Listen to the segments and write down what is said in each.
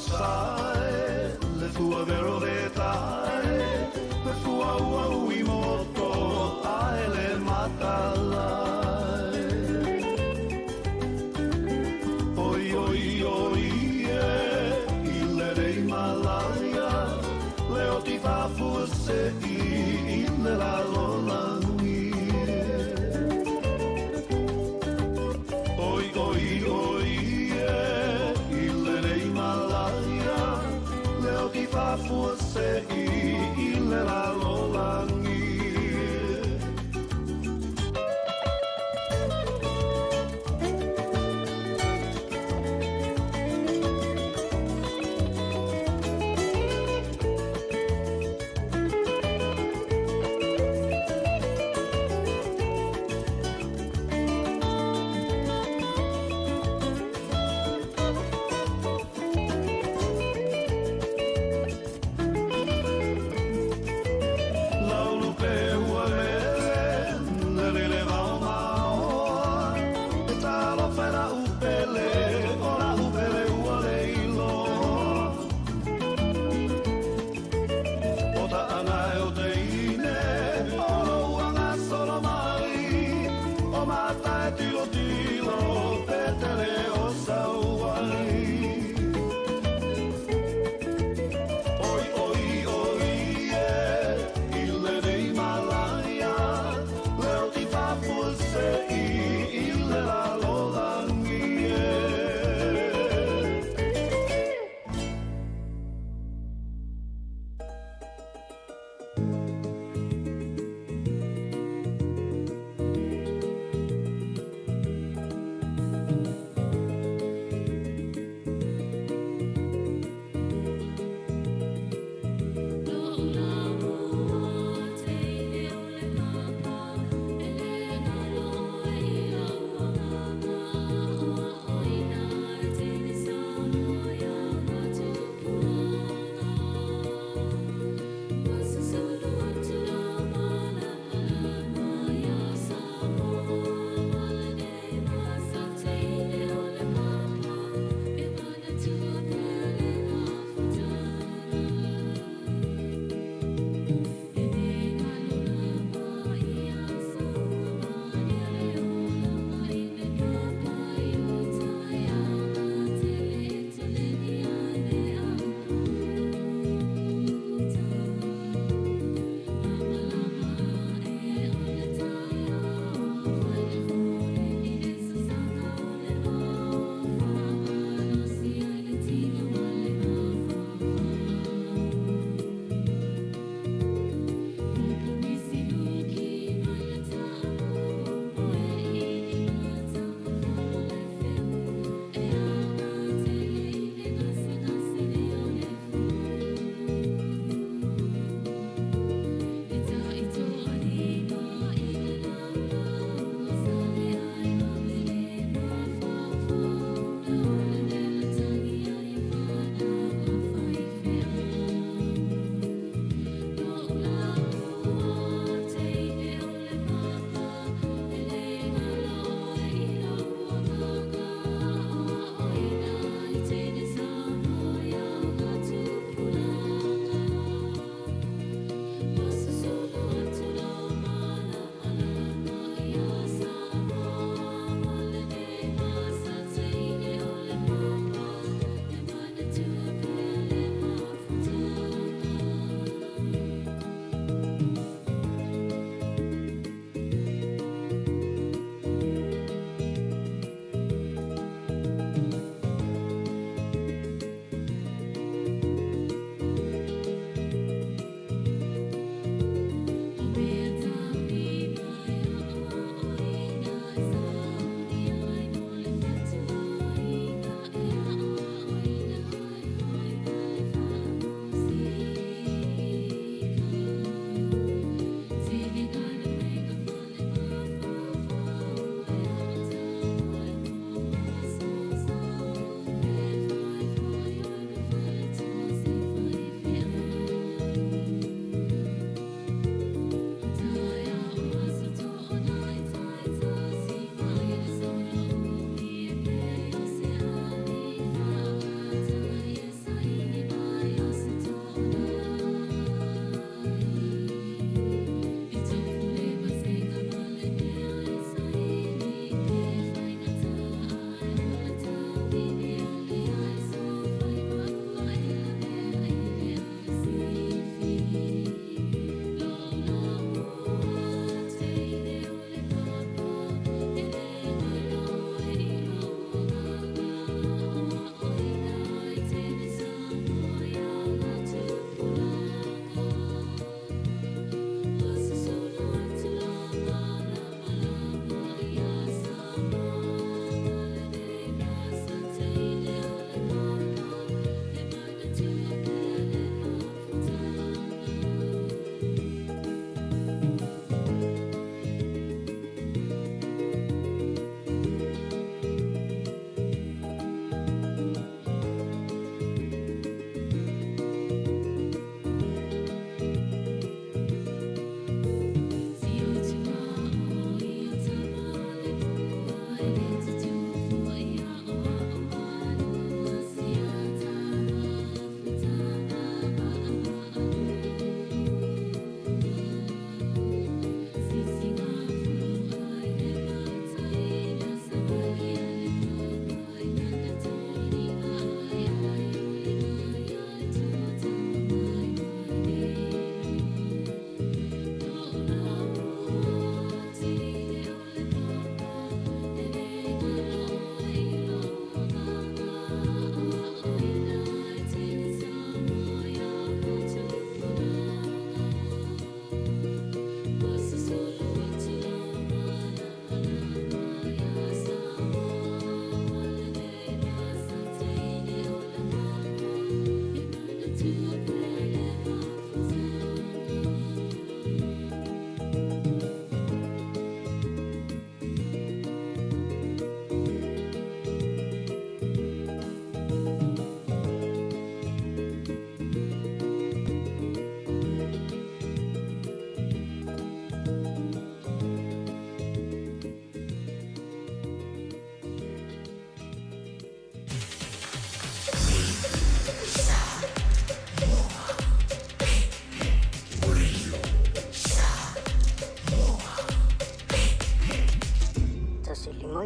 sae, le fua vero le tae, le fua ua ui moto, ae le matalai. Oi, oi, oi, i le rei malaya, le o ti fafua se i le la lolangi. Oi, oi, oi, i le rei malaya, le o ti fafua se i le la lolangi.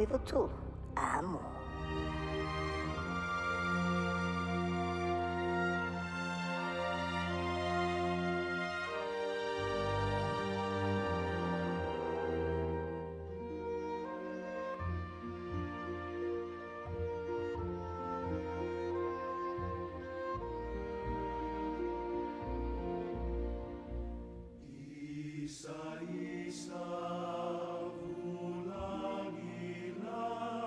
betul amo. Isa-isa, bulan ilaw.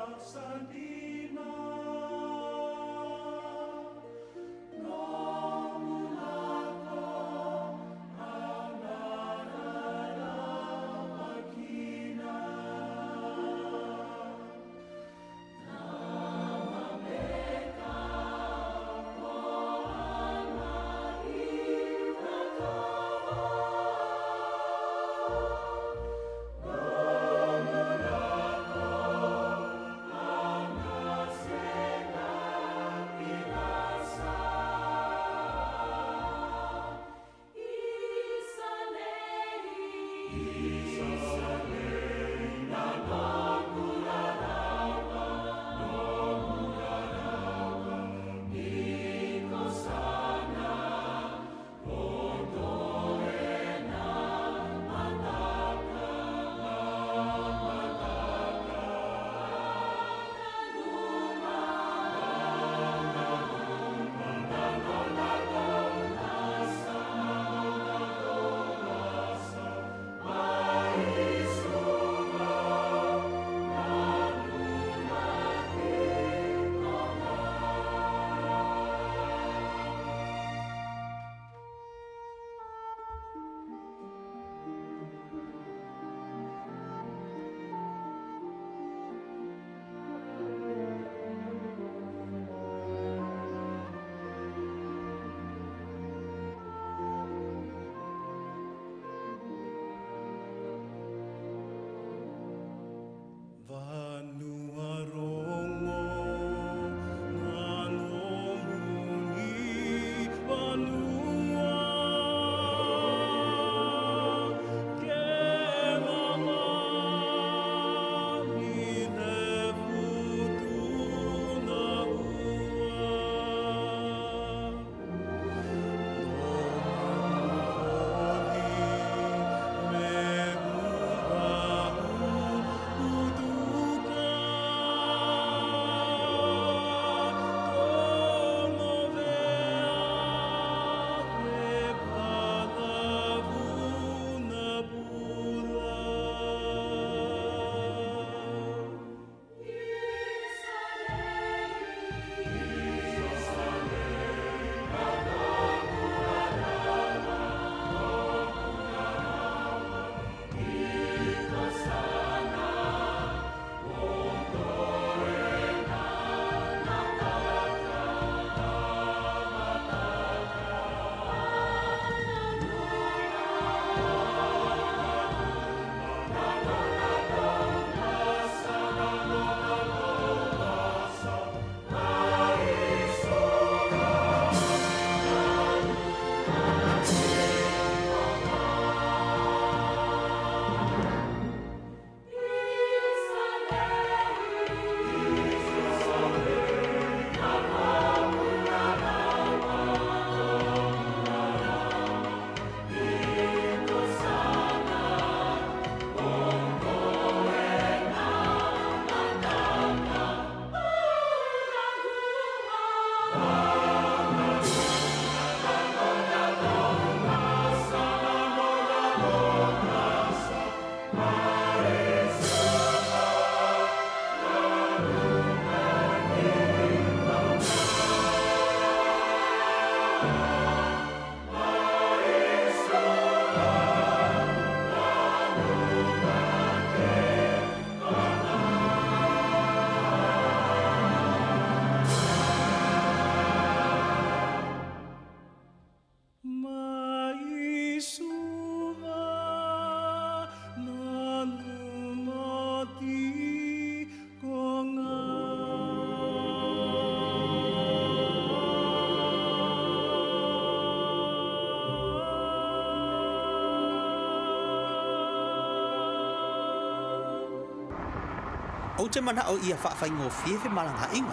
O te mana o ia whaafaingo whiewe malanga inga.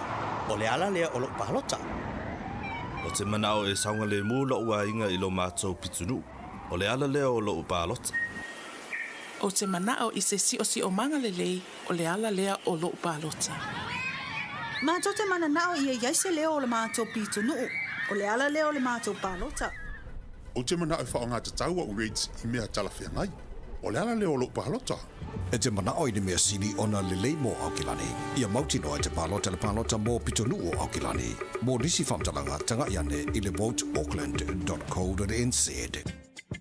O le ala lea o lo palota. O te mana o saunga le mūla ua inga I lo mātou pitunu. O le ala lea o lo palota. O te manao I se si o manga lelei o le ala lea o lo palota. Mātou te mana nao ia iaise leo o le mātou pitunu. O le ala leo o le mātou palota. O te mana e whaonga te taua o rates I mea talawhia ngai. O le ala leo o lo palota. E te mana o I mea sini ona lelei mō Aukilani. Ia mautino e te palota le palota mō pitunu o Aukilani. Mō nisi whamtalanga tanga iane I le voteauckland.co.nz.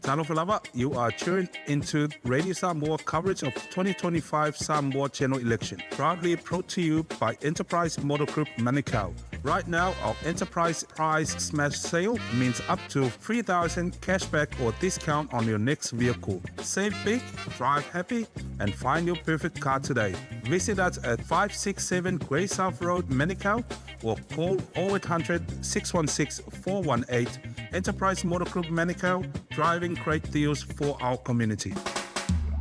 Talofa lava, you are tuned into Radio Samoa coverage of 2025 Samoa General Election. Proudly brought to you by Enterprise Motor Group Manukau. Right now, our Enterprise Prize Smash sale means up to 3,000 cashback or discount on your next vehicle. Save big, drive happy, and find your perfect car today. Visit us at 567 Grey South Road, Manukau, or call 0800 616 418. Enterprise Motor Group Manukau, driving great deals for our community.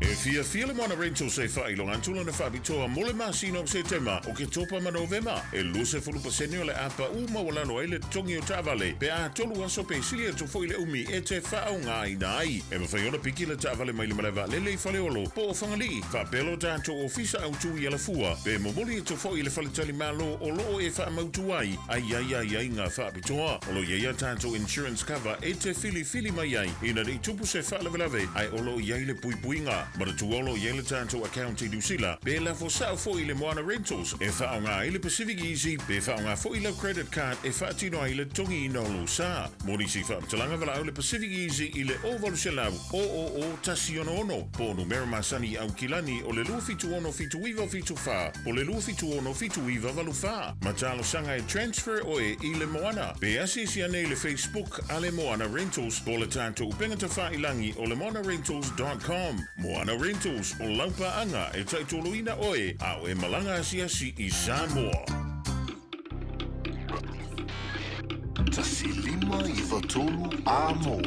E fia le mana rental se whailonga antula na whabitoa mole masino o September o ke topa ma November. E luse fulupa o le apa walalo e le tongi o Tavale. Pe a tolu aso pe silia to fo ile umi e te whaonga I nai. E mawhaiona piki le Tavale mai le malewa lele whaleolo. Po o whangali, whapelo tātou ofisa au tui ala fua. Pe momoli e to fo ile whaletali malo o loo e whaamautu ai. Ai ngā whabitoa. Olo ia tātou insurance cover e te fili mai ai. Ina rei tupu se whalawelawe ai olo iai le puipuinga. Mara tuolo yele tanto account I Dusila, be la for sao fo ile Moana Rentals, e whaonga ile Pacific Easy, be whaonga fo ile credit card, e whaatino ile tongi ino lo sa. Mori si whaaptalanga wala ile Pacific Easy ile ovalu se lau, o tasi ono, po numero masani au kilani o le lua fitu ono fitu iwa fitu fa, o le lua fitu ono fitu iwa valu fa. Matalo sanga e transfer oe ile Moana, be asisi ane ile Facebook ale Moana Rentals, po le tanto upengata wha ilangi o le moanarentals.com. Moana Rentals o laupa anga e taitoloina oe au e malanga asiasi I Samoa. Tasi lima iwa tolu amo.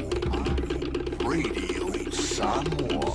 Radio Samoa.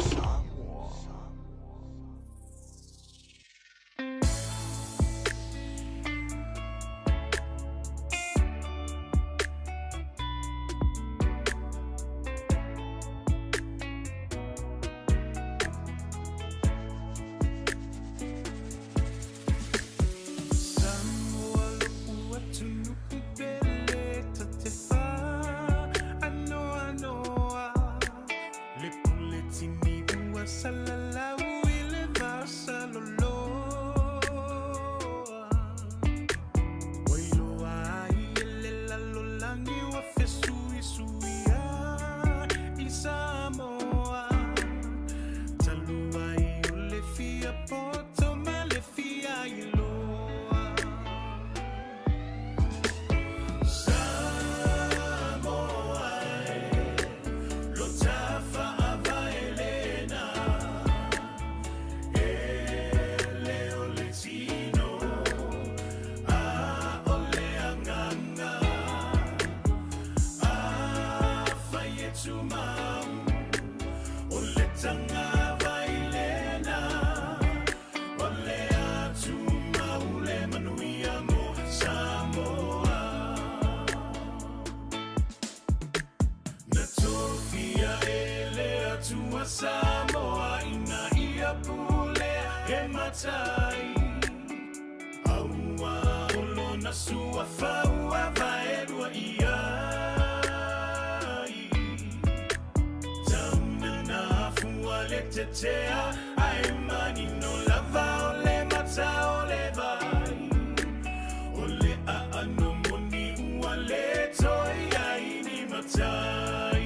Samoa ina ia pule e matai Aua olo na sua faua vaerua iai Tauna na fua le tetea Ai mani no lava ole mata ole vai Ole a ano moni ua le toi ai ni matai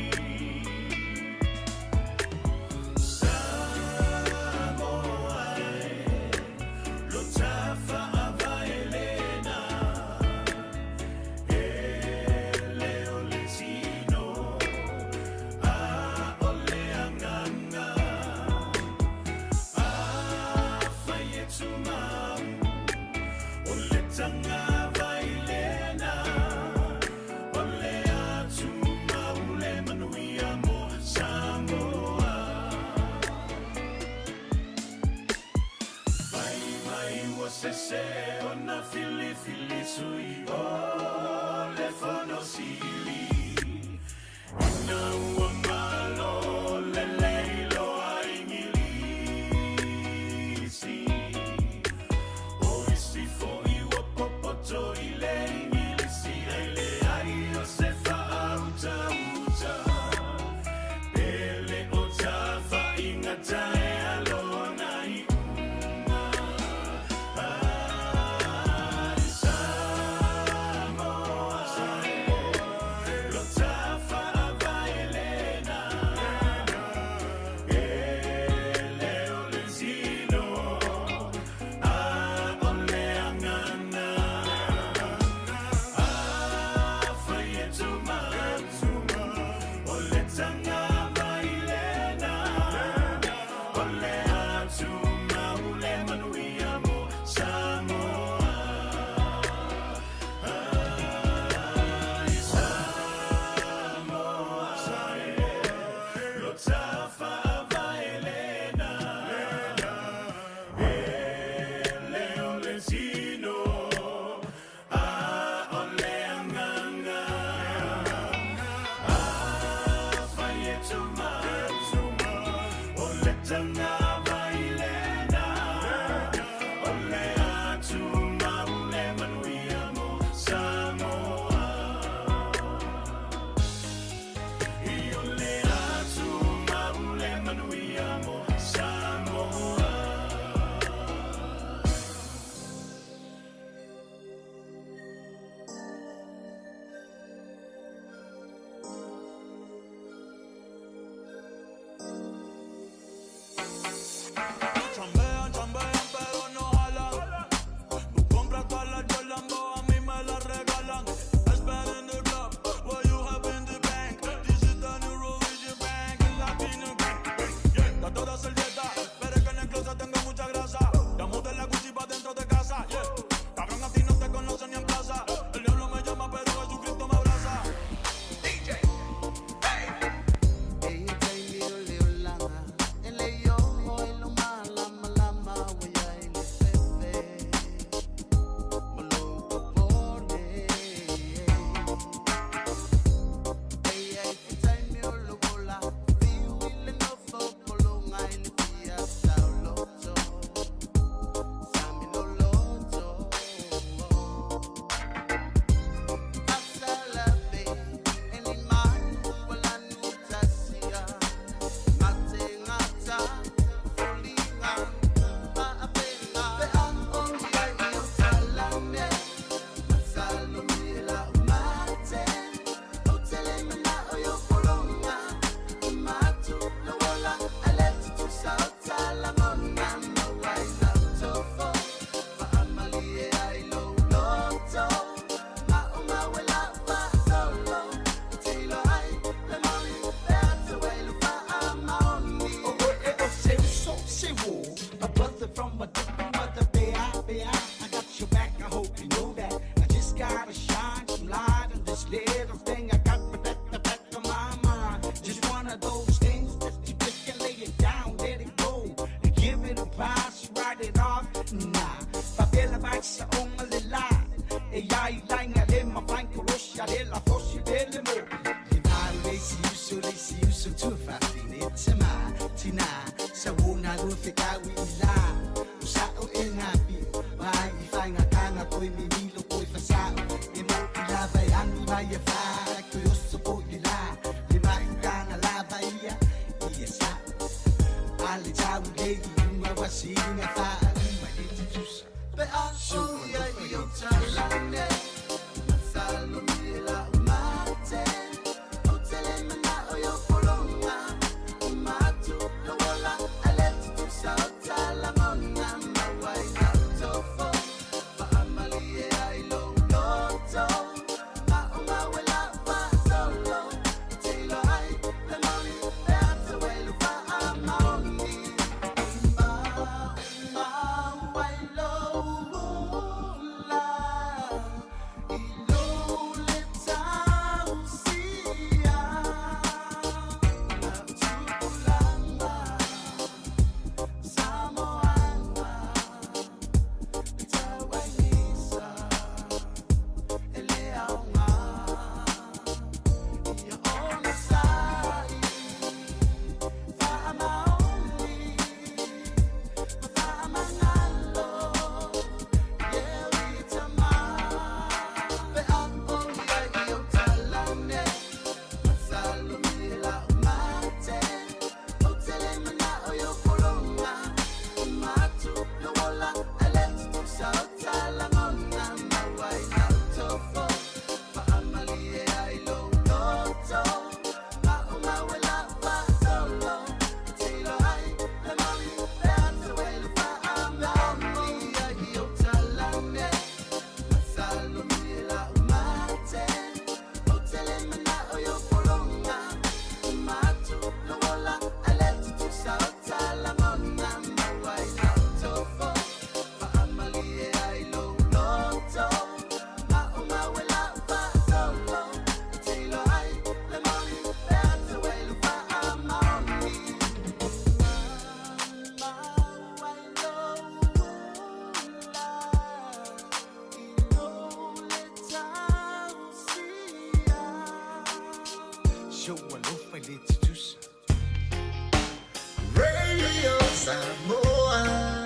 Radio Samoa,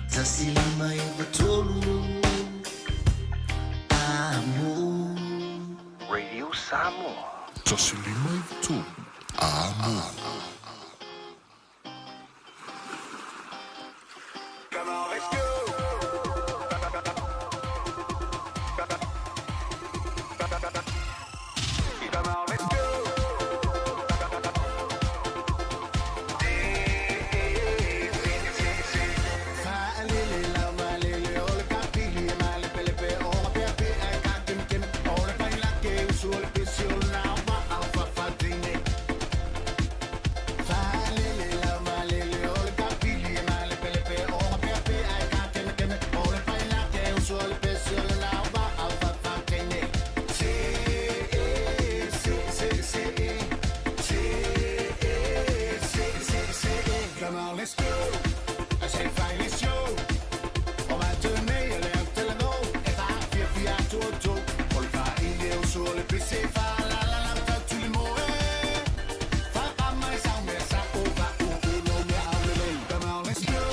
tasilima ivatolu, amo. Radio Samoa. Tasilima tu. Amo. Come on, let's go. Come on, let's go. Come on, let's go. I say fine, let's go. On va tenir l'air tellement. Et va via toto. On va y aller sur le PC. Fa la la la ta tout le monde. Fa pas mai ça mais ça on va no me hable. Come on, let's go.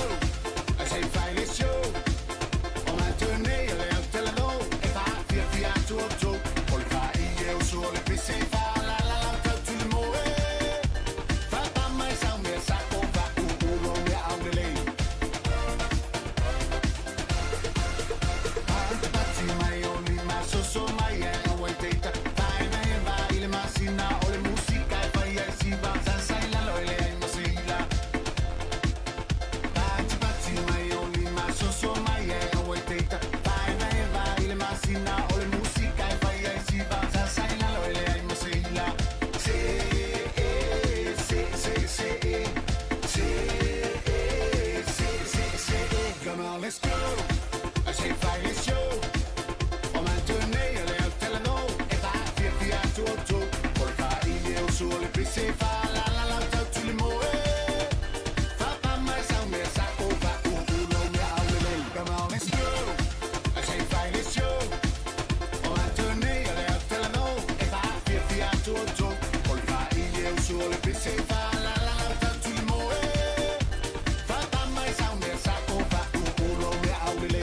I say fine, let's go. On va tenir l'air tellement. Et va via toto. On va y aller sur le PC. Fa la la la ta tout le monde. Fa pas mai ça mais ça on va Come on, let's go. I say fine, let's show. On va tenir l'air tellement. Et va via toto. On va y aller sur le PC. Fa la la la ta tout le monde. Fa pas mai ça mais ça on va no me hable. Come on, let's go. I say fine, let's show. On va tenir l'air tellement. Et va via toto. On va y aller sur le PC. Fa la la la ta tout le monde. Fa pas mai ça mais ça on va no me hable.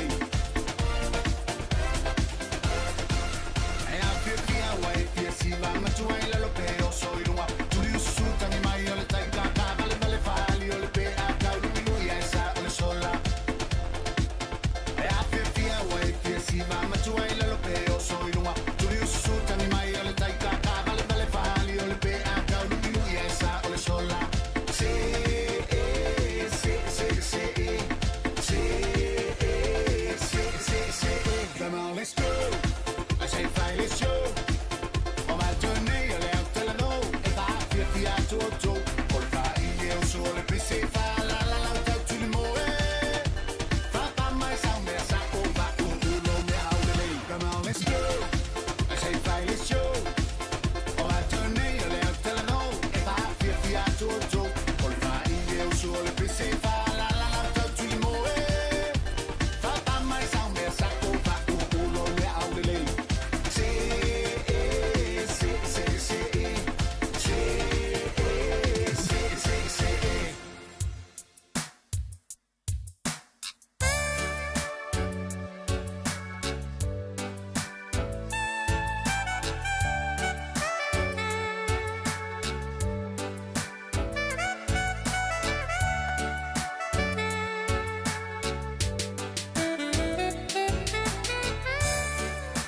Come on, let's go. I say fine, let's show. On va tenir l'air tellement. Et va via toto. On va y aller sur le PC. Fa la la la ta tout le monde. Fa pas mai ça mais ça on va no me hable. Come on, let's go. I say fine, let's show. On va tenir l'air tellement. Et va via toto. On va y aller sur le PC. Fa la la la ta tout le monde. Fa pas mai ça mais ça on va no me hable.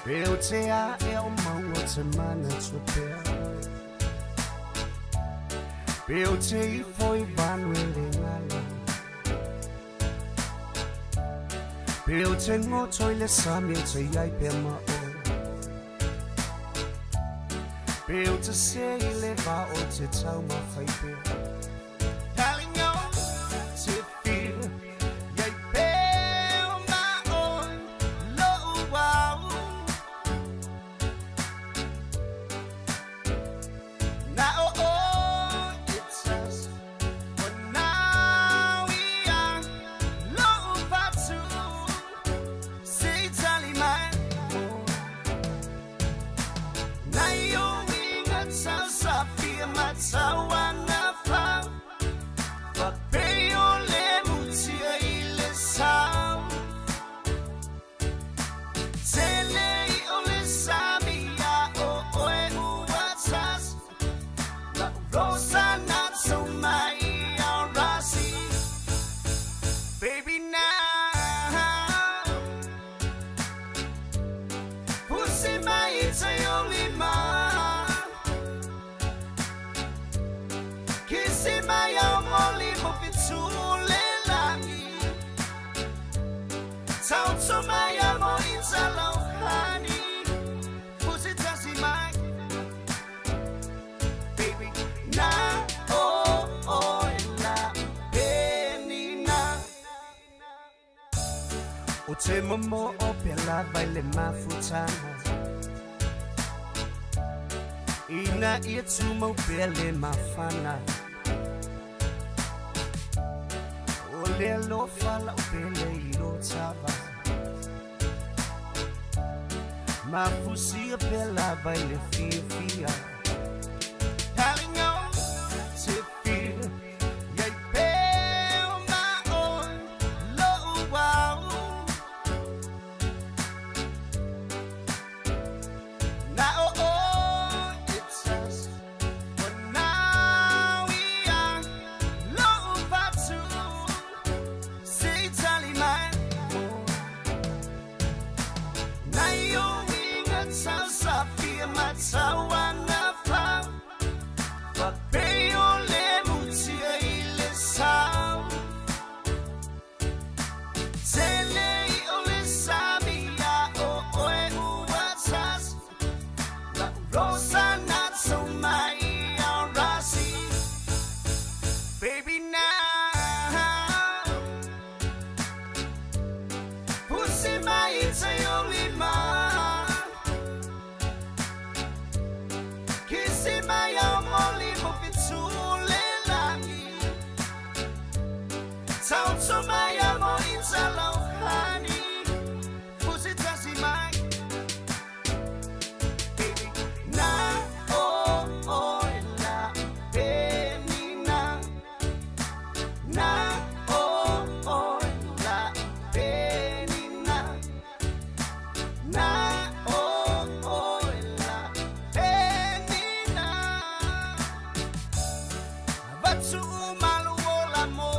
Beautea e o maua te mana tupea. Beautea foi banwele ngala. Beautea ngoto ile sami te yai pe ma o. Beautea se ile va o te tau ma fai pe. Talingo te feel yai pe o ma o lo wow. Now it's us, but now we are low to say Tally man. Now you got so to my amo it's a low honey. Pussy touchy my baby. Na oh oh la benina. O te momo o pela vai le mafutana. Ina itu mo pele mafana. Ole lo fala o pele ilo tava. Mafusi o pela vai le fia. Having on to feel. Yay pale my own low wow. Now oh it's us. But now we are low to say tally man. Now you wing a toss up here my tawana found. But pay your lemuti ile sound. Tele ole samia o oe uwasas. La rosa not so my rasi. Baby now. Pussy my it's a only man. Kissing my only movie Sound to my amo it's a low honey. Pussy touchy my baby. Na oh oh la benina. Na oh oh la benina. Na oh oh la benina. Vatu malu la mo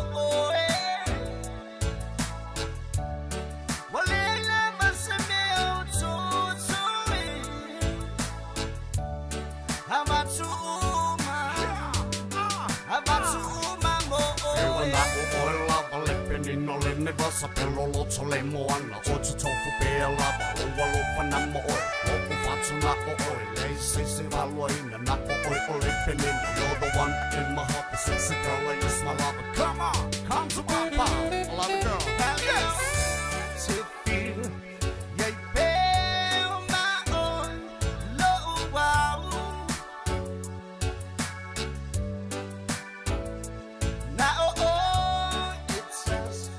ne vasa pelo loto le moana o te tofu pe lava o walo pana mo o o fatu na o o le se valo ina na o le penina. You're the one in my heart, the sexy girl, like it's my lover. Come on, come to my bar, I love it girl. Hell yes, to feel, yeah, feel my own low wow. Now oh, it's us.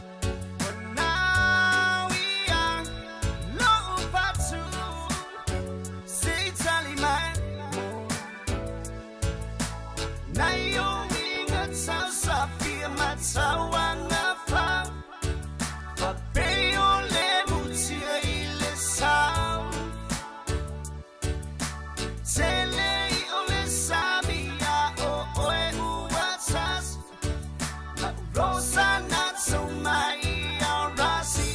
Tawana fa fa peyo le mutia ile sound. Tele ole sabia o oe uwasas. La rosa not so my rasi.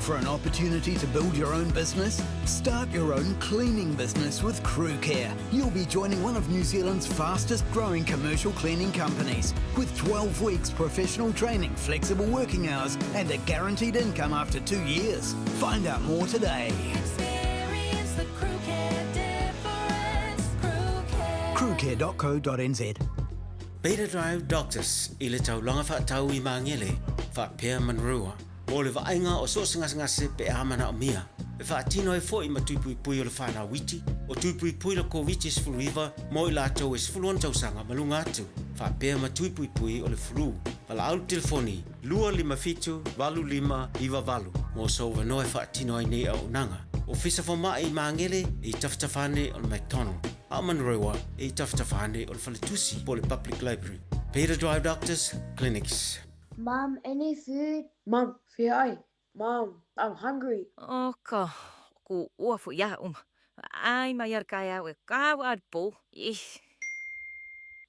for an opportunity to build your own business? Start your own cleaning business with Crew Care. You'll be joining one of New Zealand's fastest growing commercial cleaning companies with 12 weeks professional training, flexible working hours and a guaranteed income after 2 years. Find out more today. Experience the Crew Care difference. crewcare.co.nz. Beta Drive Doctors i le taulanga whaatau I mangele whaapea manrua. O le vaenga o so ngase pe amana o mia. E whaatino e fo I matupui pui o le whana witi. O tupui pui le COVID is fluiva mo I lato is fuluan tausanga malunga atu. Whaapea matupui pui o le flu. Wala au telefoni, lua lima fitu, valu lima, iwa valu. Mo so wanoe whaatino ai nei au nanga. O fisa fo maa I mangele I taftafane o le McDonald. Amanrewa I taftafane o le Faletusi po le Public Library. Beta Drive Doctors Clinics. Mom, any food? Mom, fear Mom, I'm hungry. Oka, ku uafu ya Ai mayar kaya we kawad po.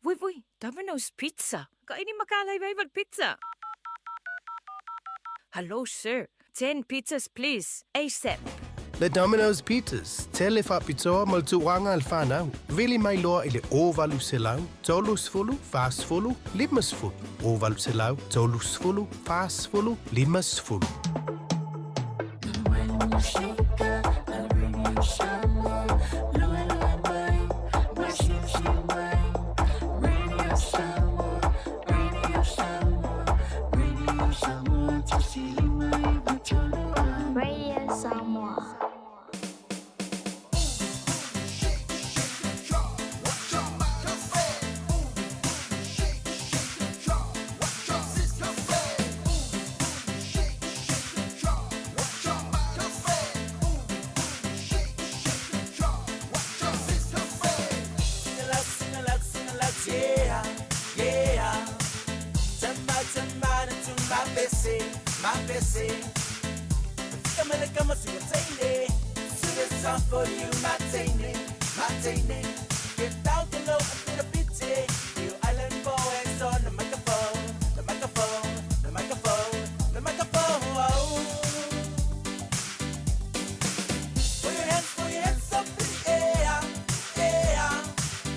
Wui, Domino's Pizza. Kainin makalay favorite pizza. Hello, sir. 10 pizzas, please. ASAP. Le Domino's Pizzas. Tele fa pizza maltuanga al fana. Really my law ile ovalu selau. Tolus fulu, fast fulu, limas fulu. Ovalu selau, tolus fulu, fast fulu, limas fulu. Radio Samoa. For you, Martini. Get down below a bit of pity. You island boys on the microphone. Put your hands up in the air.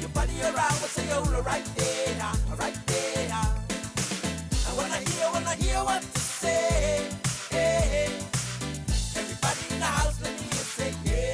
Your body around with Sayola right there. I wanna hear what you say. Everybody in the house, let me hear say yeah.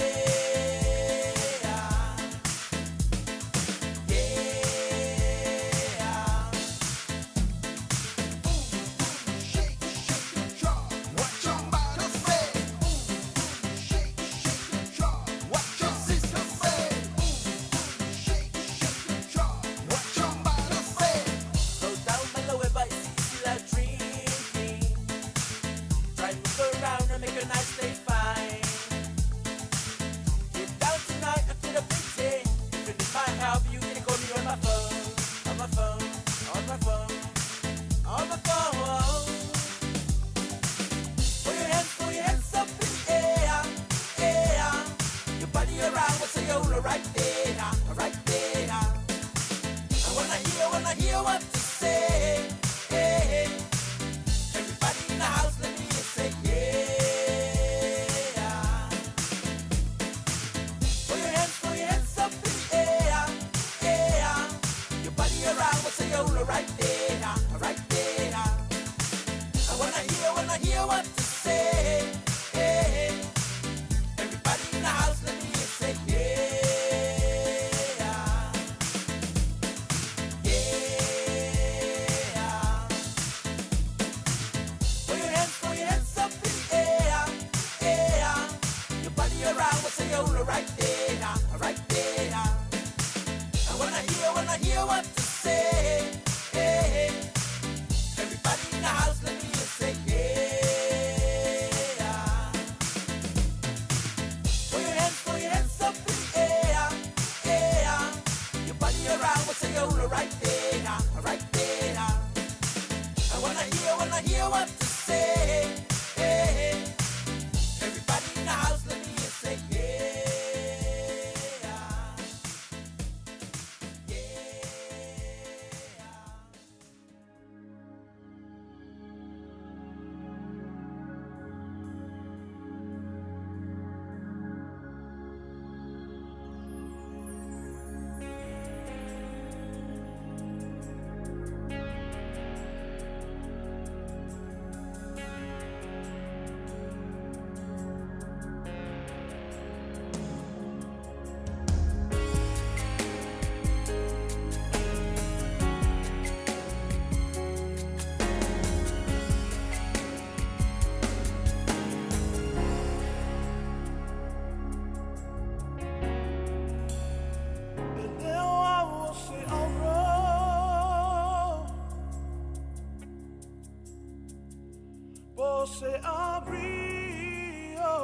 se abrió.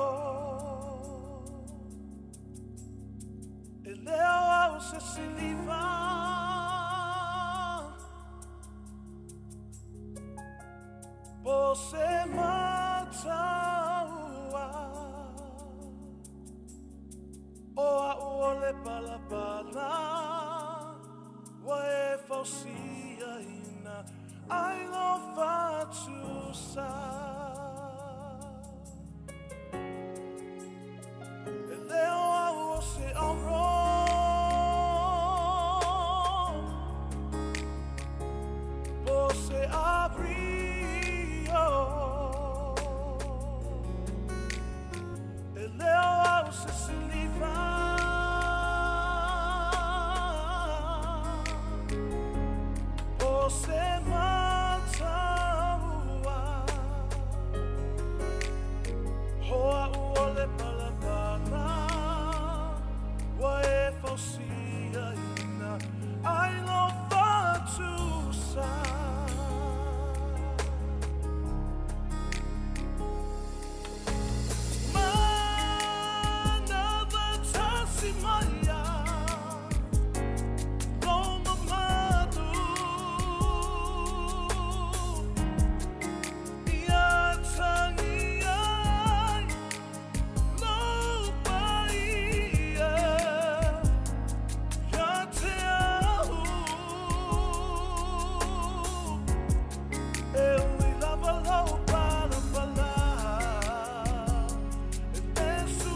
E leo au se siliva. Po se mataua. O a uole palapala. Wa e fausia ina. I love to sa. E leo au se auro. Po se abrió. E leo au se siliva. Po se mataua. Hoa uole palapala. Wa e fausia ina. I love to sa. Manava tasimaya. Loma madu. Ia tangia. Lo baia. Ya te au. Eu i lava lau para pala. E penso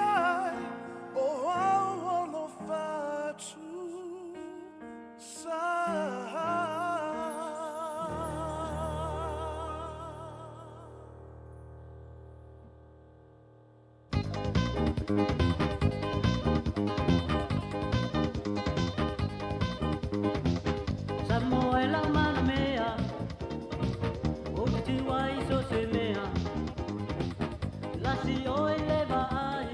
ai. O au ono fatu sa. Samoa e lau mana mea, o te wai so se mea, lasi o e lewa ai,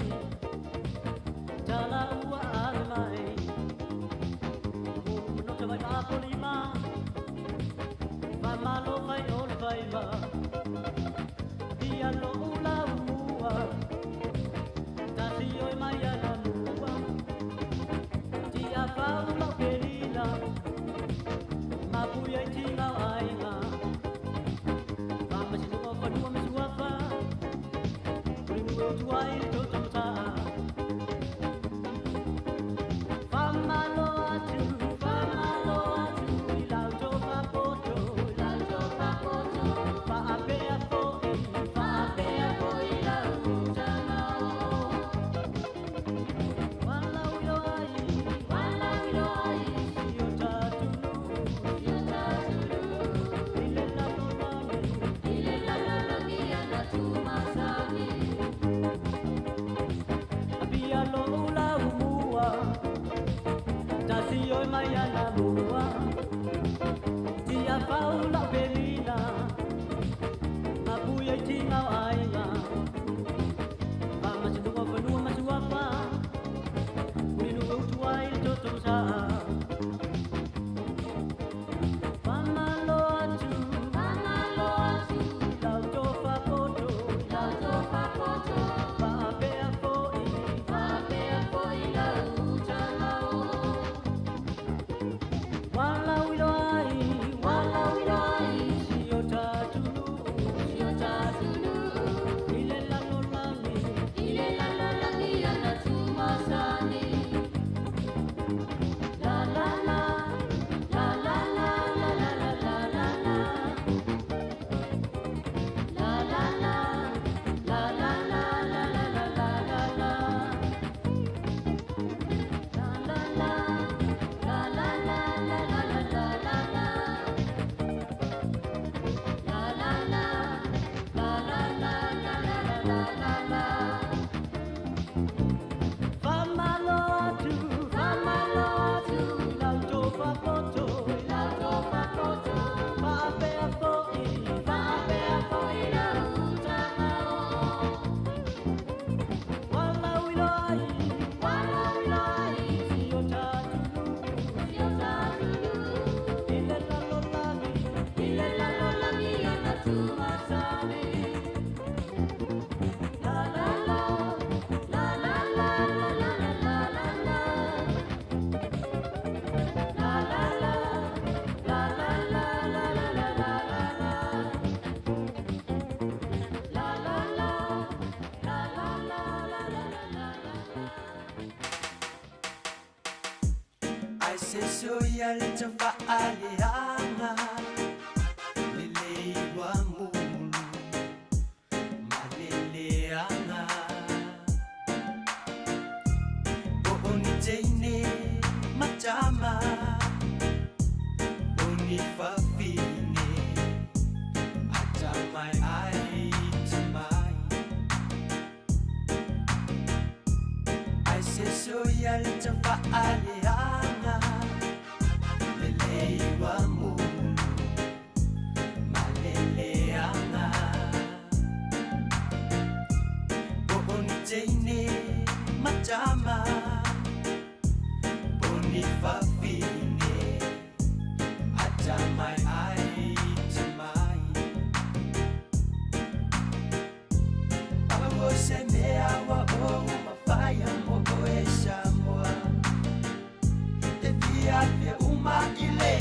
Soya le chafa alianga Lele wa mulu Maleleanga Oni teine machama Oni fafine Atamai ai tamai I say soya le chafa alianga Wa mulu maleleanga Boni teine machama Boni fafine Atamai ai tamai Abo se mea wa o mafaya mo o Samoa Te via via uma ile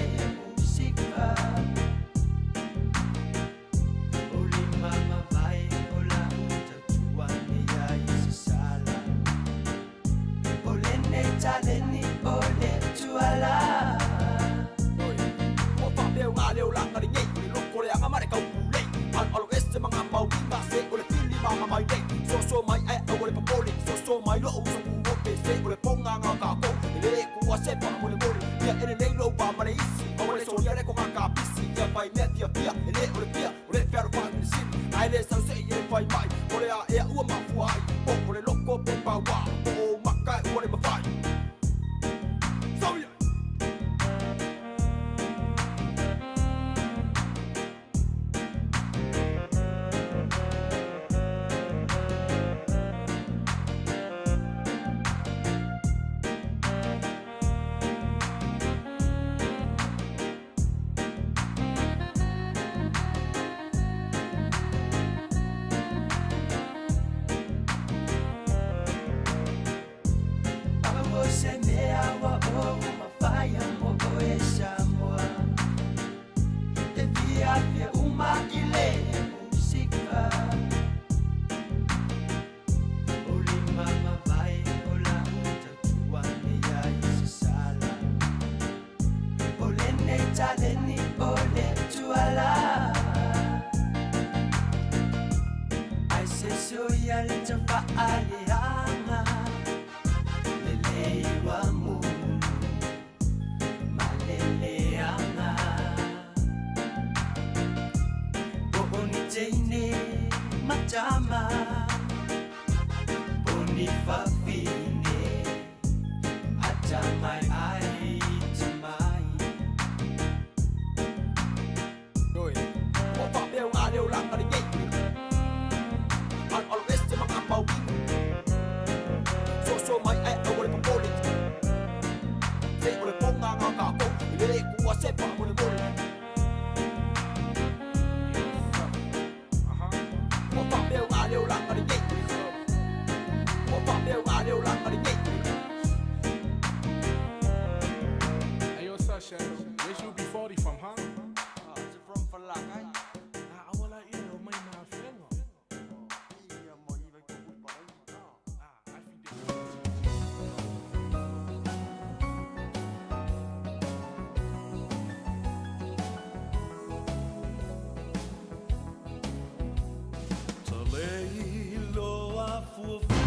Taleni ole tuala Mo fa leo nga leo lang ka ringay Lo ko le nga mare ka ulay Al always se mga mau ka se ole fili mama mai day So mai ai ole pa poli So mai lo so ku pe se ole ponga nga ka ko le ku se pa mo le mori ya ene le lo pa mare isi ole so ya le ko ka pisi ya pai net ya pia ele ole fer pa ni si ai le so se ye pai mai ole a e u ma fu ai ole lo ko pe pa wa o makai ole ma fai ia le te whaaleanga Le leiwa mulu Ma le leanga Boni teine matama Boni fafine Atamai ai tamai Rồi, có phạm đều ngã đều lặng ở đây An always te mga mau So mai ai au le popoli Te ole ponga nga ka ko Le ku se pa mo le mori Có phạm đều ngã đều lặng ở đây Có phạm đều ngã đều lặng ở đây Hey, yo, Sasha, where you be 40 from, huh? From Falakay. I will let you know, my friend. Taleilo a fuafua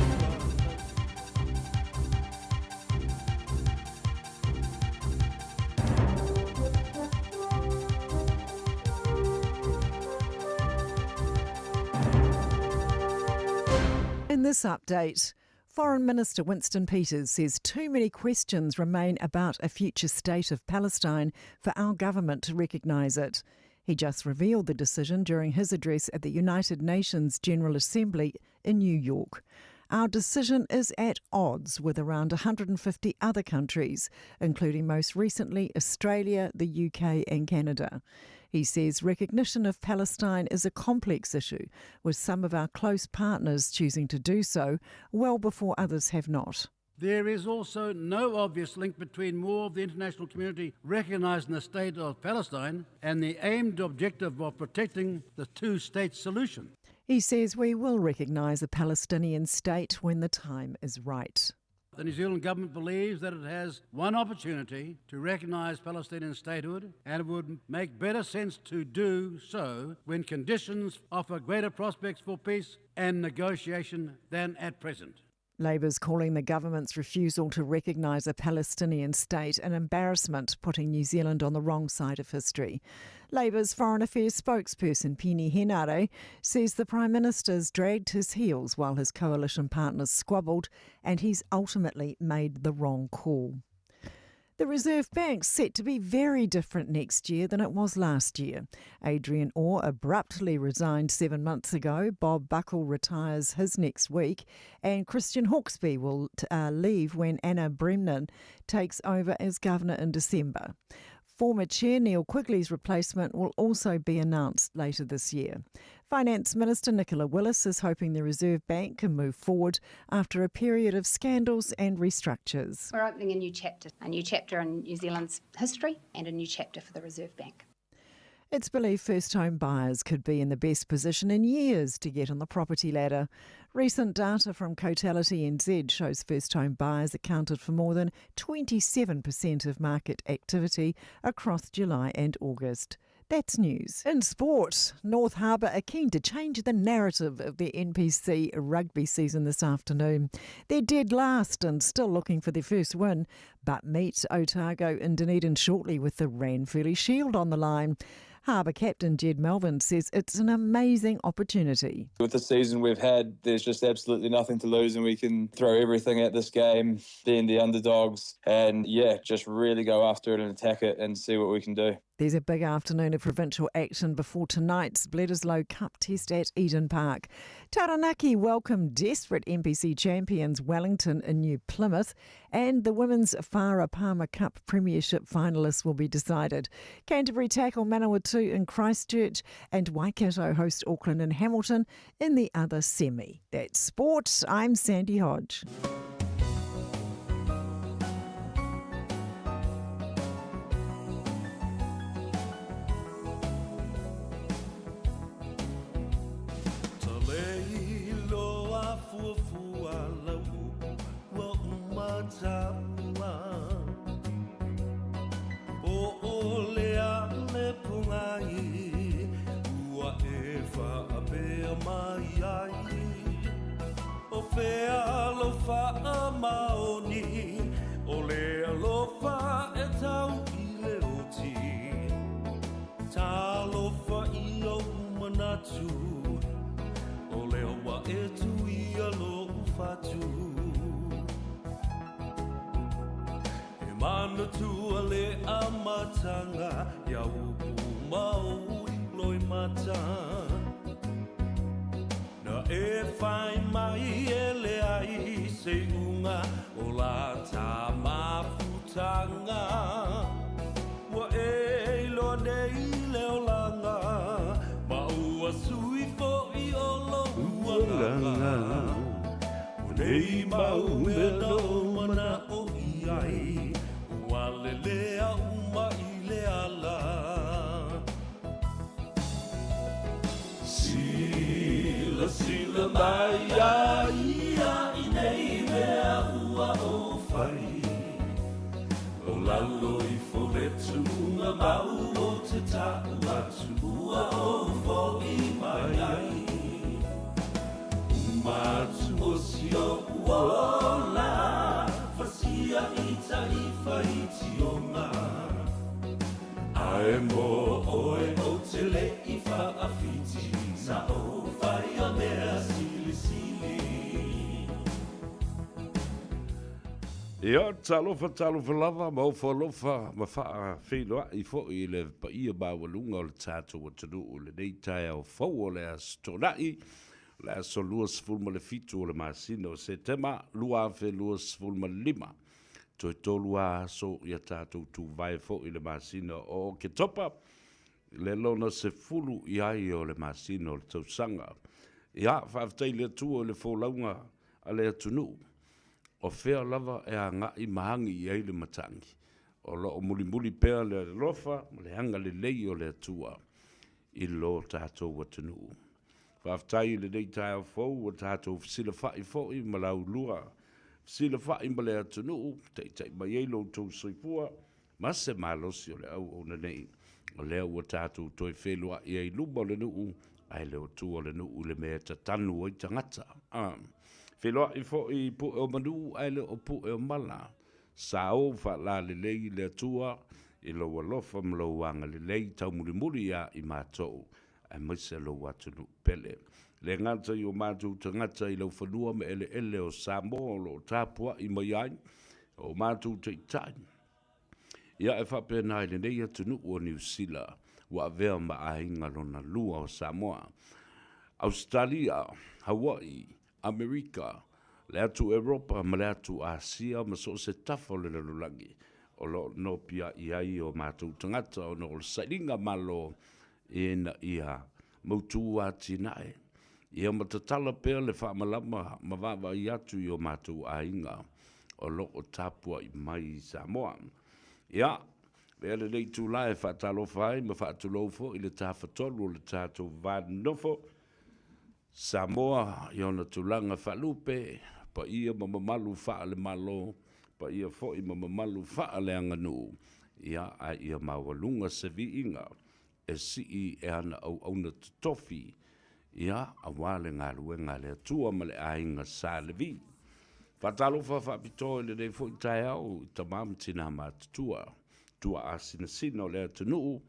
In this update, Foreign Minister Winston Peters says too many questions remain about a future state of Palestine for our government to recognise it. He just revealed the decision during his address at the United Nations General Assembly in New York. Our decision is at odds with around 150 other countries, including most recently Australia, the UK and Canada. He says recognition of Palestine is a complex issue, with some of our close partners choosing to do so well before others have not. There is also no obvious link between more of the international community recognising the state of Palestine and the aimed objective of protecting the two-state solution. He says we will recognise a Palestinian state when the time is right. The New Zealand government believes that it has one opportunity to recognise Palestinian statehood, and it would make better sense to do so when conditions offer greater prospects for peace and negotiation than at present. Labor's calling the government's refusal to recognise a Palestinian state an embarrassment, putting New Zealand on the wrong side of history. Labor's Foreign Affairs spokesperson Pini Henare says the Prime Minister's dragged his heels while his coalition partners squabbled, and he's ultimately made the wrong call. The Reserve Bank's set to be very different next year than it was last year. Adrian Orr abruptly resigned 7 months ago, Bob Buckle retires his next week, and Christian Hawkesby will leave when Anna Brennan takes over as Governor in December. Former Chair Neil Quigley's replacement will also be announced later this year. Finance Minister Nicola Willis is hoping the Reserve Bank can move forward after a period of scandals and restructures. We're opening a new chapter in New Zealand's history and a new chapter for the Reserve Bank. It's believed first-home buyers could be in the best position in years to get on the property ladder. Recent data from Cotality NZ shows first-home buyers accounted for more than 27% of market activity across July and August. That's news. In sport, North Harbour are keen to change the narrative of their NPC rugby season this afternoon. They're dead last and still looking for their first win, but meet Otago in Dunedin shortly with the Ranfurly Shield on the line. Harbour captain Jed Melvin says it's an amazing opportunity. With the season we've had, there's just absolutely nothing to lose, and we can throw everything at this game, being the underdogs, and just really go after it and attack it and see what we can do. There's a big afternoon of provincial action before tonight's Bledisloe Cup test at Eden Park. Taranaki welcome desperate NPC champions Wellington and New Plymouth, and the women's Farah Palmer Cup Premiership finalists will be decided. Canterbury tackle Manawatu in Christchurch, and Waikato host Auckland and Hamilton in the other semi. That's sport. I'm Sandy Hodge. O leo wa e tu ia lo ufatu E mana tu ale amatanga Ia upu mau loi mata Na e whai mai e le ai se unga O la tā mawhutanga Wa e ilo nei leo langa Ma ua sui fo i o lo uanga O nei mau me no mana o iai Ua le lea uma i le ala Sila mai a ia i nei mea ua o whai O lalo i wholetu ngā mau o te tāu atu Ua o fo i mai ai Umatu o si o uola Fasia i ta i whaiti o ngā Ae mo oe o te le i whaafiti Sa o whai o mea sili sili Ia, talofa lava, maufa lofa, mawha whenua I fo I le pa ia bawalunga o le tātou atanu o le neitai au fau o le astonai, le aso lua sfulma le fitu o le masina o se tema, lua afe lua sfulma lima. Toi tolu a aso ia tātou tu vai fo I le masina o ke topa, le lona se fulu I ai o le masina o le tausanga. Ia, whaaftai le tua o le fōlaunga a le atunu. O whea lava e a ngai mahangi I ai le matangi. O lo o muli pēr le lofa, le hanga le lei o le atua. I lo tātou watanu. Whaaftai le nei tai au fau, o tātou fsila whai fōi, malau lua. Fsila whai ma le atanu, tei mai ei lo tau soipua, ma se malosi o le au o na nei. O leo o tātou toi whelua I ai luma o le nuu, ai leo tu o le nuu le mea ta tanu o I tangata. Wheloa I fo I pu o manu ai le o pu o mala. Sa o wha la le lei le atua I lo alofa mlo wanga le lei tau muri a I mātou. Ai maise lo watunu pele. Le ngata I o mātou tangata I lo whanua me ele o Samoa lo tāpua I mai ai. O mātou te tai. Ia e whapena I le nei atunu o New Zealand. Wa vea ma ainga lona lua o Samoa. Australia, Hawaii, Amerika, le atu Europa, ma le atu Asia, ma so se tafo le lalulangi. O lo no pia I ai o mātou tangata o no le sailinga malo I na ia mautu a tinae. Ia matatala pēr le whaamalama ma wawa I atu I o mātou ainga o lo o tapua I mai Samoa. Ia, Pea le nei tū lai whaatalo whai, ma whaatalofo I le tāwhatolu o le tātou vānofo. Samoa, I ona tūlanga whalupe, pa ia mamamalu wha le malo, pa ia fo I mamamalu wha le anganu. Ia a ia mawalunga se vi inga, e si e ana au auna tofi. Ia a wale ngā luenga le atua ma le ainga sa le vi. Whaatalofa whaapito le nei fo I tai au, I tamam tina mātutua. Tua a sina o le atanu, o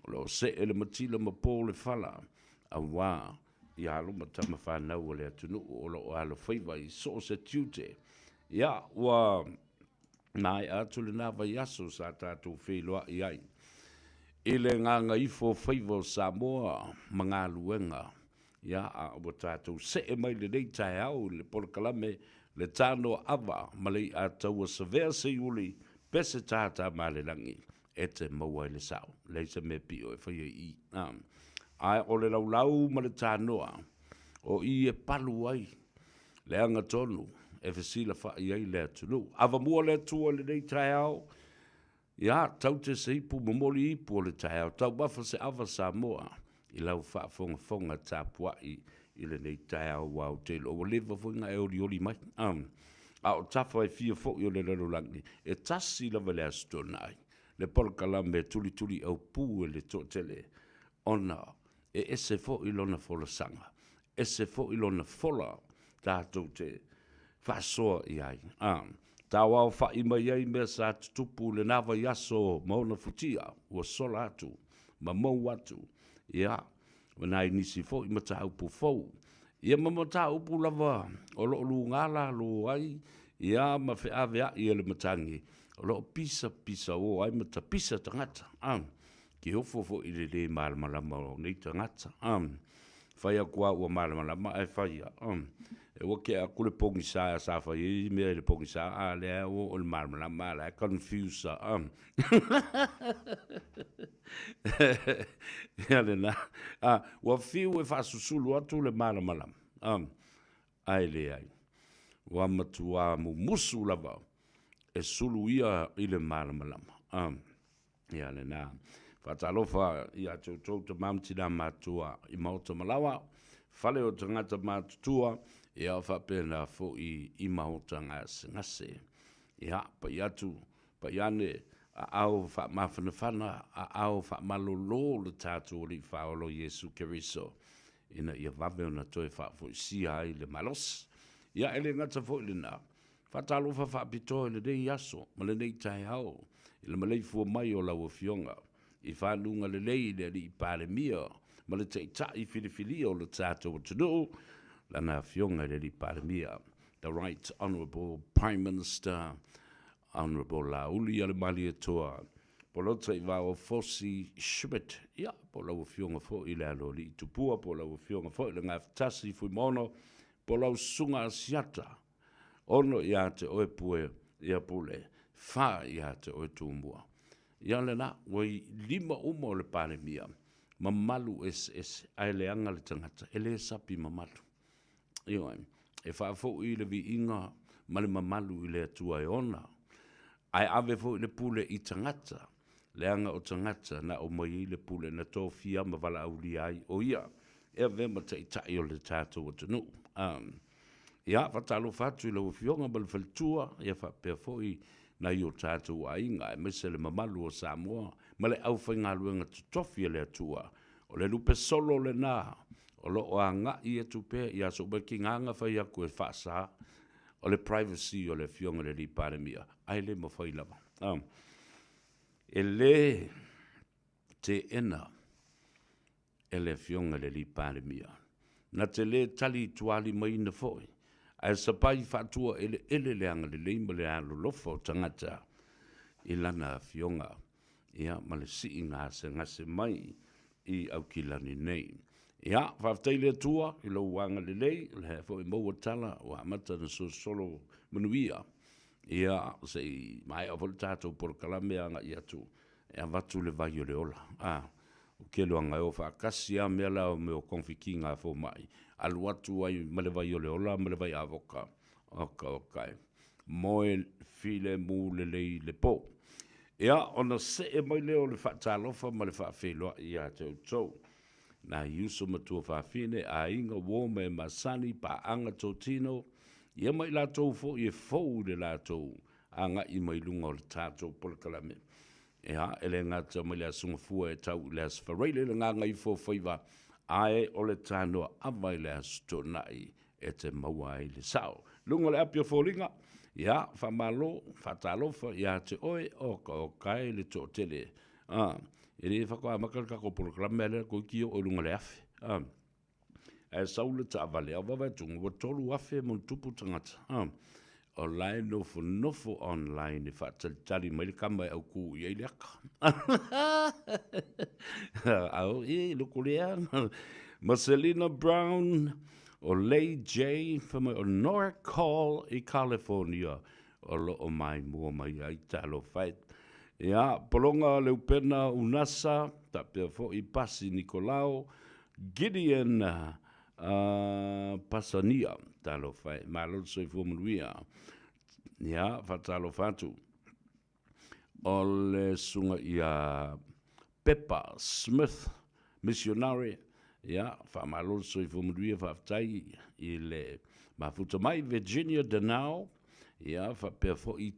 lo se ele matila ma pō le whala, a wā, I alo matama whanau o le atanu, o lo alo whaiva I so se tiute. Ia, ua, nai atu le nawa yaso sa tātou wheloa I ai. I le nganga ifo whaiva o Samoa, mga luenga. Ia, a ua tātou se e mai le nei tai au, le polokalame, le TANOA AVA, ma le atau a savea se uli, pese tata male langi e te maua I le sao leisa me pio e whaia I ai o le laulau ma le tānoa o I e palu ai le anga tonu e whesila whai ai le atunu awa mua le atua le nei tai au ia tau te se ipu mamoli ipu o le tai au tau bafa se awa Samoa I lau whaafonga tāpua I le nei tai au wau te lo o lewa whinga e ori mai a o tafa e fia fo I le lalulangi, e tasi lava le astonai, le polkalame tuli au pū e le tōtele, ona e ese fo I lona fola sanga, ese fo I lona fola tātou te whasoa I ai. Tā wau whai mai ai mea sa tutupu le nawa yaso mauna futia, ua sola atu, ma mau atu, ia, Nai nisi fo i mata upu fo. Ia mamata upu lava o lo ngala lo ai ia ma fe avea ia le matangi. O lo pisa o ai mata pisa tangata. Ki ofo fo i le malama o nei tangata. Fai a kua ua malama ai fai a. E wake a kule pongi sa fai i mea le pongi sa le o le malama la confuse sa. Ia le na. Wa fiu e fa susulu atu le malama. Ai le ai. Wa matua musu lava. E sulu ia i le malama. Ia le na. Fatalofa ia tau te mamtina matua i mauta malawa. Fale o tangata matutua ia whapena fo i mauta ngase. Ia pa iatu, pa iane a au wha mawhanawhana, a au wha malolo le tātou li whaolo Yesu Keriso. Ina ia wawe ona toi wha fo i sia ai le malos. Ia ele ngata fo i le na. Fatalofa whapito i le dei aso, ma le nei tai hao. I le malei fua mai o lau fionga. I whanunga le lei le li pare mia, ma le te tai filifili o le tātou o tunu, lana fionga le li pare mia. The Right Honourable Prime Minister, Honourable Lauli ale mali toa, polo te vao Fosi Schmidt, ia, polo fionga fo i le alo li tupua, polo fionga fo i le ngaftasi fui mono, polo sunga asiata, ono ia te oe pue, ia pule, fa ia te oe tumbua. Ia le na, wai lima umo le pare mia, mamalu ai le anga le tangata, ele sapi mamalu. Ia e whaafo i le vi inga, ma le mamalu i le atua e ona. Ai ave fo i le pule i tangata, le anga o tangata na o mai i le pule na tō fia ma wala auli ai o ia. E vema te itai o le tātou o tanu. Ia whatalo whatu i lau fionga ma le whalitua, ia whapea fo i na i o tātou a inga, e mese le mamalu o Samoa, ma le au whainga luenga tutofia le atua, o le lupe solo le nā, o lo o a ngā i e tupe, i aso ube ki nganga whai aku e whaasa, o le privacy o le fionga le li pare mia, ai le mo whai lava. E le te ena, e le fionga le li pare mia, na te le tali tuali mai na foi, ai sapai fatua ele leanga le leima le alo lofo tangata i lana fionga ia ma le si ngase mai i au kilani nei. Ia, whafteile tua i lo wanga le lei, le hefo i maua tala o amata na solo manuia. Ia, se mai o voltato por kalame anga i atu, e avatu le vai o le ola. O kelo anga o whakasi a mea lao me o konfiki ngā fo mai. Alu atu ai male vai o le ola, male vai avoka. Okay. Moe file mu le lei le po. Ia, ona se e mai leo le whaatalofa ma le whaafeloa i a tau tau. Na iuso matua whaafine a inga wome e masani pa anga tau tino. Ia mai la tau fo i e fau le la tau. Anga i mai lunga o le tātou polkalame. Ia, ele ngata mai lea sunga fua e tau lea sfareile le nganga i fo whaiva. Ae o le tanoa ava i lea stonai e te maua i le sao. Lunga le apia fōringa. Ia, whamalo, whatalofa, ia te oe o kai le tō tele. E re whakoa makaraka ko programa le ko ki o lunga le afe. E saule ta avale a wawa tunga wa tolu afe mon tupu tangata. O lai nofo online e whaatalitari mai le kama e au ku i eileaka. Au loko lea. Marcelina Brown o Lay J from o North Call i California. O lo o mai mua mai ai talo fight. Ia, polonga leupena unasa, tapia fo i pasi Nicolau, Gideon Pasania, talo fai, malo soi fumuia. Ia, fatalo fatu. O le sunga ia Pepper Smith, missionary, ia, fa malo soi fumuia, fatai i le mafuta mai Virginia Danao, ia, fa pia fo i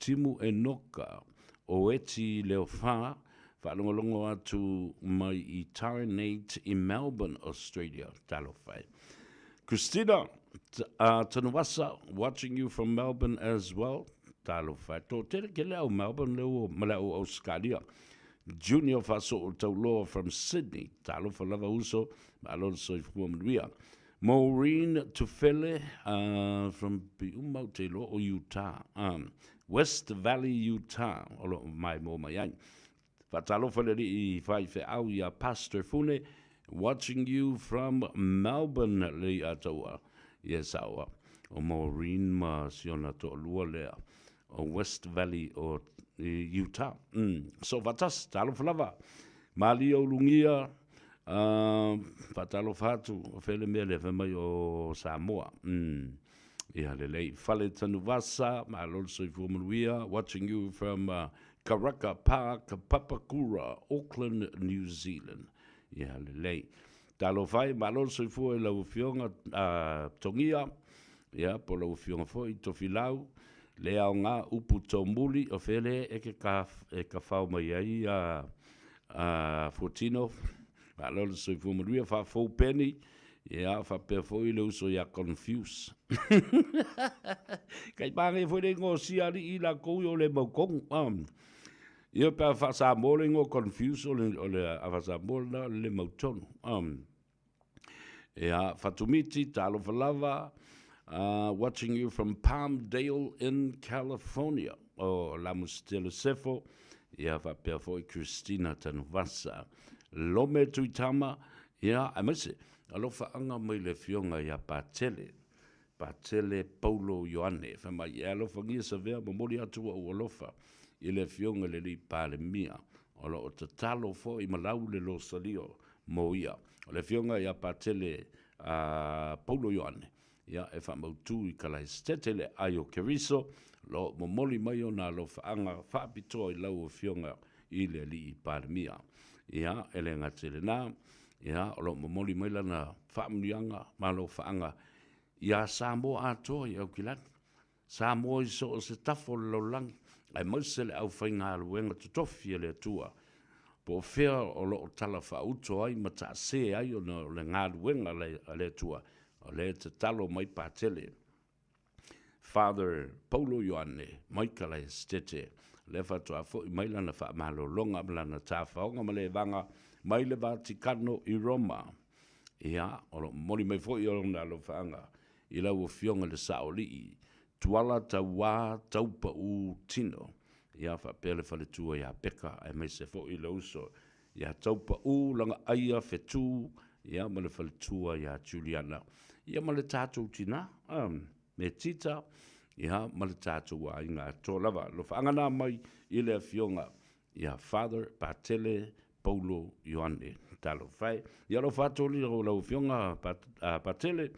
Timu e noka o eti leo wha, whaalongolongo atu mai i Taranate in Melbourne, Australia, talo whai. Christina, Tanawasa, watching you from Melbourne as well, talo whai. Tō tere ke leo Melbourne, leo maleo Australia. Junior Faso Tauloa from Sydney. Talofa lava uso, malo soifua manuia. Maureen Tufele from Biumautelo, Utah. West Valley, Utah. Olo mai mo mai ai. Fatalofa le I fai fe au ia Pastor Fune, watching you from Melbourne le atoa. Yes, awa. O Maureen ma siona to lua lea. O West Valley o Utah. So vatas talofa lava. Mali o lungia. Fatalo fatu o fele mea le mai o Samoa. Ia le lei fale tanu vasa, ma lol soifu manuia, watching you from Karaka Park, Papakura, Auckland, New Zealand. Ia le lei. Talo fai, ma lol soifu e lau fionga tongia, ia po lau fionga foi tofilau, le au ngā upu tomuli o fele e ka whau mai ai Fortino. Alolo so fu maria fa fo penny ya fa pe fo ile uso ya confuse kai bange fo de ngo si ali ila ko yo le mo kong yo pa fa sa mo le ngo confuse o le ava sa mo le mo ton ya fatumiti talo falava watching you from Palmdale in California la mustelo sefo ya fa pe fo Christina Tanvasa Lome tuitama, ia, a mese, alofa anga mai le fionga ia Patele Paulo Ioane, whama ia alofa ngia sa vea, mamori atua u alofa, i le fionga le li pale mia, alo o te talo fo I malau le lo salio mo ia, o le fionga ia Patele Paulo Ioane, ia e wha mautu I kalai stetele ayo keriso, lo mamori mai o na alofa anga whaapitoa I lau o fionga I le li pale mia. Ia, ele ngatele nā, ia, olo momoli mai lana whaamrianga, malo whaanga. Ia, Samoa atoa I au kilani. Samoa I so o se tafo lo langi. Ai mausele au whainga aluenga tutofi ele atua. Po whea o lo o tala whauto ai, ma ta se ai o le ngā aluenga le atua. O le te talo mai Patele. Father Paulo Ioane, Michael Estete. Le whatu a fo I mai lana wha malo longa lana tā whaonga ma le vanga mai le Vaticano I Roma. Ia, olo mori mai fo I orona lo whaanga I lau o fionga le saolii. Tuala ta wā taupa u tino. Ia wha pele whale tua ia peka ai mai se fo I lauso. Ia taupa u langa aia whetu. Ia ma le whale tua ia Juliana. Ia ma le tātou tina. Me tita. Ia ma le tātou a inga tō lava. Lo whaanga nā mai I le fionga. Ia Father Patele Paulo Ioane. Talo whai. Ia lo whātoli o lau fionga Patele.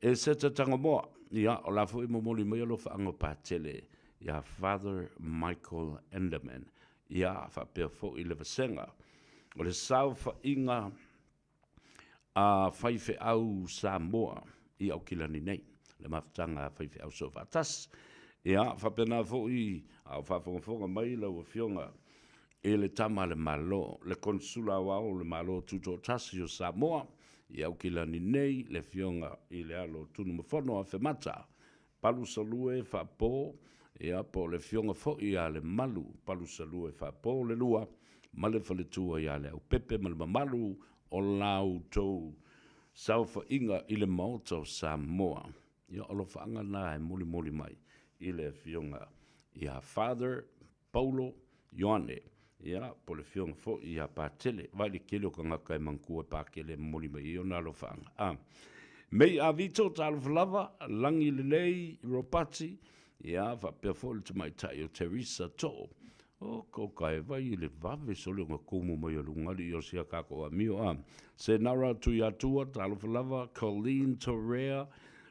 E seta tanga moa. Ia o la fo I momoli mai lo whaanga Patele. Ia Father Michael Enderman. Ia whapea fo I le vasenga. O le sau whainga whaife au Samoa. I au kilani nei. Le mafutanga whaife au so vatas. Ia, whapena fōi, au whafonga mai lau fionga. E le tama le malo, le konsula wao le malo tuto tasi o Samoa. Ia au kilani nei, le fionga I le alo tunu mawhono a whemata. Palu salue whapo, ia po le fionga fōi a le malu. Palu salue whapo le lua, male whaletua ia le au pepe male mamalu o lau tau. Saufa inga I le maota o Samoa. Ia olo whaanga nā e moli mai I le fionga. Ia Father Paulo Ioane. Ia po le fionga fo ia Patele. Vai le kele o ka ngaka e mankua pākele moli mai I o nā lo whaanga. Mei a vito tālu whalava, langi le lei, ropati. Ia whapea fo le tamai tai o Teresa Tō. O ko kai vai le vave sole nga kumu mai o lungari I o sia kako a mio a. Se nara tui atua tālu whalava, Colleen Torrea,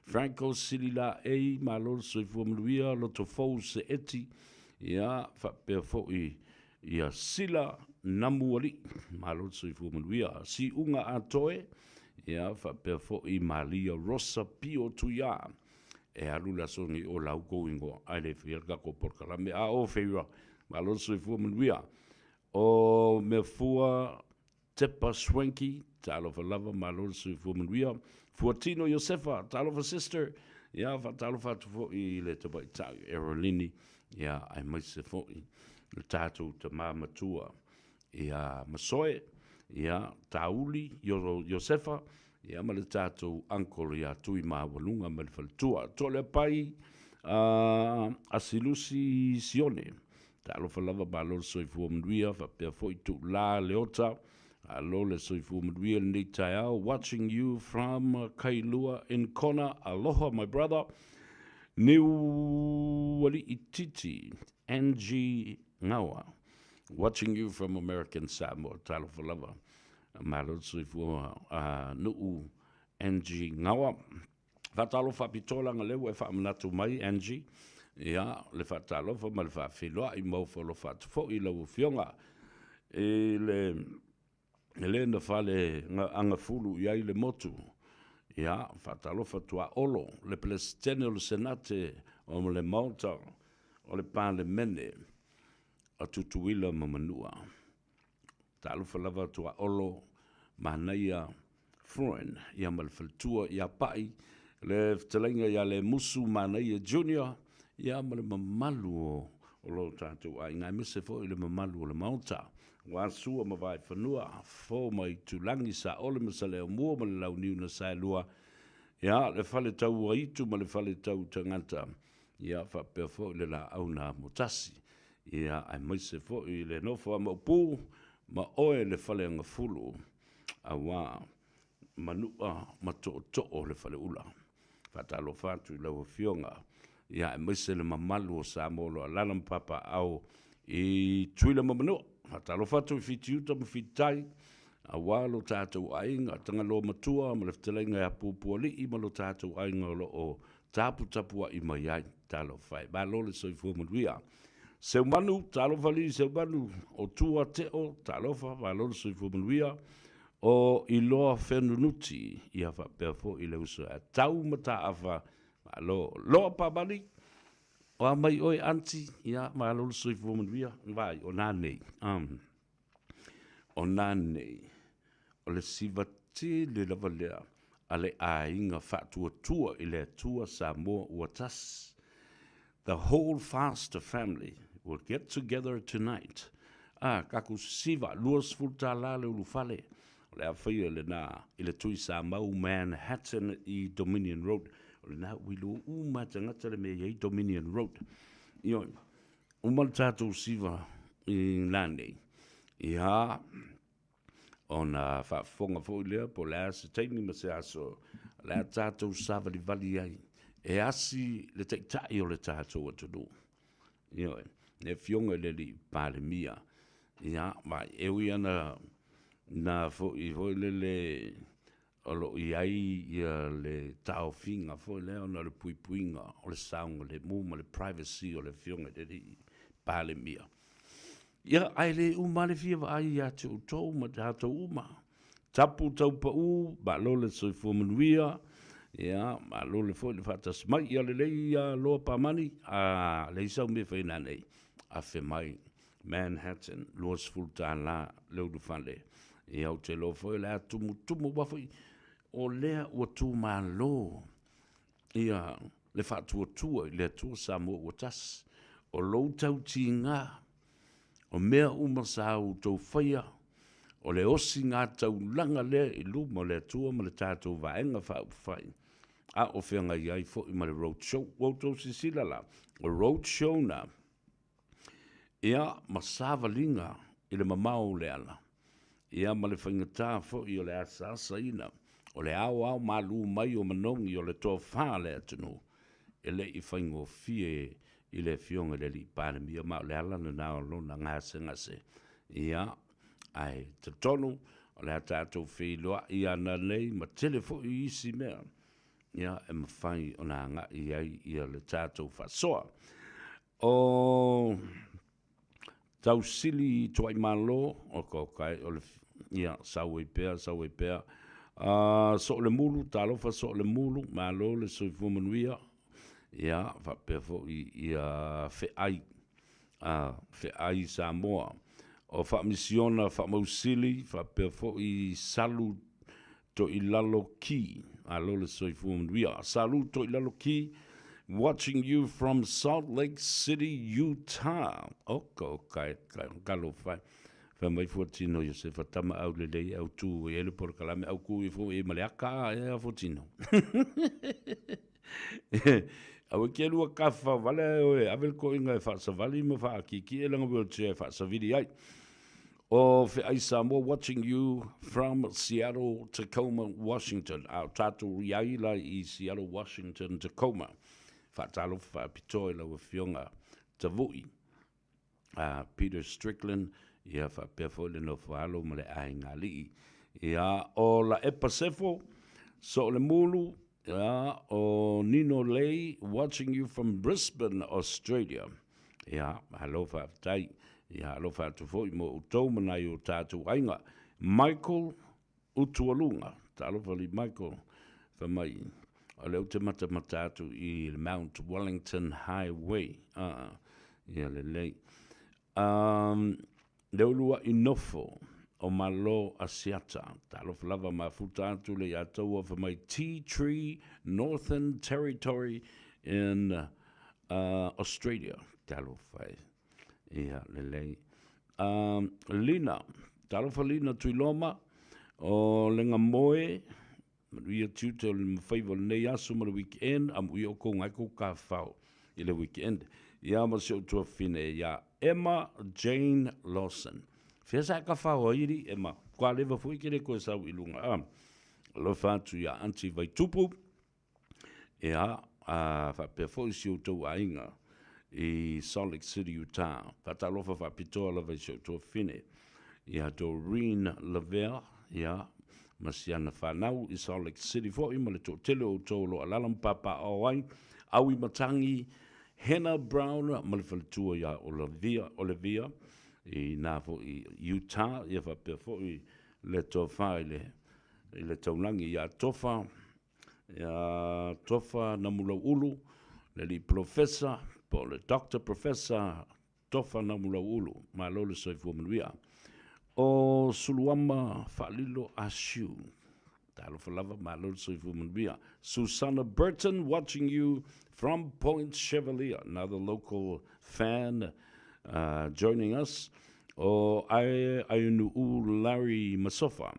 Franco Silila E, Malol Soifua Manuia, Loto Fou Se Eti, Ia, whapea fōi, Ia Sila Namuari, Malol Soifua Manuia, Si Unga Atoe, Ia, whapea fōi, Malia Rosa Pio Tuia, E alula songi o lau goingo, Aile Fielgako Porkalame, A o Feira, Malol Soifua Manuia, O Mefua Tepa Swanky, Talo Falava, Malol Soifua Manuia, Fortino Josefa, Talofa sister, ia fa talofa tu fo I le tapa I tau Erolini, ia ai mai se fo I le tātou te māmatua, ia Masoe, ia Tauli, Josefa, ia ma le tātou uncle ia tui mawalunga ma le whaletua. Tō le pai a Silusi Sione. Ta alofa lava ba lo soifua mnuia, fa pia foi tu la leota, a lo le soifua mnuia ni tai au, watching you from Kailua in Kona. Aloha, my brother. Niu wali ititi, Angie Ngawa. Watching you from American Samoa, ta alofa lava. Ma lo soifua nuu Angie Ngawa. Fatalo fa pitola nga lewe fa manatu mai Angie. Ia, le fatalo fa ma le fa filoa I mau fa lo fa tufo I lau fionga. E le na fale nga anga fulu ia I le motu. Ia, fatalo fa tua olo. Le plestene o le senate o le mauta o le pale mene. A tutuila mamanua. Talo fa lava tua olo manaia fruen. Ia ma le faltua ia pai. Le ftalenga ia le musu manaia junior. Ia ma le mamalu o lo tātou ai. Ngai mese fo I le mamalu o le mauta. Wa sua ma vai whanua. Fo mai tulangi sa ole ma sa leo mua ma le lau niu na sai lua. Ia le fale tau aitu ma le fale tau tangata. Ia whapea fo I le la au na motasi. Ia ai maise fo I le nofo a maupu. Ma oe le fale anga fulu. A wā manua ma to'o le fale ula. Fatalo fatu I lau fionga. Ia e maise le mamalu o Samoa lana papa au I tuila mamanoa. Fatalo fatu I fitiuta ma fitai. A walo tātou ainga tanga lo matua ma le fitalenga e apupua li I ma lo tātou ainga lo o tapu tapua I mai ai talo fai. Ba lo le soifua manuia. Seu manu, talo fali seu manu o tua teo talo fa ba lo le soifua manuia. O I loa whenunuti I hawa perfo I le uso a tau mata awa lo pa bali o a mai oi anti ia ma lo soi fu mundia vai o nane o le sivati le lavalea ale ainga fatu tua I le tua Samoa watas. The whole Faster family will get together tonight. Kaku siva luas fulta le ulufale le afia le na I le tui Samoa Manhattan I Dominion Road. Na wilo uma tangata le me yei Dominion Road. Io, uma tātou siva I lande. Ia, ona whaafonga fo lea po lea se teimi ma se aso. Lea tātou savali vali ai. E asi le teitai o le tātou atunu. Io, ne fionga le li pāle mia. Ia, ma ewi ana na fo I le olo iai ia le tau finga fo le ona le puipuinga o le saunga le muma le privacy o le fionga le pale mia. Ia ai le uma le fia ai ia te utou ma te hata uma. Tapu tau pa u, ba lo le soifua manuia, ia ma lo le fo le fatas mai ia le ia loa pa mani, le isau me whaina nei, a fe mai Manhattan, loas fulta la leu du fale. Ia o te lo fo le tumu wafoi, o lea ua tū malo. Ia, le whātua tua I le tua Samoa watas. O lou tau ti ngā. O mea uma sa au tau whaia. O le osi ngā tau langa lea I luma le tua ma le tātou vaenga whai. A o whianga iai fo I ma le road show. Wautou sisila la. O road show na. Ia, ma sāvalinga I le mamau le ala. Ia ma le whaingatā fo I o le asasa ina. O le au malu mai o manongi o le tō whāle atunu. E le I whaingo fie I le fionga le li pānemi o mao le alana nā o lona ngase. Ia, ai te tonu o le tātou whiloa I ana nei ma telefo I isi mea. Ia, e mawhai o nā ngā I ai I le tātou whasoa. O tau sili tuai malo o kokai o le ia sawe pea. So le mulu talofa so le mulu malo le soifua manuia ia fa pefo I fe ai Samoa o fa misiona fa mausili fa pefo I salu to I lalo ki alo le soifua manuia salu to I lalo ki watching you from Salt Lake City, Utah. Okay, kalo fai. mai fuatino yo se fatama au le lei au tu e le por kalame au ku i fu e maleaka e fuatino. Au ke lua kafa vale o avel ko inga fa sa vali ma fa ki e langa wheelchair fa sa vidi ai. O fe ai Samoa watching you from Seattle, Tacoma, Washington. Au tatu iaila I Seattle, Washington, Tacoma. Fa talo fa pitoi la fionga tavui. Peter Strickland, ia fa pefo le no falo male ai ngali. Ia o la epasefo so le mulu. O Nino Lay, watching you from Brisbane, Australia. Hello fa tai. Hello fa tu foi mo utou mana I o tatu ainga. Michael Utualunga. Talo fa li Michael fa mai. O leo te matatu I Mount Wellington Highway. Le lei. Leo lua inofo. O malo asiata. Talo flava mafuta atu le atua for my Tea Tree Northern Territory in Australia. Talo fai. Ia lelei. Lina. Talo fa Lina tuiloma. O lenga moe. Ia tute o le mawhaiva nei asu ma le weekend. Am ui o ko ngai ko ka whao. I le weekend. Ia ma se o tua fine. Ia Emma Jane Lawson. Fia sa ka whao iri, Emma. Kwa lewa fui kere koe sau ilunga. Lo whātu ia anti vai tupu. Ia, whapea fo si o tau ainga. I Salt Lake City, Utah. Whata lofa whapitoa la vai si o tau fine. Ia Doreen Lavere. Ia, masiana whanau I Salt Lake City. Fo ima le tō tele o tō lo alalam papa o ai. Awi matangi. Hannah Brown. Malifalitua ia Olivia. I nā fo I Utah, ia whapea fo I le tofa I le taunangi ia tofa na mula ulu, le li professor, po le doctor professor, tofa na mula ulu, ma lo le soifua manuia. O Suluama Falilo Ashu, talo falava ma lo le soifua manuia. Susanna Burton, watching you from Point Chevalier, another local fan, joining us. O ai nu Larry Masofa.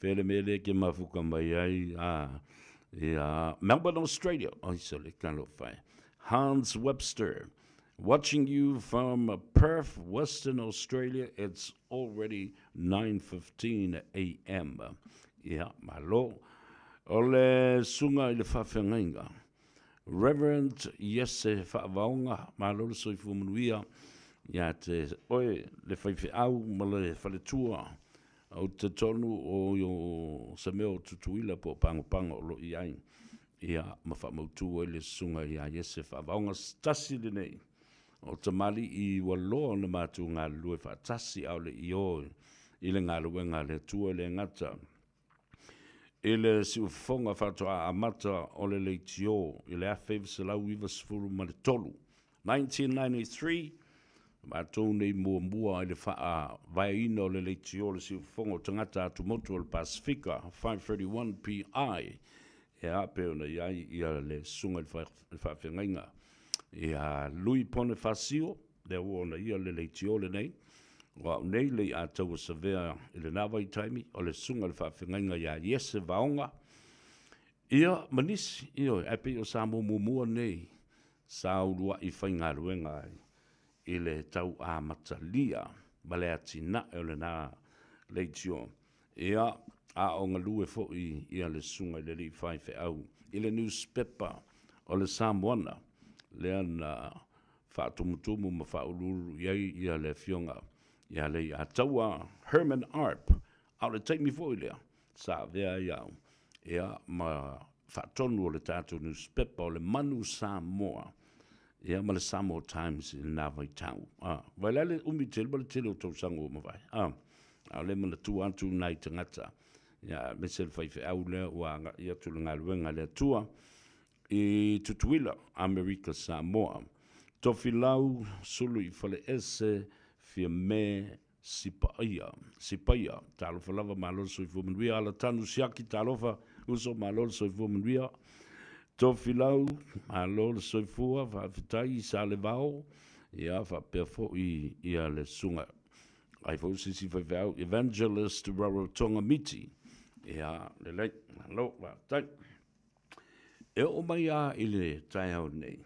Fele mele ke mafuka mai ai Melbourne, Australia. Oh, so le kalo fai. Hans Webster, watching you from Perth, Western Australia. It's already 9:15 a.m. Yeah, malo. Ole sunga ile fafenga. Reverend Yese Favaonga, malo soifu munuia. Ya te oe le whaiwhi au ma le whaletua au te tonu o yo Samoa tutuila po pango o lo I ai. Ia ma whamautua le sunga ia Yese whavaonga stasi le nei. O te mali I waloa na mātu ngā lue whatasi au le I o I le ngā luenga le tua le ngata. I le si ufonga whatoa amata o le leitio I le awhaiva se lau iwa sifuru ma le tolu. 1993 ma tō nei mua I le wha vai ino le leitio le si ufonga o tangata atu motu o le Pasifika 531 PI. Ia peo na iai ia le sunga le whawhengainga. Ia lui pone whasio, le ua na ia le leitio le nei. Wa nei le a tau savea I le nawai taimi o le sunga le whawhengainga ia Yese Vaonga. Ia manisi, ia ape o Samoa mumua nei. Sa urua I whainga ruenga I le tau a matalia. Male atina o le nā leitio. Ia a o ngā lue fo ia le sunga I le li whaiwhe au. I le newspaper o le Samoana. Le ana whaatumutumu ma whaururu iai ia le fionga. Ia le a taua Herman Arp. Au le taimi fo I lea. Sa vea iau. Ia ma whaatonu o le tātou newspaper o le Manu Samoa. Ia ma le Samoa Times I nā vai tau. Vai lale umi tele, ma le tele o tau sango ma vai. Au le mana tu antu nai tangata. Ia me se le whaiwhe au lea ua ia tula ngā luenga lea tua. I tutuila Amerika Samoa. Tofi lau sulu I whale ese fia me sipaia. Talofa lava malolo soifua manuia. Ala tanu siaki talofa uso malolo soifua manuia. Tofi lau malolo soifua whaafitai sa le vao. Ia whapea fo ia le sunga. Ai fo sisi fai vau evangelist Rarotonga Miti. Ia, le lei, lo, wa, tai. E o mai a ile tai au nei.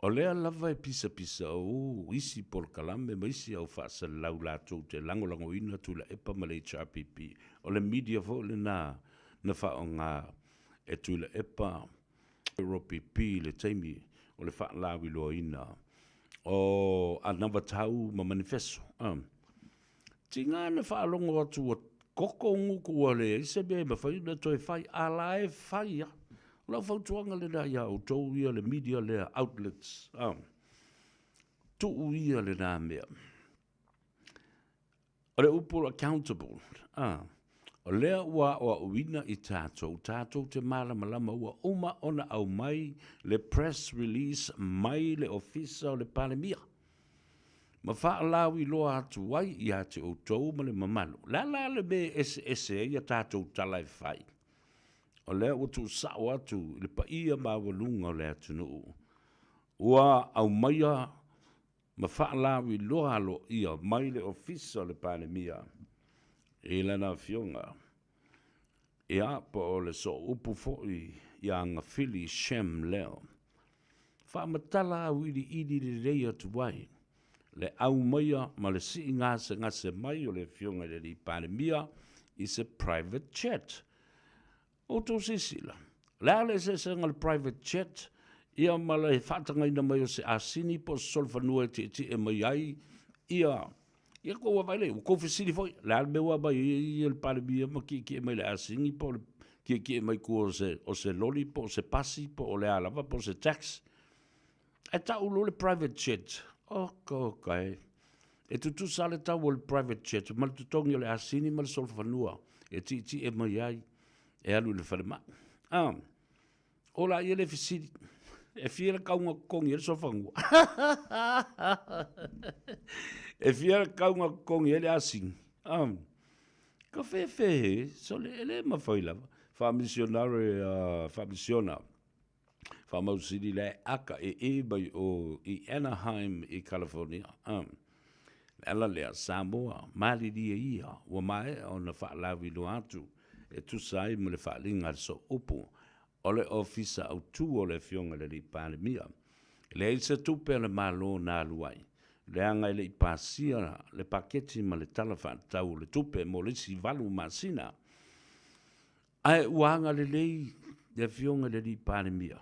O lea lava e pisa o isi por kalame ma isi au whaasa lau lātou te langolango ina tu la epa ma le HRPP. O le media fo le na whao ngā e tu la epa RPP le teimi o le wha lawi loa ina. O anawa tau ma manifesto. Ti ngā na wha alongo atu o koko nguku o le ise be ma whai na toi whai ala e whai ya. Lau whautuanga le na ia o tau ia le media le outlets. Tuu ia le nā mea. O le upo accountable. O lea ua o uina i tātou. Tātou te malama ua uma ona au mai le press release mai le ofisa o le palemia. Ma wha lawi loa atu wai i ate o tau ma le mamalu. La le me ese ia tātou talai whai. O lea o tu sao atu le pa ia mawalunga o le atu nuu. Ua au maia ma wha lawi loa lo ia mai le ofisa o le palemia. E lana fionga. E apa o le so upu foi i a ngawhili Shem leo. Wha matala au ili le reia tu wai. Le au maia ma le si ngase mai o le fionga le li palemia is a private jet. O tō sisila. Lea le se senga le private jet ia ma le whatanga ina mai o se asini po solfanua te e mai ai ia koua vai le, o kou fesili foi, le al meua mai i el palemia ma ki mai le asingi po ki mai ku o se loli po se pasi po o le alava po se tax. E tau lo le private jet. Kai. E tutu sa le tau o le private jet, ma le tutongi o le asini ma le solfanua. E ti e mai ai, e alu le whalema. O la i le fesili. E fia le kaunga kongi e le solfanua. E fia kaunga kongi ele asing. Ka fe, so le mawhailava. Wha missionary, wha missiona. Wha mausiri le aka e bai o i Anaheim i California. Ela lea Samoa, mali dia ia, wa mai o na wha lawi lo atu. E tu sai mo le wha linga so upu. O le ofisa au tu o le fionga le li palemia. Le isa tupe le malo na luai. Le anga le ipasia, le paketi ma le talafa tau le tupe mo le si valu masina. Ai uanga le lei le fionga le li palemia.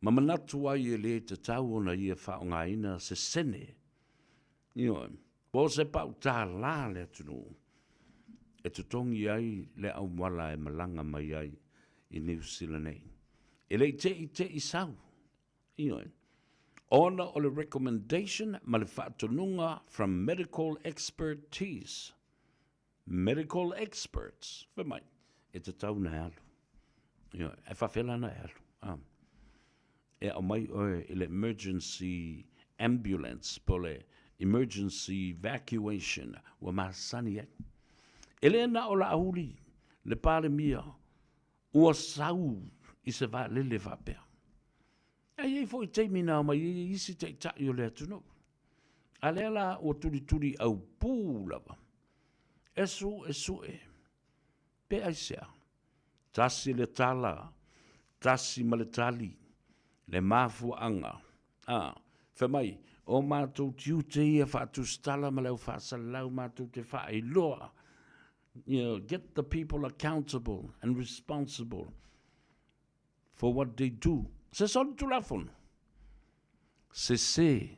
Ma manatu ai e le te tau ona ia whaonga ina se sene. Po se pau tā la le tunu. E tutongi ai le au mwala e malanga mai ai i New Zealand nei. E le te i sau. Ona o le recommendation ma le whaatonunga from medical expertise. Medical experts. Wha mai, e te tau na alu. E whawhela na alu. E au mai oe i le emergency ambulance po le emergency evacuation wa masani e. E le na o la ahuri le pale mia ua sau i se va lele vapea. Ai foi teimi nā mai isi te tai o le atunu. A le la o turi au pūlava. E su e. Pe aisea. Tasi le tala. Tasi ma le tali. Le mafu anga. Fe mai, o mātou tiu te ia whaatu stala ma leu whaasalau mātou te whae loa. Get the people accountable and responsible for what they do. Se son tu lafon. Se.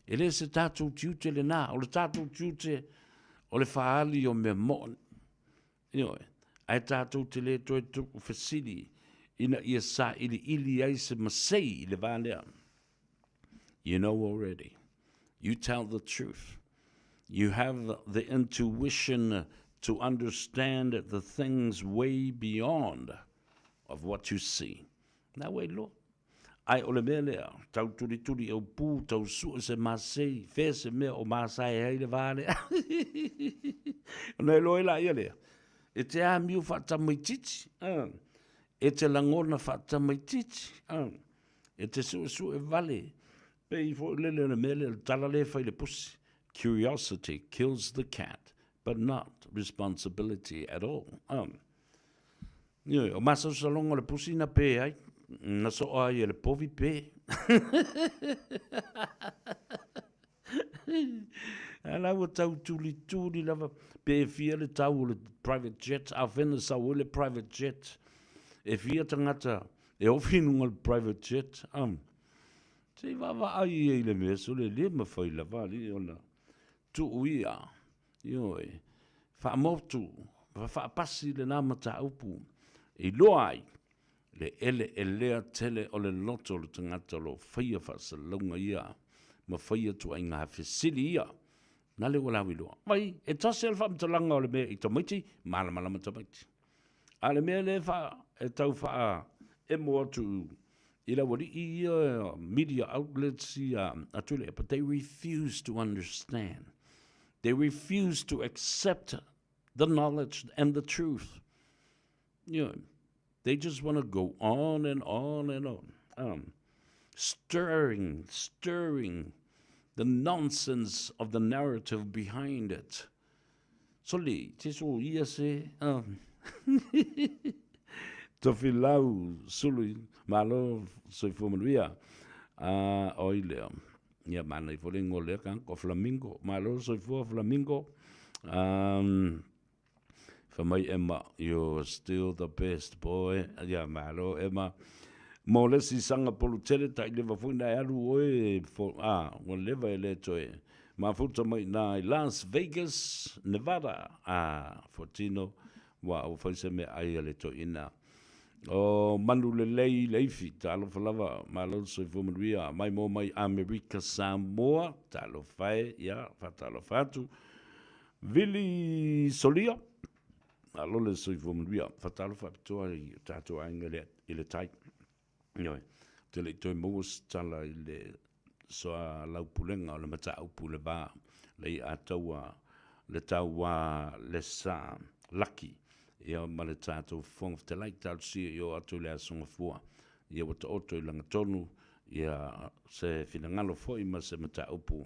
Ele se tātou tiute le nā, o le tātou tiute o le whaali o me mon. Ai tātou te le toi tuku whasiri, ina ia sa ili ai se masei le vālea. You know already. You tell the truth. You have the intuition to understand the things way beyond of what you see. Nā wei lo. Ai ole mea lea, tau turi au pū, tau sua se masei, whea se mea o masai hei le vāne. Nei loe la ia lea. E te amiu whaatamaititi. E te langona whaatamaititi. E te sua e vale. Pe fo lele na mele tala le fai le pusi. Curiosity kills the cat, but not responsibility at all. O masa sa longa le pusi na pe ai. Na so ai le povi pe. Ala wa tau tuli lava pe fia le tau le private jet. A whena sa le private jet. E fia tangata e ofinu le private jet. Te wawa ai e le mea so le mawhai lava li ona. Tu uia. Ioi. Wha motu. Wha pasi le nama ta upu. I loa ai. Le ele e lea tele o le loto le tangata lo whaia wha sa launga ia. Ma whaia tu ai ngā whesili ia. Nā le wala loa. Mai, e tase alfa mtalanga o le mea i tamaiti, malama tamaiti. A le mea le wha e tau wha e moa tu ila wari i media outlets atule, but they refuse to understand. They refuse to accept the knowledge and the truth. You know, they just want to go on and on and on, stirring the nonsense of the narrative behind it. So li, te so ia se, tofi lau sului malo soi fumanuia oile ia mana I folengo le kan ko flamingo malo soi fu flamingo for my Emma, you're still the best boy. Yeah, malo Emma. Molesi sanga polutele ta leva funda alu oe for one leva le toe. Ma futa mai na Las Vegas, Nevada. For Tino wa o faise me ai le to ina. O manu le leifi talo falava malo so fumaria mai mo mai America Samoa talo fai ya fatalo fatu. Vili Solia. Alo le so fumaria fatalo fatu ai tato angele ile tai. Noi, te le toi mous tala I le soa laupulenga o le mata upu le ba le ataua le taua le sa laki ia ma le tatou fong te lai tau si io atu le asonga fua ia wata oto I langa tonu ia se finangalo foi ma se mata upu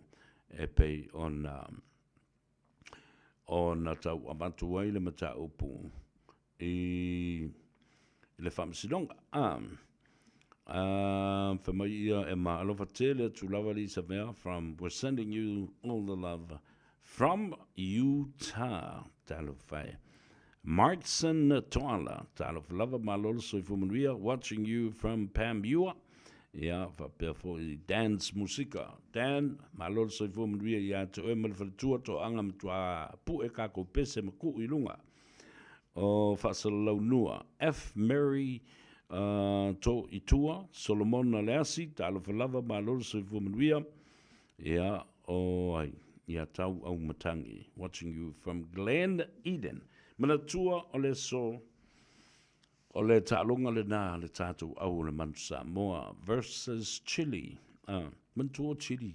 e pei on tau amatu ai le mata upu I le whamsidonga for my ear and my love tele to lovely Savannah from we're sending you all the love from Utah Talofai Markson Toala Talof love my lord so from we are watching you from Pambua yeah for dance musica Dan my lord so from we ya to emel for tour to angam to pu e ka ko pese maku ilunga o fasalo nua F Mary to Itua, Solomon Naleasi, Talofalava, Malor, Sifumanuia, yeah, oh, yeah, Tau au Matangi, watching you from Glen Eden. Manatua, Oleso, Ole Talonga Lena, le Tatu, au le Mansa, Moa versus Chile, Mantua Chile,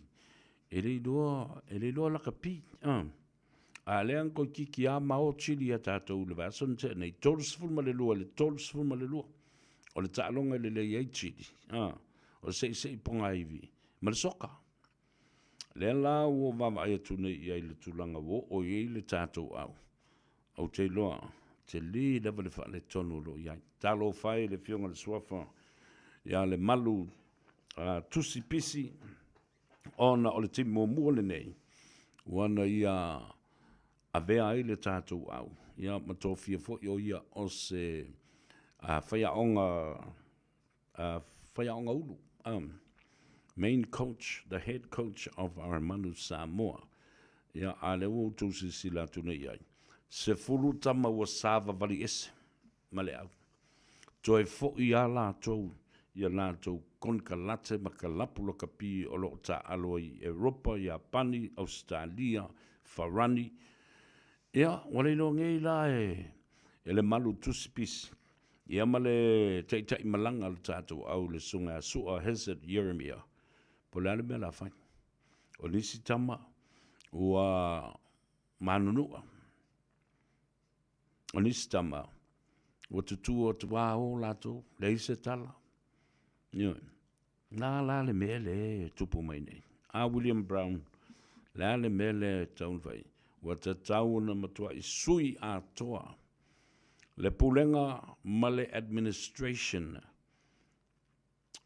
ele loa lakapi, Alean ko kiki a mao Chile a Tatu, le Vason, ne tols fulmalelua, le tols fulmalelua. O le ta'alonga le iai chidi. O sei ponga iwi. Ma le soka. Le la ua mama ai atu nei iai le tulanga wo o iai le tātou au. Au te loa. Te li lewa le wha le tonu lo iai. Talo whai le fionga le suafa. Ia le malu tusi pisi. Ona o le timu mua le nei. Wana ia a vea ai le tātou au. Ia matofia fo i o ia o se... Whaiaonga ulu. Main coach, the head coach of our Manu Samoa. Ia a le o tūsi sila tune iai. Se furu tama wa sava vali ese. Male au. Toi fo I a la tau. Ia la tau kon ka late ma ka lapulo ka pi o lo ta aloi Europa, Japani, Australia, Farani. Ia, wale lo ngei la ele malu tusi pisi. Ia male teitai malanga le tātou au le sunga sua Hesed Yeremia. Po le ale mea la whai. O nisi tama ua manunua. O nisi tama ua tutua o te wā o lato le ise tala. Ioi. La le mele tupu mai nei. A William Brown, la le mele taun vai. Wa te tau na matua I sui a toa. Le pulenga male administration.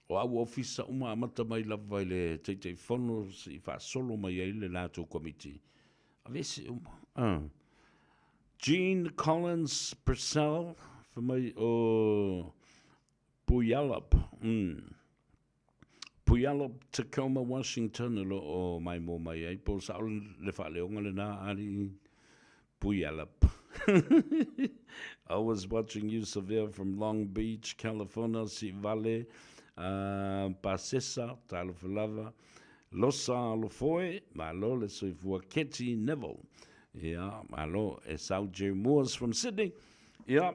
O au ofisa uma amata mai lava I le teitei fono si fa solo mai ai le lato komiti. A vesi uma. Jean Collins Purcell, for mai o Puyallup. Puyallup, Tacoma, Washington, o mai mo mai ai. Po sa le fa leonga le na ari Puyallup. I was watching you, Seville, from Long Beach, California, Si Valley, Pasesa, Talafalava, Losa Lofoe, Malo, le soifua Ketty Neville. Yeah, Malo, e South J. Moores from Sydney. Yeah.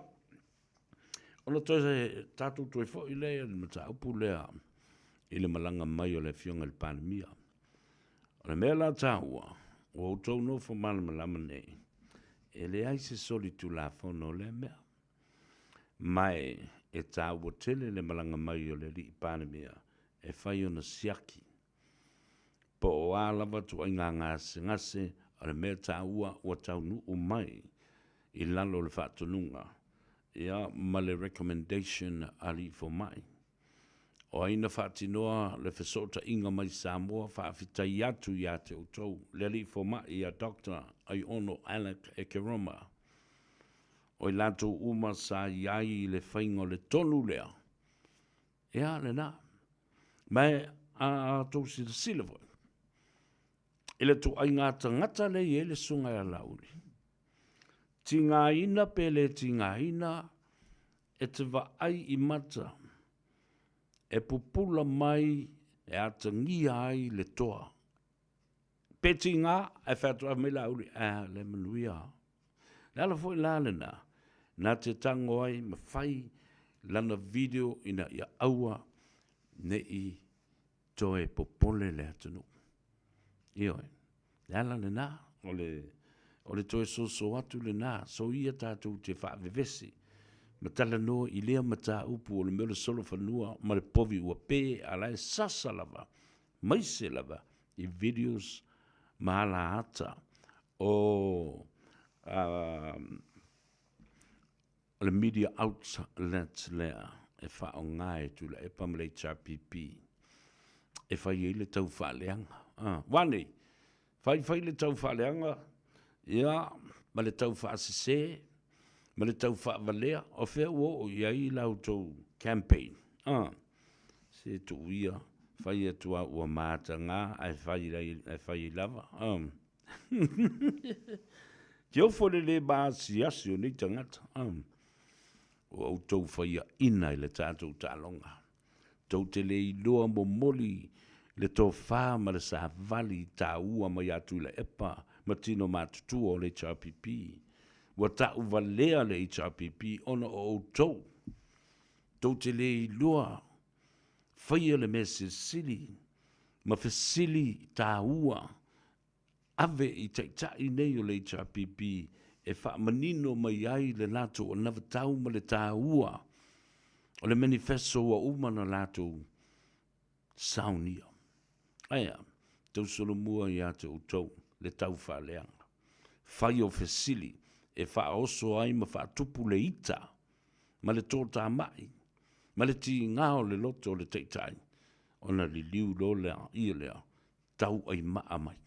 Ona toi tatu toi fo I lea, le mata upu lea, I le malanga mai o le fionga le pandemia. O le mea la tāua, o tau no fa malama nei. E le aise soli tu la fono le mea. Mai e tāua tele le malanga mai o le li pandemia, e fai ona siaki. Po o alawa tu ainga ngase, o le mea tāua o tau nu o mai, I lalo le whātununga. Ia, ma le recommendation ali fo mai. O aina whātinoa le whesota inga mai Samoa, whaafitai atu ia te utou. Le ali fo mai ia Dr. Ai ono Alec Ekeroma. O I lato uma sa iai le whaingo le tonu lea. Ia, le nā. Mai a tau si le sila voi. Ile tu ai ngā tangata le I ele sunga ia lauri. Ti ngā ina pele ti ngā ina e te waai I mata. E pupula mai e atangia ai le toa. Peti ngā e whatua me lauri le manuia. Lala foi lalena. Nā te tango ai ma whai lana video ina ia aua ne I toe popole le atanu. Ioi. Lala le nā. O le toe so atu le nā. So ia tātou te whaavevesi. Ma tala no I lea mata upu o le mele solo whanua ma le povi ua pē a lai sasa lava. Maise lava I videos ma ala ata o le media outlets lea e wha o ngai tu le e pamele HRPP. E whai le tau whaaleanga. Wane, whai le tau whaaleanga. Ia, ma le tau whaasese. Ma le tau whaavalea, o whea o iai lau tau campaign. Se tu ia, whai atua ua māta ngā, ai whai lava. Ki au fore le bāsi asi o nei tangata. O au tau whai a ina I le tātou tālonga. Tau te le I loa mo moli, le tō whā ma le sa vali tā ua mai atu le epa, ma tino mātutu o le HRPP. Wa ta'u valea le HRPP ona o tau. Tau te le I loa. Whaia le me se sili. Ma fe sili tā ua. Ave I taitai nei o le HRPP. E wha manino mai ai le lato o nawa tau ma le tā ua. O le manifesto wa umana lato saunia. Aia, tau solo mua I ate o tau. Le tau whaleanga. Whai o fe sili. E wha oso ai ma wha tupu le ita, ma le tōta mai, ma le ti ngāo le loto le teitai, ona li liu lo lea, ia lea, tau ai maa mai.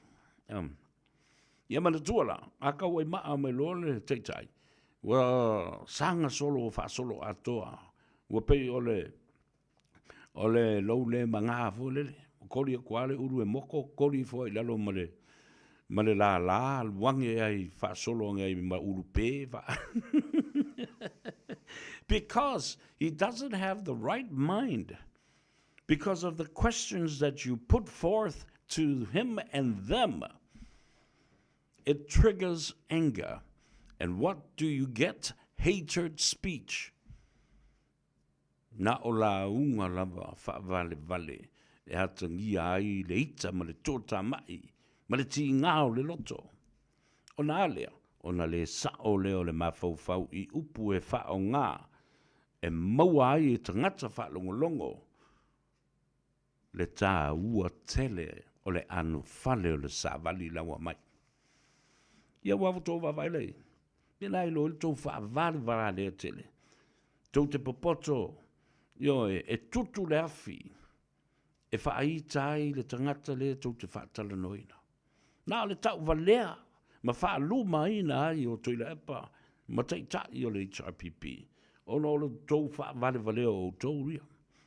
Ia mana tuala, a kau ai maa mai lo le teitai, wa sanga solo o wha solo atoa, wa pei ole lau le ma ngā fo lele, kori a kuale uru e moko, kori fo ai lalo ma le la, wange ai wha solo ngai ma urupe. Because he doesn't have the right mind. Because of the questions that you put forth to him and them. It triggers anger. And what do you get? Hatred speech. Na o la unga lava wha vale. E hatangia ai le ita ma le tōta mai. Ma le ti ngāo le loto. O nā lea, o na le sao leo le mawhau I upu e whao ngā. E maua ai e tangata whalongolongo. le tā ua tele o le anu fale o le savali lawa mai. Ia wafu tō wawai lei. Pina ilo il tō whaavali varale o tele. Tō te popoto, e tutu le afi. E whaai tai le tangata le tō te whaatala noina. Nā le tau valea, ma whaaluma ina ai o tō ila epa, ma tai o le HRPP. O no le tō whaavali valeo o tō ria,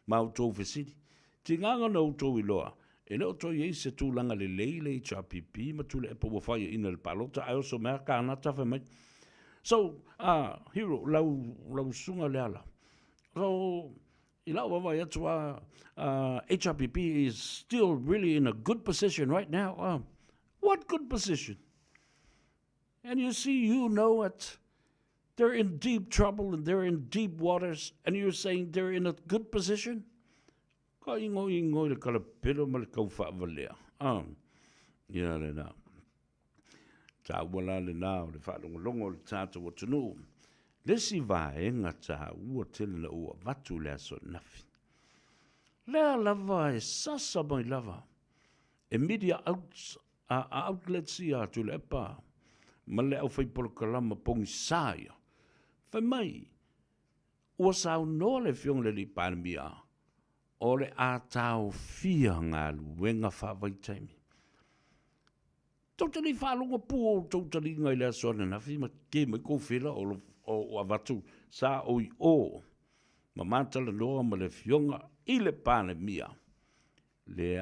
ma o tō whesiri. Ti nganga no tō iloa, e leo tō iei se tūlanga le leile HRPP, ma tū le epa wawhai ina le palota, ai oso mea ka anata whamai. So, hero, lau sunga le ala. So, ila wawai atua, HRPP is still really in a good position right now. What good position? And you see, you know it. They're in deep trouble and they're in deep waters, and you're saying they're in a good position? Ka ingo le kalapiro ma le kau whaavalea. Ia le nā. Tā wala le nā o le whaalongolongo le tātou o tunu. Lesi vaenga tā ua tele na ua vatu le aso nafi. Lea lava e sasa mai lava. E media outlets ia tu le epa. Ma le au whaipolo kalama pongi sāia. Whai mai. Ua sao no le fiong le li pandemia. O le a tau fia ngā luenga whawai taimi. Tautali whalonga pū o tautali ngai lea sona na whima ke mai kōwhera o avatu sa oi o. Ma mātala noa ma le fionga i le pandemia. Le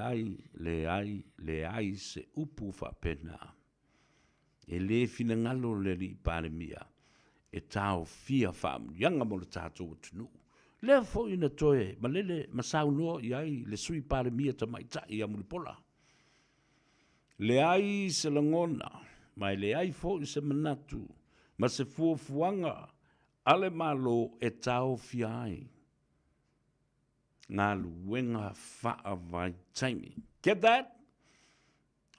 ai se upu whapena. E le fina ngalo le li pandemia. E tau fia whaamrianga mo le tātou o tunu. Le fo ina toe, ma lele masau noa i ai le sui pandemia ta mai tai a mulipola. Le ai se langona, mai le ai fo i se manatu, ma se fuafuanga, ale malo e tau fia ai. Ngā luenga wha vai taimi. Get that?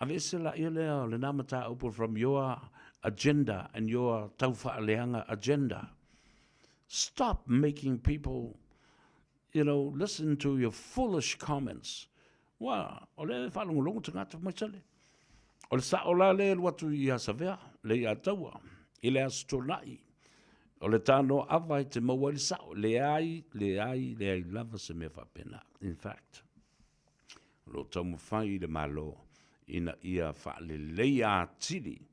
Avese la ia lea le namata upo from your agenda and your tau whaaleanga agenda. Stop making people, listen to your foolish comments. Wa, o le whalongolongo tangata mai tale. O le saola le watu i asavea, le i ataua, i le astolai. O le TANOA AVA i te maua i sao, le ai lava se me whapena. In fact, lo tau mawhai le malo, ina ia whaale leia tiri,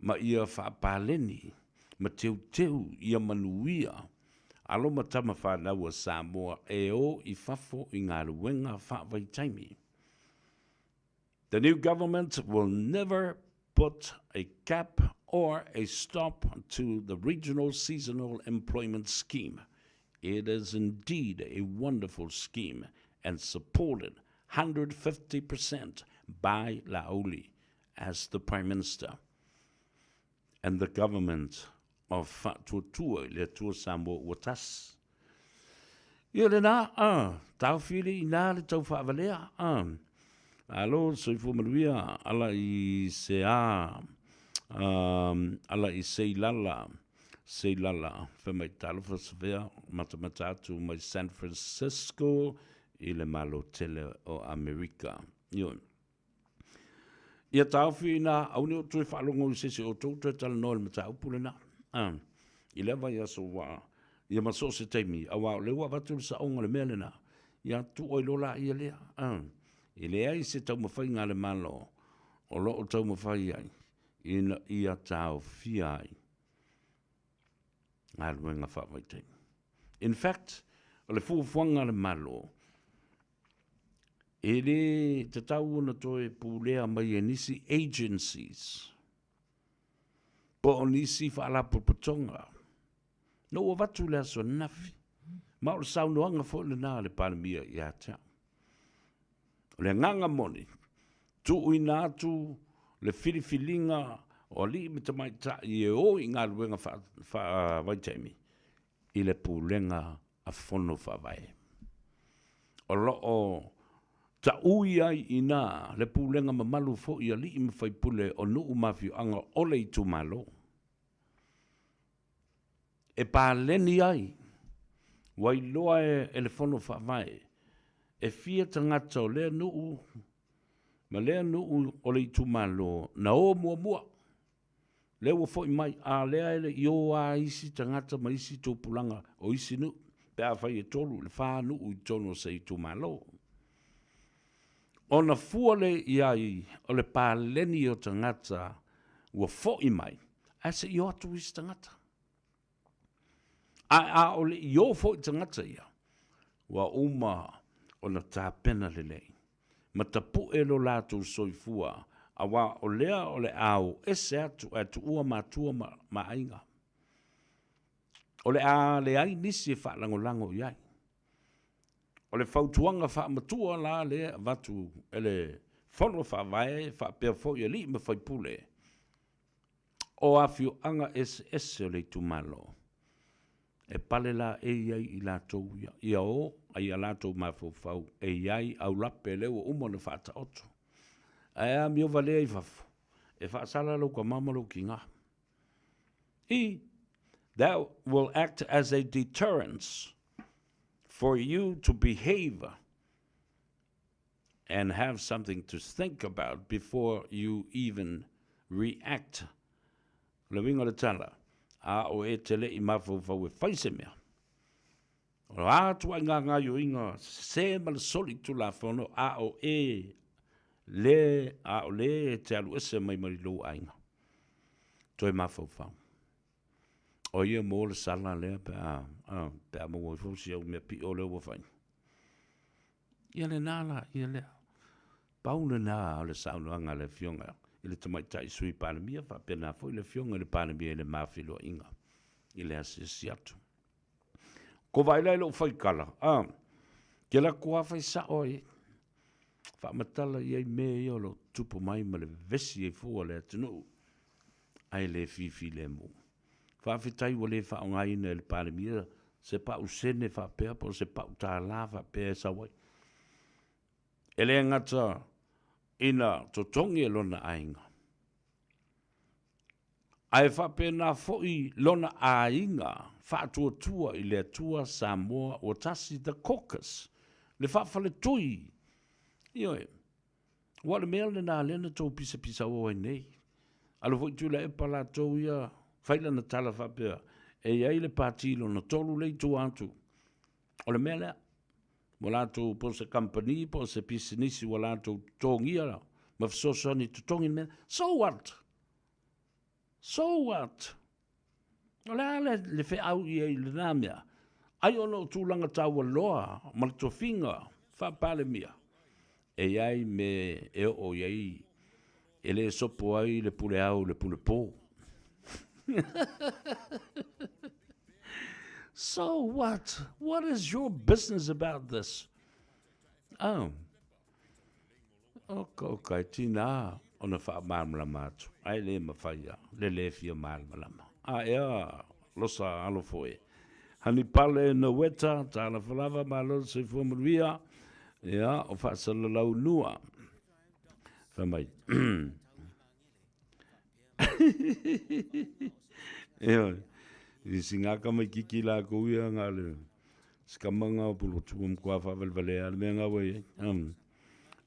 ma ia whaapaleni, ma teu ia manuia, alo ma tama whanau a Samoa e o i whafo i ngā ruenga whaavai taimi. The new government will never put a cap or a stop to the regional seasonal employment scheme. It is indeed a wonderful scheme and supported 150% by Laoli as the Prime Minister and the government of Tuatua, le tua Samoa Watas. Ia le nā, tau whiri i nā le tau whaavalea. Alo, soifu manuia, ala i se ala i Seilala, whamai talofa savea, matamata atu mai San Francisco, i le malo tele o Amerika. Ia tauwhi nā, auni o tui whalongo i sese o tōtua tala noa le mata upule nā. I lewa ia so wā, ia maso se teimi, a wā lewa watu sa onga le mele nā. Ia tu oi lola ia lea. I lea i se tau mawhai ngā le malo, o lo o tau mawhai ai, ina ia tau fia ai. Ngā luenga whawai teimi. In fact, o le fuafuanga le malo, e le te tau ona toe pūlea mai e nisi agencies. Po o nisi whaalapo patonga. No o watu lea so nafi. Ma o le saunoanga fo le nā le pandemia i a tau. O le nganga moni, tu ui nātu le whiriwhilinga o li me tamai ta i e o i ngā ruenga whaitaimi. I le pūlenga a whono whawai. O lo o ta ui ai i nā le pūlenga mamalu fo i a li i me whaipule o nuu mawhio anga ole i tu malo. E pā leni ai, wai loa e le whono whawai, e fia tangata o lea nuu, ma lea nuu o le itu malo, na o mua. Lea ua fo mai, a lea ele i o a isi tangata ma isi tōpulanga o isi nu, pe a fai e tolu, le wha nuu i tono se itu malo. O na fuale i ai, o le pāleni o tangata, ua fo mai, a se i o atu isi tangata. A o le i o fo i tangata ia, ua uma o na tāpena lelei. Ma tapu e lo lātou soifua, a wā o lea o le au ese atu ua mātua ma ainga. O le a le ai nisi e wha lango iai. O le fautuanga wha matua la le vatu ele whanua wha vai, wha pia fo i li me whai pule. O a fiu anga ese o le tumalo. E pale la e iai i lātou ia o, ai a lātou mawhau, e iai au lape leo umona whaata oto. E a mio valea i wafu, e whaasala lau ka mamalo ki ngā. That will act as a deterrence for you to behave and have something to think about before you even react. Le winga le tala. A o e tele i mawhau e whaise mea. O a tua ngā yo inga se mal soli tu la whono a o e te alu ese mai lo ainga. Toi mawhau. O ia mo le sala lea pe a mo i fausi au mea pi o leo wawhai. Ia le nāla, ia lea. Paule nā o le saunuanga le fionga. I le tamaitai sui pānamia, wha pena fo i le fionga le pānamia i le mawhilo inga. I le asisi atu. Ko vai lai lo whaikala. Ke la kua whai sa oi. Wha matala i ei mea i o lo tupu mai ma le vesi e fua le atunu. Ai le fifi le mu. Wha whitai wa le wha o ngai na le pānamia. Se pa usene wha pēa po se pa uta la wha pēa sa wai. Ele ngata ina totongi e lona ainga. Ai whapena foi lona ainga, whātua i le atua Samoa o tasi the caucus. Le whawhale tui. Ioe, wale mea le nā lena tō pisa o ai nei. Alo foi tu le e pala tō ia, whaila na tala whapea, e ai le pātilo na tolu lei tō atu. O le mea lea. Walato po se company, po se pisinisi, walato tongia la. Ma fsosoni tu tongi mea. So what? Ola le fe au i le namia. Ai ono tūlanga taua loa, ma le tofinga, wha pale mia. E ai me e o iai, e le sopo ai le pule au, le pule pō. So what? What is your business about this? Okay, tina ona wha malama atu. Ai le mawhaia, le fia malama. Ea, losa alofoe. Hani pale na weta, tāna whalawa malo se fuamuria. Ea, o whaasala lau nua. Whamai. Ea, i singaka mai kiki la kuia ngā le skamanga o pulo tuum kua whawalwalea le mea ngā wei.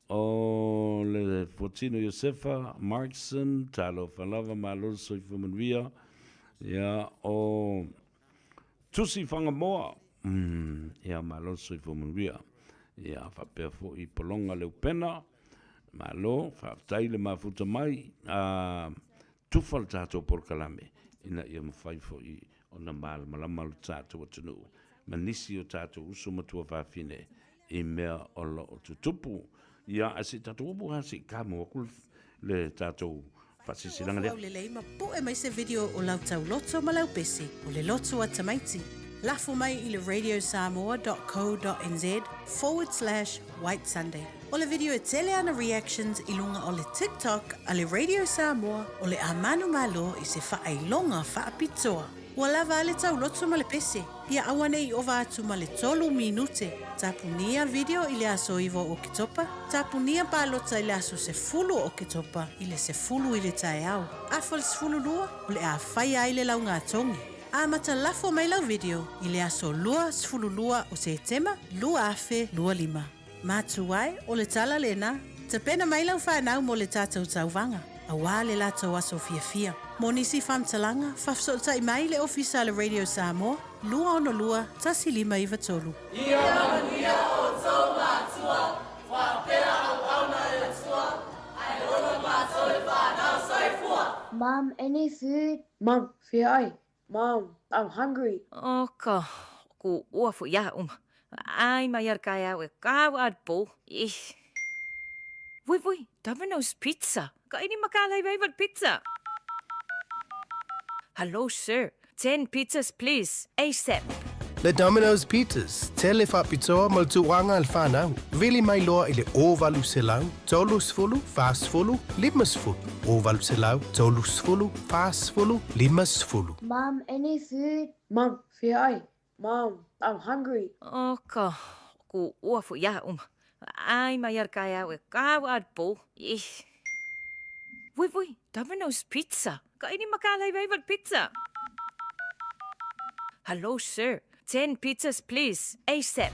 O le Fortino Josefa, Markson, talo whalawa malo soi fumanuia. Ia, o Tusi Whangamoa. Ia, malo soi fumanuia. Ia, whapea fo i polonga leo pena. Malo, whaftai le mafuta mai. Tufal tātou porkalame. Ina ia mawhai fo i ona malama lo tātou atunu. Manisi o tātou uso matua whawhine. I mea o lo o tutupu. Ia, asi tātou obu hasi kamo akul le tātou whasisilanga lea. Le lei ma po e mai se video o lau tau loto ma lau pesi. O le loto a tamaiti. Lafo mai i le radiosamoa.co.nz/White Sunday. O le video e tele ana reactions i lunga o le TikTok a le Radio Samoa o le amanu malo i se whaailonga whaapitoa. Ua lava ale tau loto ma le pese. Ia awane i ova atu ma le 3 minute. Tapunia video i le aso iwo o kitopa. Tapunia palota i le aso se fulu o kitopa. I le se fulu i le tae au. Afo le se fulu lua o le a whai ai le lau ngā tongi. A mata lafo mai lau video i le aso lua se fulu lua o se tema lua afe lua lima. Mātuai o le tala lena, te pena mai lau whanau mo le tātou tauwanga. A wā le lātou aso fia. Mo nisi whamtalanga, whafsoltai mai le ofisa le Radio Samoa, lua ono lua, tasi 5 Ia mania o tau mātua, whapea au auna e tua, ai ora mātou e whanau saifua. Mom, any food? Mom, fear. Mom, I'm hungry. Oka, ku uafu ya Ai mai ar kai au e kawa ar po. Vui, Domino's Pizza. Ka ini makalai favorite pizza. Hello, sir. 10 pizzas, please. ASAP. Le Domino's Pizzas, tele whapitoa mal tuanga al whanau. Really mai loa i le ovalu se lau, tolus fulu, fast fulu, limas fulu. Ovalu se lau, tolus fulu, fast fulu, limas fulu. Mom, any food? Mom, fear. Mom, I'm hungry. Oka, ku uafu ya Ai mai ar kai au e kawa ar po. Vui, Domino's Pizza. Ka ini makalai favorite pizza. Hello, sir. 10 pizzas, please. ASAP.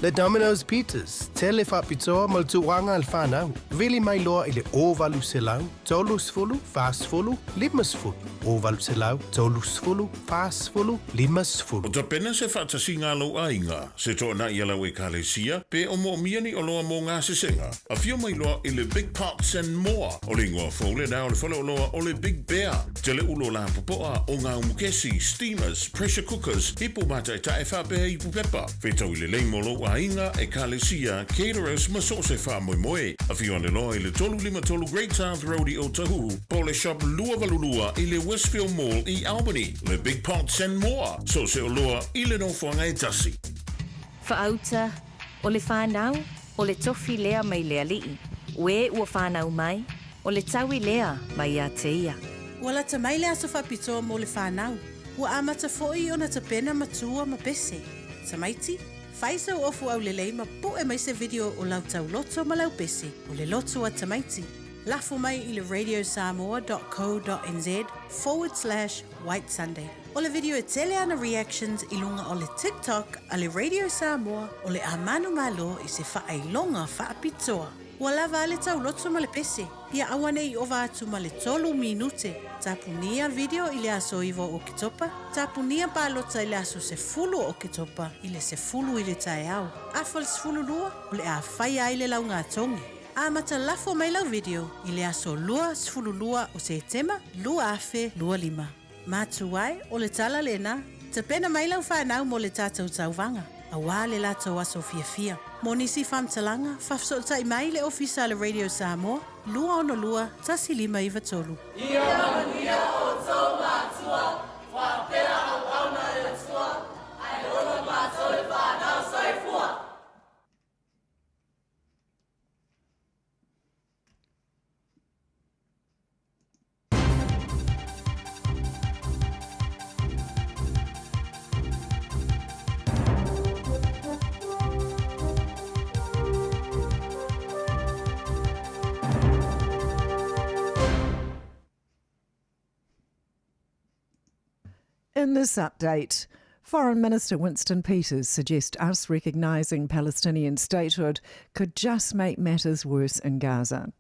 Le Domino's Pizzas, tele whapitoa mal tuanga al whanau. Really mai loa i le ovalu se lau, tolus fulu, fast fulu, limas fulu. Ovalu se lau, tolus fulu, fast fulu, limas fulu. O ta pena se whaatasi ngā lau ainga, se toa na i alau e kālesia, pe o mo miani o loa mō ngā sesenga. A whio mai loa i le Big Pots and More. O le ingoa fōle na o le whale o loa o le Big Bear. Te le ulo la popoa o ngā umukesi, steamers, pressure cookers, hipo mata e tae whapea i pupepa. Whetau i le leimo lo ainga e kālesia, caterers ma so se wha moe moe. A whio ane loa i le 353 Great South Roadie o Tahuhu, po le shop Lua Valulua i le Westfield Mall i Albany. Le Big Pots and More. So se o loa i le no whanga e tasi. Whaauta, o le whanau, o le tofi lea mai lea lii. Ue ua whanau mai, o le taui lea mai a te ia. Ua la ta mai le aso whapitoa mo le whanau. Ua amata foi o na ta pena matua ma pese. Tamaiti, Faisa o ofu au lelei ma po e mai se video o lau tau loto ma lau pese o le loto a tamaiti. Lafo mai i le radiosamoa.co.nz/White Sunday. O le video e tele ana reactions i lunga o le TikTok a le Radio Samoa o le amanu malo i se whaailonga whaapitoa. Ua lava ale tau loto ma le pese. Ia awane i ova atu ma le 3 minute. Tapunia video i le aso iwo o kitopa. Tapunia palota i le aso se fulu o kitopa i le se fulu i le tae au. Afal se fulu lua o le a whai ai le launga tongi. A mata lafo mai lau video i le aso lua se fulu lua o se tema lua afe lua 5. Mātuai o le tala lena, te pena mai lau whanau mo le tātou tauwanga. A wā le lātou aso fia. Mo nisi whamtalanga, whafsoltai mai le ofisa le Radio Samoa, lua ono lua, tasi 5. Ia mania o tau mātua, whapea au auna e tua, ai ora mātou e whanau saifua. In this update, Foreign Minister Winston Peters suggests us recognising Palestinian statehood could just make matters worse in Gaza.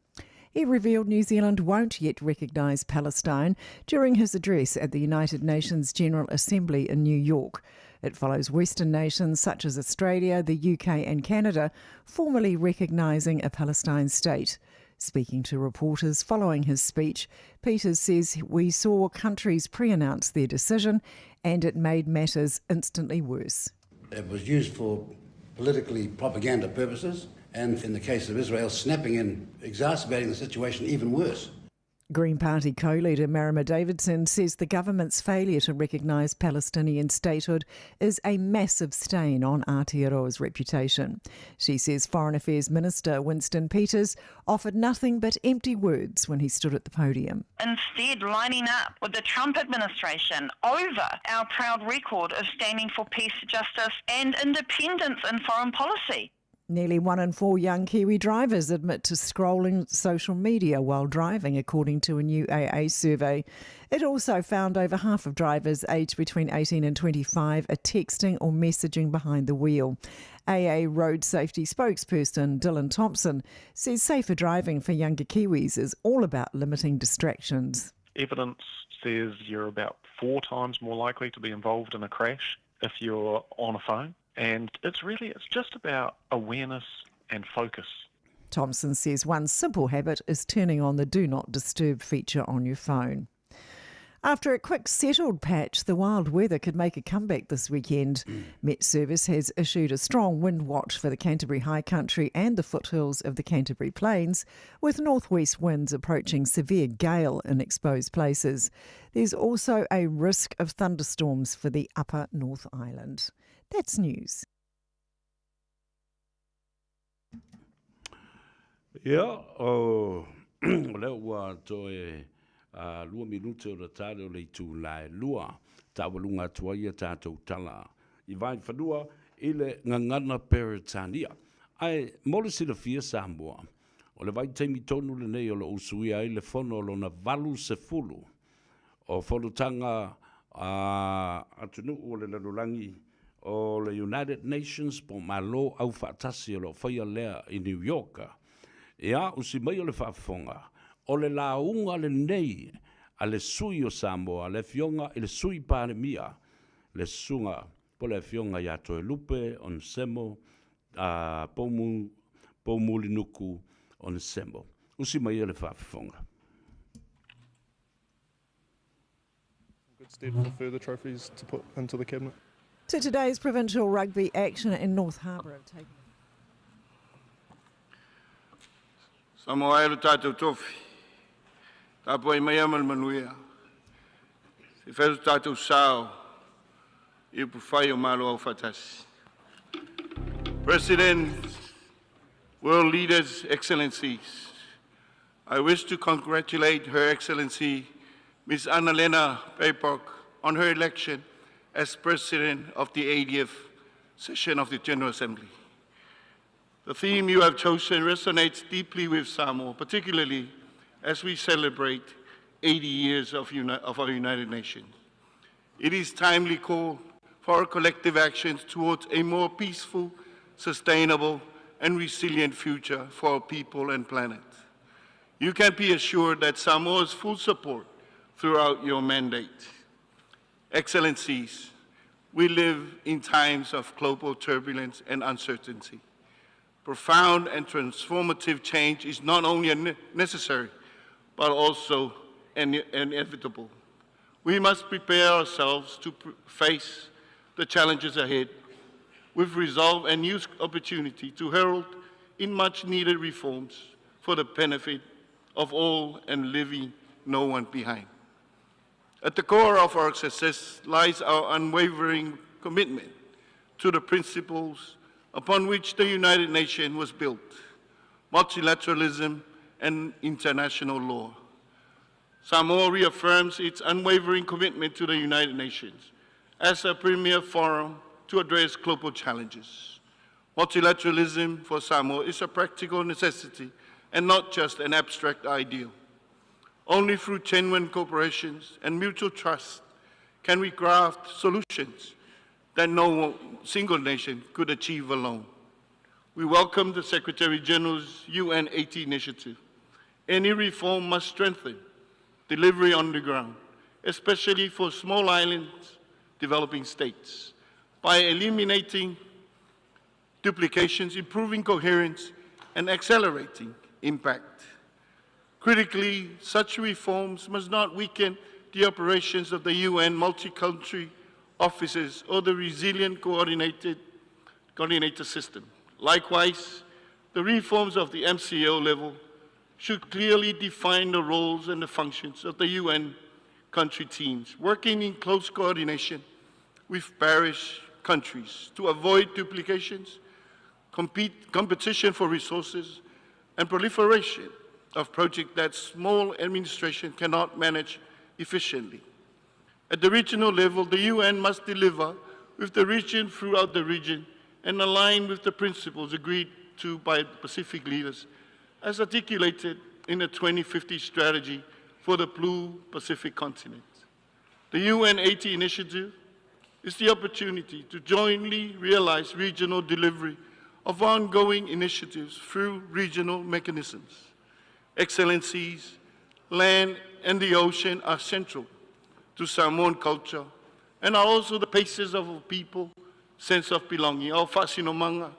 He revealed New Zealand won't yet recognise Palestine during his address at the United Nations General Assembly in New York. It follows Western nations such as Australia, the UK and Canada formally recognising a Palestine state. Speaking to reporters following his speech, Peters says we saw countries pre-announce their decision and it made matters instantly worse. It was used for politically propaganda purposes and in the case of Israel, snapping in, exacerbating the situation even worse. Green Party co-leader Marama Davidson says the government's failure to recognise Palestinian statehood is a massive stain on Aotearoa's reputation. She says Foreign Affairs Minister Winston Peters offered nothing but empty words when he stood at the podium. Instead, lining up with the Trump administration over our proud record of standing for peace, justice and independence in foreign policy. Nearly 1 in 4 young Kiwi drivers admit to scrolling social media while driving, according to a new AA survey. It also found over half of drivers aged between 18 and 25 are texting or messaging behind the wheel. AA road safety spokesperson Dylan Thompson says safer driving for younger Kiwis is all about limiting distractions. Evidence says you're about 4 times more likely to be involved in a crash if you're on a phone. And it's just about awareness and focus. Thompson says one simple habit is turning on the Do Not Disturb feature on your phone. After a quick settled patch, the wild weather could make a comeback this weekend. Met Service has issued a strong wind watch for the Canterbury High Country and the foothills of the Canterbury Plains, with northwest winds approaching severe gale in exposed places. There's also a risk of thunderstorms for the upper North Island. That's news. Ia, o leo ua toe 2 minute o le tale o le tūlae lua, tawalunga tuaia tātou tala. I vai whanua i le ngangana Peritania. Ai, mole sila fia Samoa. O le vai teimi tonu le nei o le usuia i le fono lo na valu se fulu. O fonotanga atunu o le lalulangi o le United Nations po malo au whaatasi o lo whaia lea i New York. Ia usi mai o le whaafonga. O le launga le nei a le sui o Samoa, le fionga i le sui pāremia, le sunga po le fionga i ato e lupe on semo, pomuli nuku on semo. Usi mai o le whaafonga. Good step for further trophies to put into the cabinet. To today's provincial rugby action in North Harbour have taken. Samoa e lo tātou tofi. Tāpua I mai amal manuia. Se wheru tātou sao, I upu whai o malo au whatasi. President, world leaders, excellencies, I wish to congratulate Her Excellency Ms. Annalena Baerbock on her election as President of the 80th session of the General Assembly. The theme you have chosen resonates deeply with Samoa, particularly as we celebrate 80 years of our United Nations. It is timely call for our collective actions towards a more peaceful, sustainable, and resilient future for our people and planet. You can be assured that Samoa's full support throughout your mandate. Excellencies, we live in times of global turbulence and uncertainty. Profound and transformative change is not only necessary, but also inevitable. We must prepare ourselves to face the challenges ahead with resolve and use opportunity to herald in much-needed reforms for the benefit of all and leaving no one behind. At the core of our success lies our unwavering commitment to the principles upon which the United Nations was built, multilateralism and international law. Samoa reaffirms its unwavering commitment to the United Nations as a premier forum to address global challenges. Multilateralism for Samoa is a practical necessity and not just an abstract ideal. Only through genuine cooperation and mutual trust can we craft solutions that no single nation could achieve alone. We welcome the Secretary General's UN 80 initiative. Any reform must strengthen delivery on the ground, especially for small islands, developing states, by eliminating duplications, improving coherence, and accelerating impact. Critically, such reforms must not weaken the operations of the UN multi-country offices or the resilient coordinator system. Likewise, the reforms of the MCO level should clearly define the roles and the functions of the UN country teams, working in close coordination with parish countries to avoid duplications, competition for resources, and proliferation of projects that small administration cannot manage efficiently. At the regional level, the UN must deliver with the region throughout the region and align with the principles agreed to by Pacific leaders as articulated in the 2050 strategy for the Blue Pacific continent. The UN 80 initiative is the opportunity to jointly realize regional delivery of ongoing initiatives through regional mechanisms. Excellencies, land and the ocean are central to Samoan culture and are also the basis of our people, sense of belonging, our whasinomanga,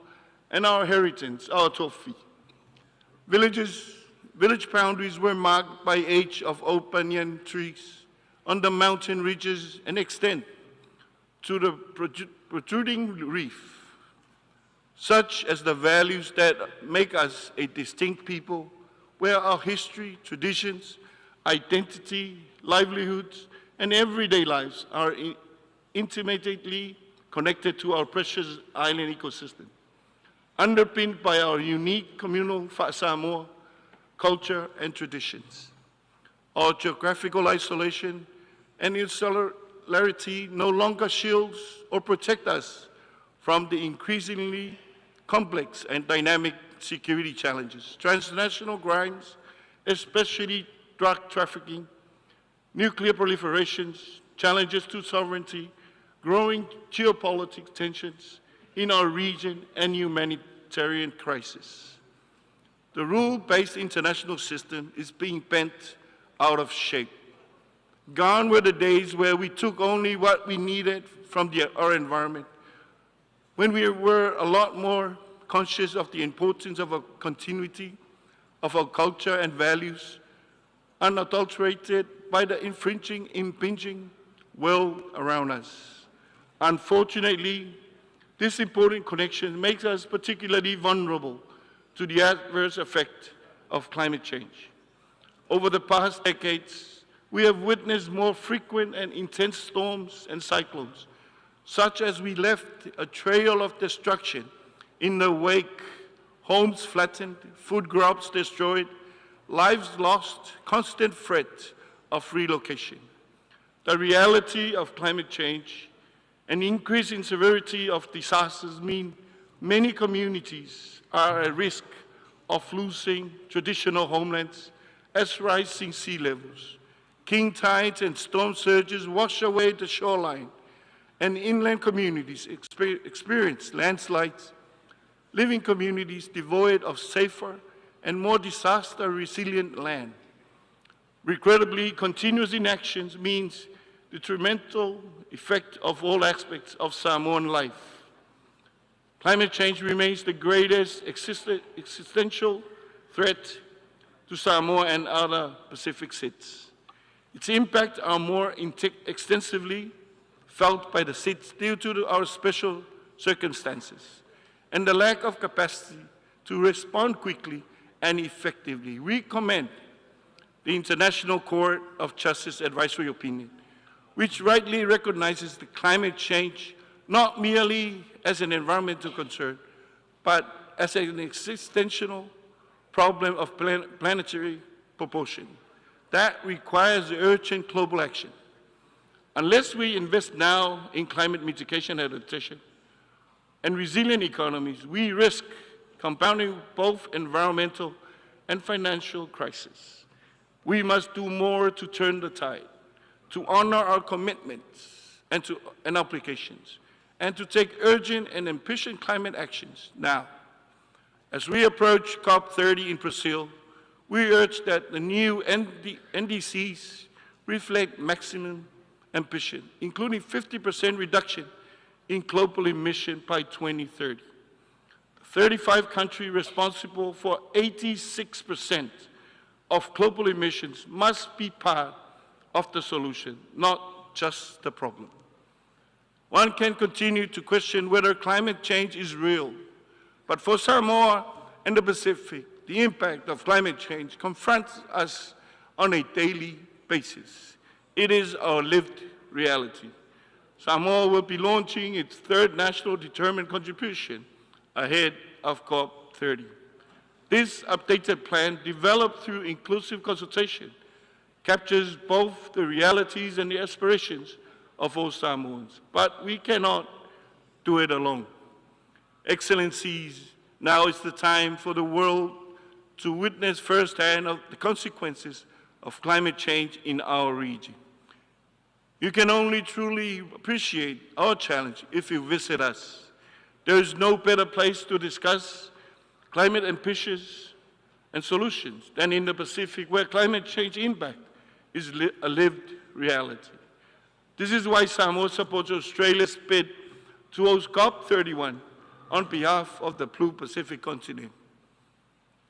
and our heritage, our tofi. Village boundaries were marked by age of oak banyan trees on the mountain ridges and extend to the protruding reef, such as the values that make us a distinct people, where our history, traditions, identity, livelihoods, and everyday lives are intimately connected to our precious island ecosystem, underpinned by our unique communal Samoa culture and traditions. Our geographical isolation and insularity no longer shields or protect us from the increasingly complex and dynamic security challenges, transnational crimes, especially drug trafficking, nuclear proliferations, challenges to sovereignty, growing geopolitical tensions in our region, and humanitarian crisis. The rule-based international system is being bent out of shape. Gone were the days where we took only what we needed from our environment, when we were a lot more conscious of the importance of a continuity of our culture and values, unadulterated by the impinging world around us. Unfortunately, this important connection makes us particularly vulnerable to the adverse effect of climate change. Over the past decades, we have witnessed more frequent and intense storms and cyclones, such as we left a trail of destruction in the wake, homes flattened, food crops destroyed, lives lost, constant threat of relocation. The reality of climate change and increase in severity of disasters mean many communities are at risk of losing traditional homelands as rising sea levels, king tides and storm surges wash away the shoreline, and inland communities experience landslides, living communities devoid of safer and more disaster-resilient land. Regrettably, continuous inaction means detrimental effect of all aspects of Samoan life. Climate change remains the greatest existential threat to Samoa and other Pacific states. Its impact are more extensively felt by the states due to our special circumstances and the lack of capacity to respond quickly and effectively. We commend the International Court of Justice advisory opinion, which rightly recognizes the climate change not merely as an environmental concern, but as an existential problem of planetary proportion that requires urgent global action. Unless we invest now in climate mitigation and adaptation and resilient economies, we risk compounding both environmental and financial crises. We must do more to turn the tide, to honor our commitments and obligations, and to take urgent and ambitious climate actions now. As we approach COP30 in Brazil, we urge that the new NDCs reflect maximum ambition, including 50% reduction in global emission by 2030. 35 countries responsible for 86% of global emissions must be part of the solution, not just the problem. One can continue to question whether climate change is real, but for Samoa and the Pacific, the impact of climate change confronts us on a daily basis. It is our lived reality. Samoa will be launching its third national determined contribution ahead of COP30. This updated plan, developed through inclusive consultation, captures both the realities and the aspirations of all Samoans, but we cannot do it alone. Excellencies, now is the time for the world to witness firsthand of the consequences of climate change in our region. You can only truly appreciate our challenge if you visit us. There is no better place to discuss climate ambitions and solutions than in the Pacific, where climate change impact is a lived reality. This is why Samoa supports Australia's bid to host COP31 on behalf of the Blue Pacific continent.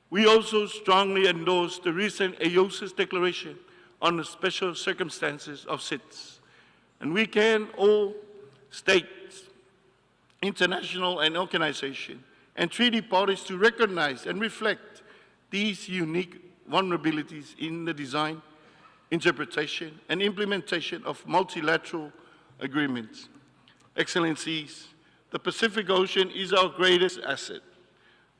We also strongly endorse the recent AOSIS declaration on the special circumstances of SITS. And we can all states, international and organizations, and treaty parties to recognize and reflect these unique vulnerabilities in the design, interpretation, and implementation of multilateral agreements. Excellencies, the Pacific Ocean is our greatest asset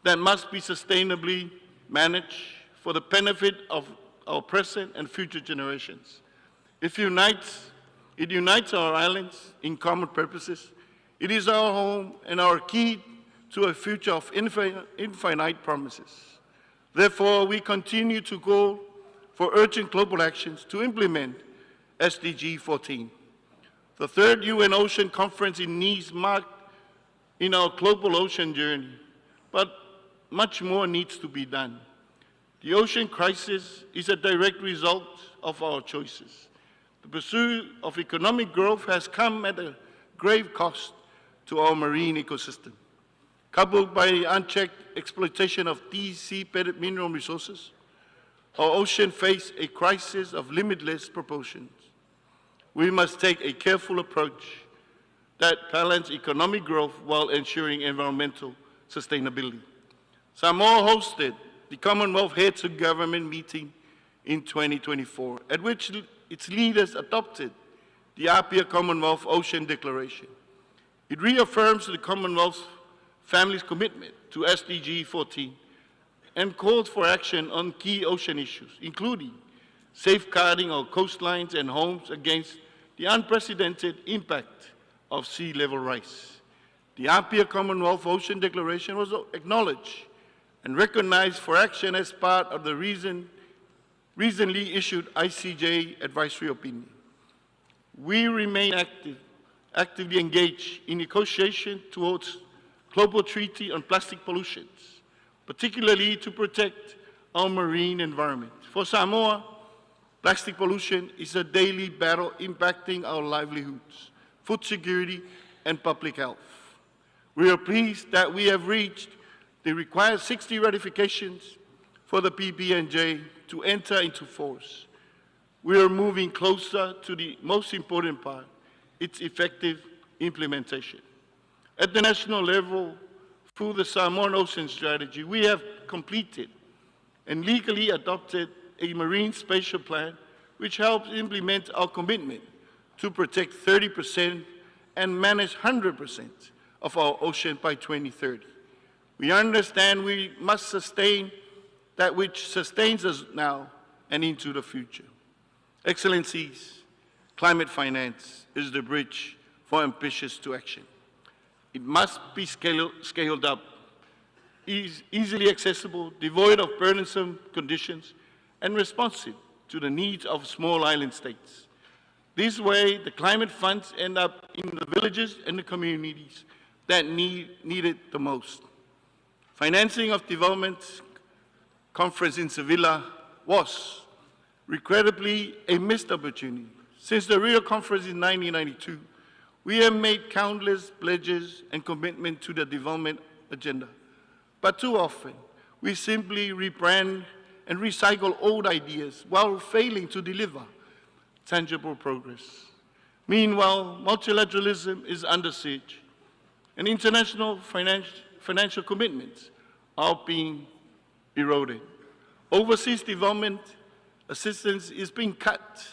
that must be sustainably managed for the benefit of our present and future generations. It unites our islands in common purposes. It is our home and our key to a future of infinite promises. Therefore, we continue to call for urgent global actions to implement SDG 14. The third UN Ocean Conference in Nice marked in our global ocean journey, but much more needs to be done. The ocean crisis is a direct result of our choices. The pursuit of economic growth has come at a grave cost to our marine ecosystem. Coupled by the unchecked exploitation of these sea-bedded mineral resources, our ocean faces a crisis of limitless proportions. We must take a careful approach that balances economic growth while ensuring environmental sustainability. Samoa hosted the Commonwealth Heads of Government meeting in 2024, at which its leaders adopted the Apia Commonwealth Ocean Declaration. It reaffirms the Commonwealth family's commitment to SDG 14 and calls for action on key ocean issues, including safeguarding our coastlines and homes against the unprecedented impact of sea level rise. The Apia Commonwealth Ocean Declaration was acknowledged and recognized for action as part of the recently issued ICJ advisory opinion. We remain actively engaged in negotiation towards global treaty on plastic pollutions, particularly to protect our marine environment. For Samoa, plastic pollution is a daily battle impacting our livelihoods, food security, and public health. We are pleased that we have reached the required 60 ratifications for the PBNJ to enter into force. We are moving closer to the most important part, its effective implementation. At the national level, through the Samoan Ocean Strategy, we have completed and legally adopted a marine spatial plan which helps implement our commitment to protect 30% and manage 100% of our ocean by 2030. We understand we must sustain that which sustains us now and into the future. Excellencies, climate finance is the bridge for ambitious to action. It must be scaled up, easily accessible, devoid of burdensome conditions, and responsive to the needs of small island states. This way, the climate funds end up in the villages and the communities that need it the most. Financing of development conference in Sevilla was regrettably a missed opportunity. Since the Rio conference in 1992, we have made countless pledges and commitments to the development agenda. But too often, we simply rebrand and recycle old ideas while failing to deliver tangible progress. Meanwhile, multilateralism is under siege, and international financial commitments are being eroded. Overseas development assistance is being cut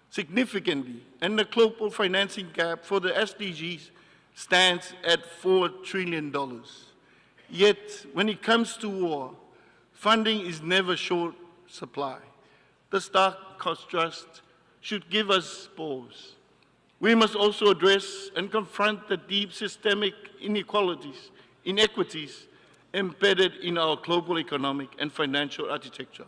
significantly, and the global financing gap for the SDGs stands at $4 trillion. Yet, when it comes to war, funding is never short supply. The stark contrast should give us pause. We must also address and confront the deep systemic inequalities inequities embedded in our global economic and financial architecture.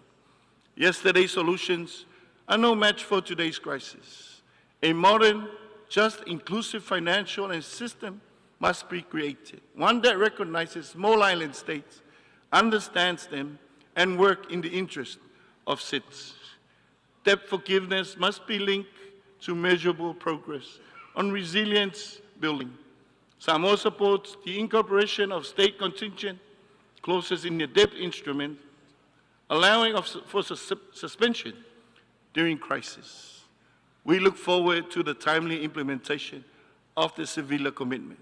Yesterday's solutions are no match for today's crisis. A modern, just, inclusive financial and system must be created, one that recognizes small island states, understands them, and work in the interest of SIDS. Debt forgiveness must be linked to measurable progress on resilience building. Samoa supports the incorporation of state contingent clauses in the debt instrument, allowing for suspension during crisis. We look forward to the timely implementation of the Sevilla commitment.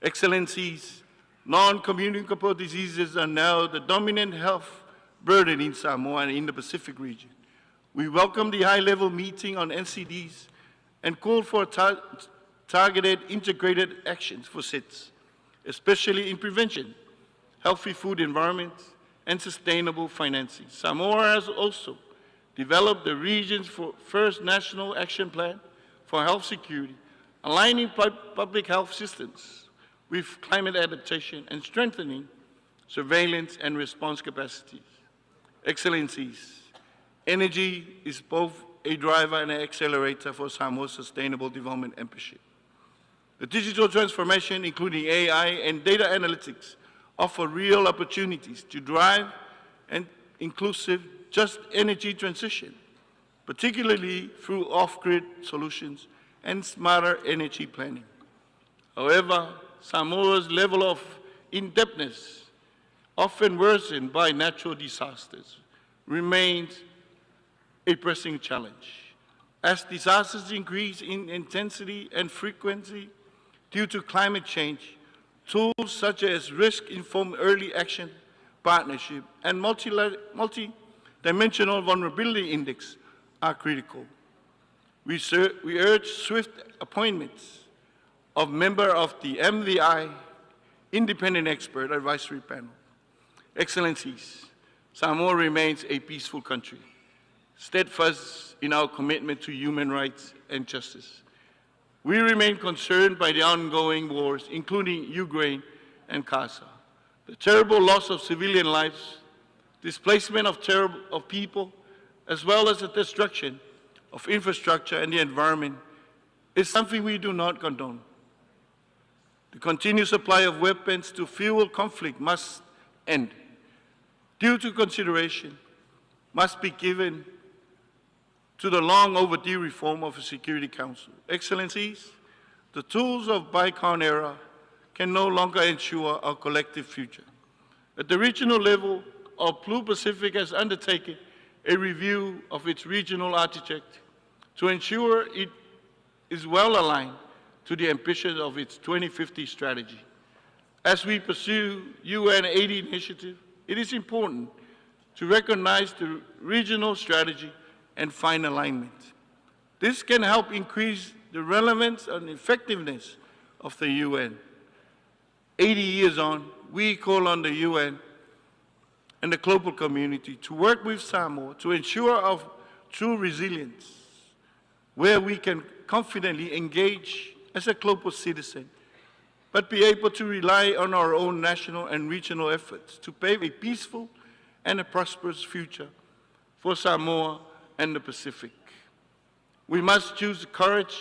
Excellencies, non-communicable diseases are now the dominant health burden in Samoa and in the Pacific region. We welcome the high-level meeting on NCDs and call for targeted integrated actions for SIDS, especially in prevention, healthy food environments, and sustainable financing. Samoa has also developed the region's first national action plan for health security, aligning public health systems with climate adaptation and strengthening surveillance and response capacities. Excellencies, energy is both a driver and an accelerator for Samoa's sustainable development ambition. The digital transformation, including AI and data analytics, offer real opportunities to drive an inclusive, just energy transition, particularly through off-grid solutions and smarter energy planning. However, Samoa's level of indebtedness, often worsened by natural disasters, remains a pressing challenge. As disasters increase in intensity and frequency due to climate change, tools such as risk-informed early action partnership and multi-dimensional vulnerability index are critical. We urge swift appointments of member of the MVI Independent Expert Advisory Panel. Excellencies, Samoa remains a peaceful country, steadfast in our commitment to human rights and justice. We remain concerned by the ongoing wars, including Ukraine and Gaza. The terrible loss of civilian lives, displacement of people, as well as the destruction of infrastructure and the environment is something we do not condone. The continued supply of weapons to fuel conflict must end. Due to consideration must be given to the long overdue reform of the Security Council. Excellencies, the tools of Bicon era can no longer ensure our collective future. At the regional level, our Blue Pacific has undertaken a review of its regional architecture to ensure it is well aligned to the ambitions of its 2050 strategy. As we pursue UN 80 initiative, it is important to recognize the regional strategy and find alignment. This can help increase the relevance and effectiveness of the UN. 80 years on, we call on the UN and the global community to work with Samoa to ensure our true resilience, where we can confidently engage as a global citizen, but be able to rely on our own national and regional efforts to pave a peaceful and a prosperous future for Samoa and the Pacific. We must choose courage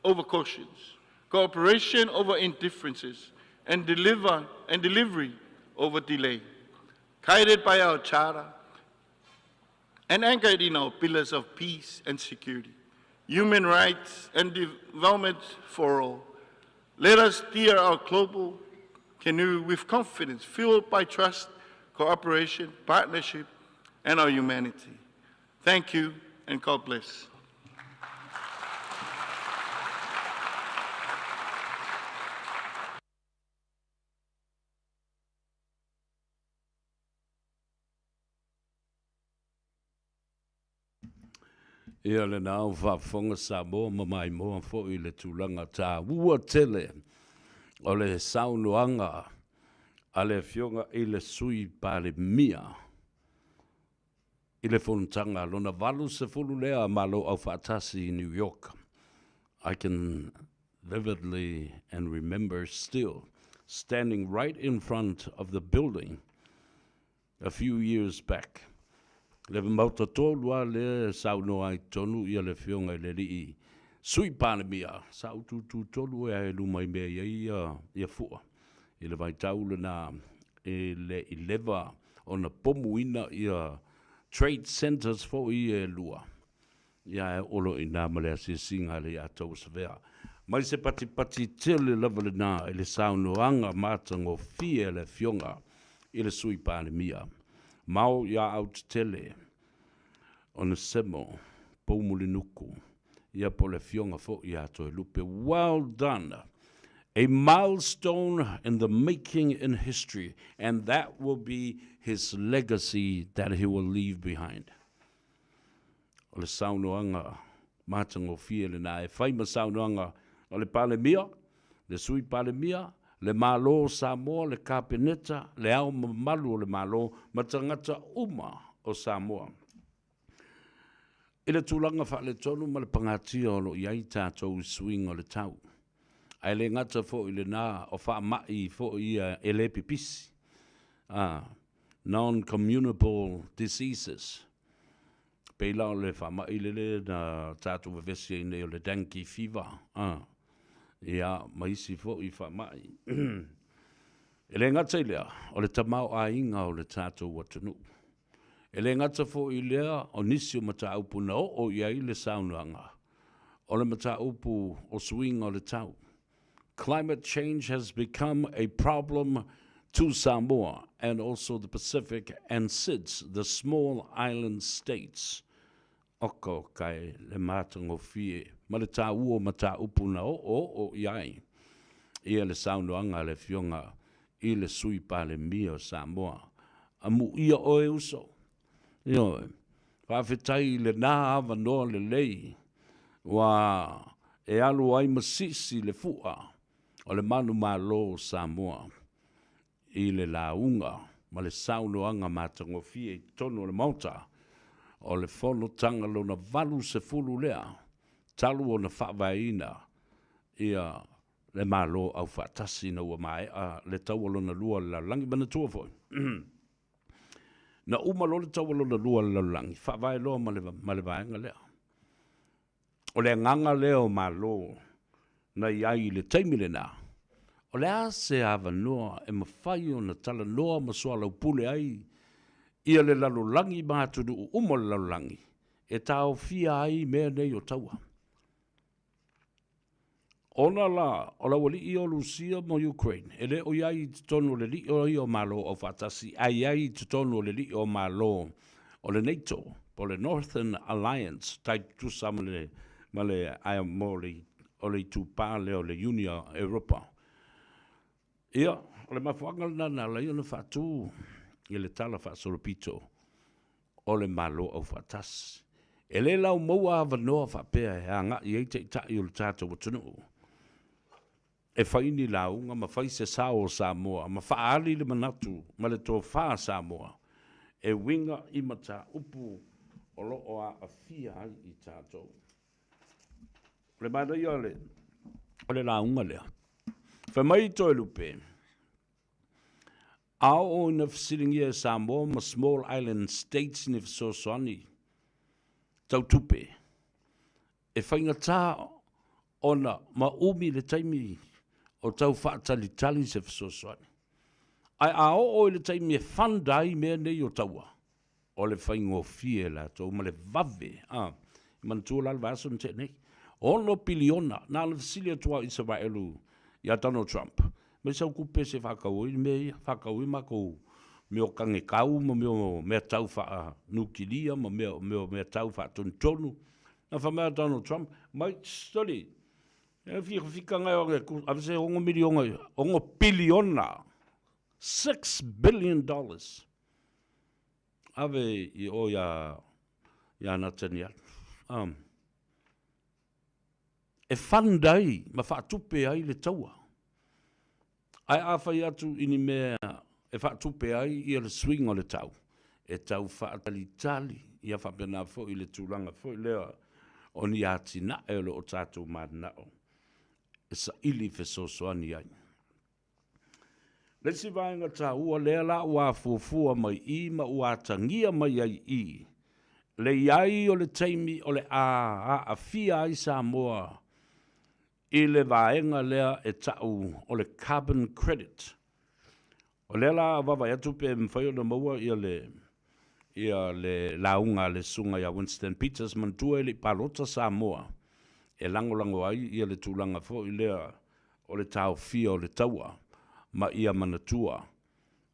over cautions, cooperation over indifferences, and delivery over delay, guided by our charter and anchored in our pillars of peace and security, human rights and development for all. Let us steer our global canoe with confidence, fueled by trust, cooperation, partnership, and our humanity. Thank you, and God bless. Ia le nao whaafonga Samoa ma mai moa fo I le tūlanga tā ua tele o le saunoanga a le fionga I le sui pa le mia I le whonuntanga lona valu se fulu lea malo au whaatasi in New York. I can vividly and remember still standing right in front of the building a few years back. Le mauta tolua le sauno ai tonu ia le fionga le rii. Sui panemia, sau tu tolu e lumai mea ia fua. I le vai taule na le ileva o na pomuina ia trade centers fo i lua. Ia olo i nā male a singa le a tau savea. Mai se pati tele lava le nā i le saunoanga mātango fie le fionga i le sui panemia. Mau ia out tele on a semo pomuli nuku ia po le fionga fo ia to lupe. Well done. A milestone in the making in history, and that will be his legacy that he will leave behind. O le saunoanga mātango fie le nā e whaima saunoanga o le palemia, le sui palemia, le malo Samoa, le kapeneta, le au mamalu o le malo, matangata uma o Samoa. I le tūlanga wha le tonu ma le pangatia o lo iai tātou swing o le tau. Ai le ngata fo i le nā o wha mai fo i e le pipisi. Non-communicable diseases. Peila o le wha mai le na tātou vevesi i nei o le dengue fever. Ia maisi fo i wha mai. E le ngata i lea o le tamau a inga o le tātou watunu. E le ngata fo i lea o nisi o mata upu na o iai le saunuanga. O le mata upu o swing o le tau. Climate change has become a problem to Samoa and also the Pacific and SIDS, the small island states. Oko kai le matango fie. Ma le tā ua mata upu na o iai. Ia le saunuanga le fionga i le sui pa le mia o Samoa. Amu ia o e uso. Io, whawhetai le nā awa noa le lei, wa e alu ai masisi le fua, o le manu malo Samoa, i le launga, ma le saunoanga mātango fie tono le mauta, o le fono tanga lo na valu se fulu lea, talu o na whawaina, ia le malo au whaatasi na ua mai, le tau lo na lua la langi mana tua foi. Na umalo le tau lo na lua la langi, whawai loa ma le vaenga lea. O le nganga leo malo, na iai le teimile nā. O le ase awa noa e mawhai o na tala noa masua lau pule ai, ia le lalolangi mātunu umo le lalolangi, e tau fia ai mea nei o taua. Ona la, o la wali i o Lucia mo Ukraine, e le o iai tonu le li o i o malo o fatasi, a iai tonu le li o malo o le NATO, po le Northern Alliance, tai tu sa ma le aia mo le o le tupa le o le Unia Europa. Ia, o le mafuanga na la iona fatu, i le tala fasoropito, o le malo o fatasi. E le lau moua ava noa whapea e anga i eite i tai o le tātou watunu. E whaini launga ma whai se sao o Samoa, ma whaali le manatu, ma le tō whaa Samoa. E winga i mata upu o loo a fia ai i tātou. Le mana i o le launga lea. Whamai toi lupe. Ao o ina fasilingi e Samoa ma small island states ni Fisoswani. Tau tupe. E whainga tā ona ma umi le taimi o tau whaatalitali se Fisoswani. Ai ao o le taimi e whandai mea nei o taua. O le whaingo fie la tau ma le vave. Mantua la vaso nte nei. Ono piliona na le fasilia tua Israelu ya Donald Trump. Me sau kupe se whakaui mea, whakaui mako meo kange kau, ma mea tau wha nukilia, ma mea tau wha tontonu. Na whamea Donald Trump, mai study. E whika ngai o nge, avise ongo milionga, ongo piliona. $6 billion. Ave i o ya Nathaniel. E whandai, ma whaatupe ai le taua. Ai awhai atu ini mea e whaatupe ai i le swing o le tau. E tau whaatalitali i a whapena fo i le tūlanga fo i lea o ni ati na e lo o tātou madinao. E sa ili Fisoswani ai. Lesi vaenga ta ua lea la ua fuafua mai I ma ua tangia mai ai I. Le iai o le teimi o le a fia ai Samoa I le vaenga lea e tau o le carbon credit. O lea la vava atu pe mwhai o na maua ia le launga le sunga ia Winston Peters mantua I le palota Samoa. E lango ai ia le tūlanga fo I lea o le tau fia o le taua. Ma ia manatua.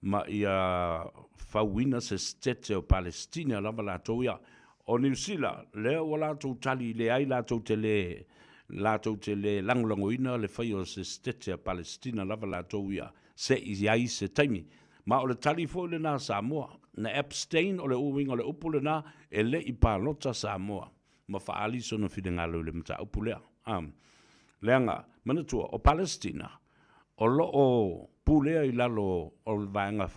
Ma ia fauina se stete o Palestina lava lātou ia. O New Zealand, lea o lātou tali le ai lātou te le langolangoina le whai o se stete o Palestina lava lātou ia. Se iai se taimi. Ma o le tali fo le nā Samoa. Na abstain o le uwing o le upu le nā e le I pālota Samoa. Ma whaali sona whine ngalo le mta upu lea. Leanga, manatua, o Palestina, o lo o pulea I lalo o le vaenga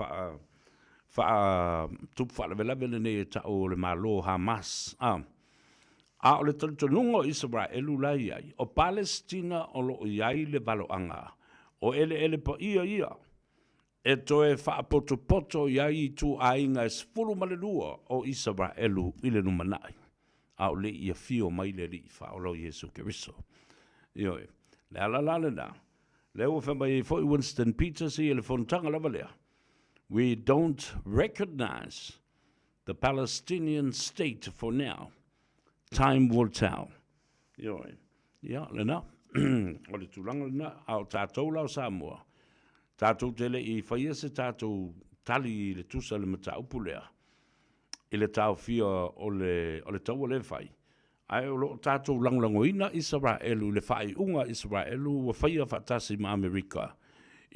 tupu whalavele ne ta o le malo Hamas. A o le tonungo Israelu lai ai. O Palestina o lo iai le valoanga. O ele pa ia. E toe whaapoto iai tu ainga esfulu malelua o Israelu I le numanai. A o le ia fio mai le li whaolo Jesu Keriso. Ioi, le ala na. Le ua whamai foi Winston Peters I le fontanga lava lea. We don't recognize the Palestinian state for now. Time will tell. Ioi, ia, le na. O le tūlanga le na, au tātou lau Samoa. Tātou tele I whaia se tātou tali le tusa le mata upulea. I le tau fia o le tau o le whai. Ai o lo tātou langlangoina Israelu, le whai unga Israelu, wa whaia whatasi ma Amerika.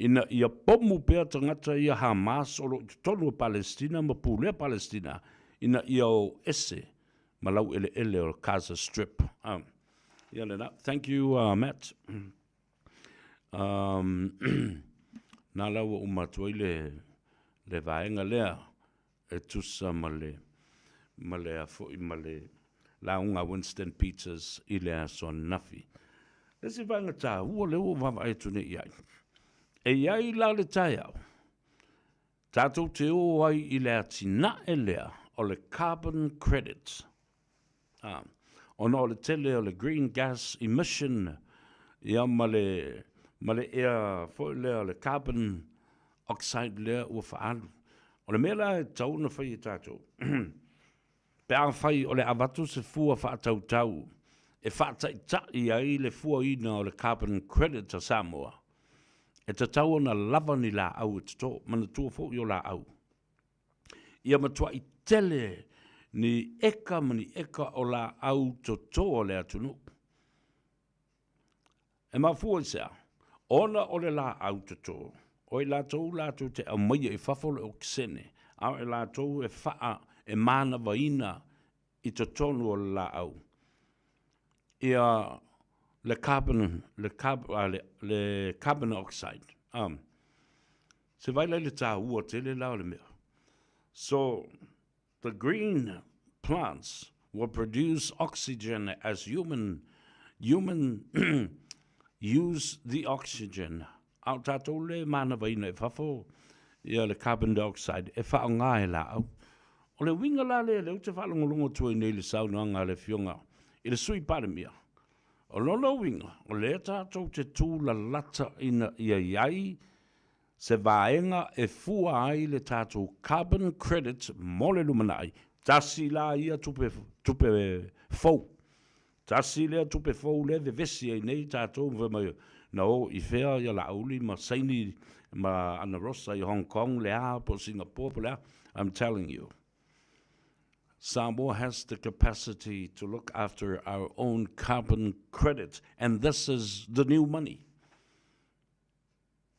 Ina ia pomu pēr tangata ia Hamas o lo tonu Palestina, ma pūlea Palestina. Ina ia o ese, ma lau ele o Gaza Strip. Ia le na. Thank you, Matt. Nā lau o matua le vaenga lea, e tusa ma le afoi ma le launga Winston Peters I le son nafi. Lesi vaenga tā, ua leo vava e tune iai. E iai la le tai au. Tātou te o ai I le atina e lea o le carbon credits. Ona o le tele o le green gas emission ia ma le ea foi lea le carbon oxide lea ua whaalu. O le mea e tau na whai tātou. Pe a whai o le awatu se fua whaatau. E whaataitai ai le fua ina o le carbon credit a Samoa. E ta tau na lava ni la au e tato. Mana tua fo I o la au. Ia matua I tele ni eka mani eka o la au toto o le atunu. E ma fua I sea. Ona o le la au toto. O I la tau te amaia I whafole o kisene. Au e la tau e whaa e mana vaina I totonu o la au. Ia le carbon oxide. Se vai le tā ua tele lau le mea. So the green plants will produce oxygen as human use the oxygen. Au tātou le mana vaina e whafo. Ia le carbon dioxide e whaonga e la au. O le winga la le te whalongolongo tue nei le saunanga le fionga. I le sui pare mea. O lolo winga, o le tātou te tū la lata ina ia iai, se vaenga e fua ai le tātou carbon credit mole lumanai. Tasi la ia tupe fau. Tasi lea tupe fau le vevesi e nei tātou vema na o I whea ia la auli ma saini ma Ana Rosa I Hong Kong lea po Singapore po lea. I'm telling you. Samoa has the capacity to look after our own carbon credit, and this is the new money.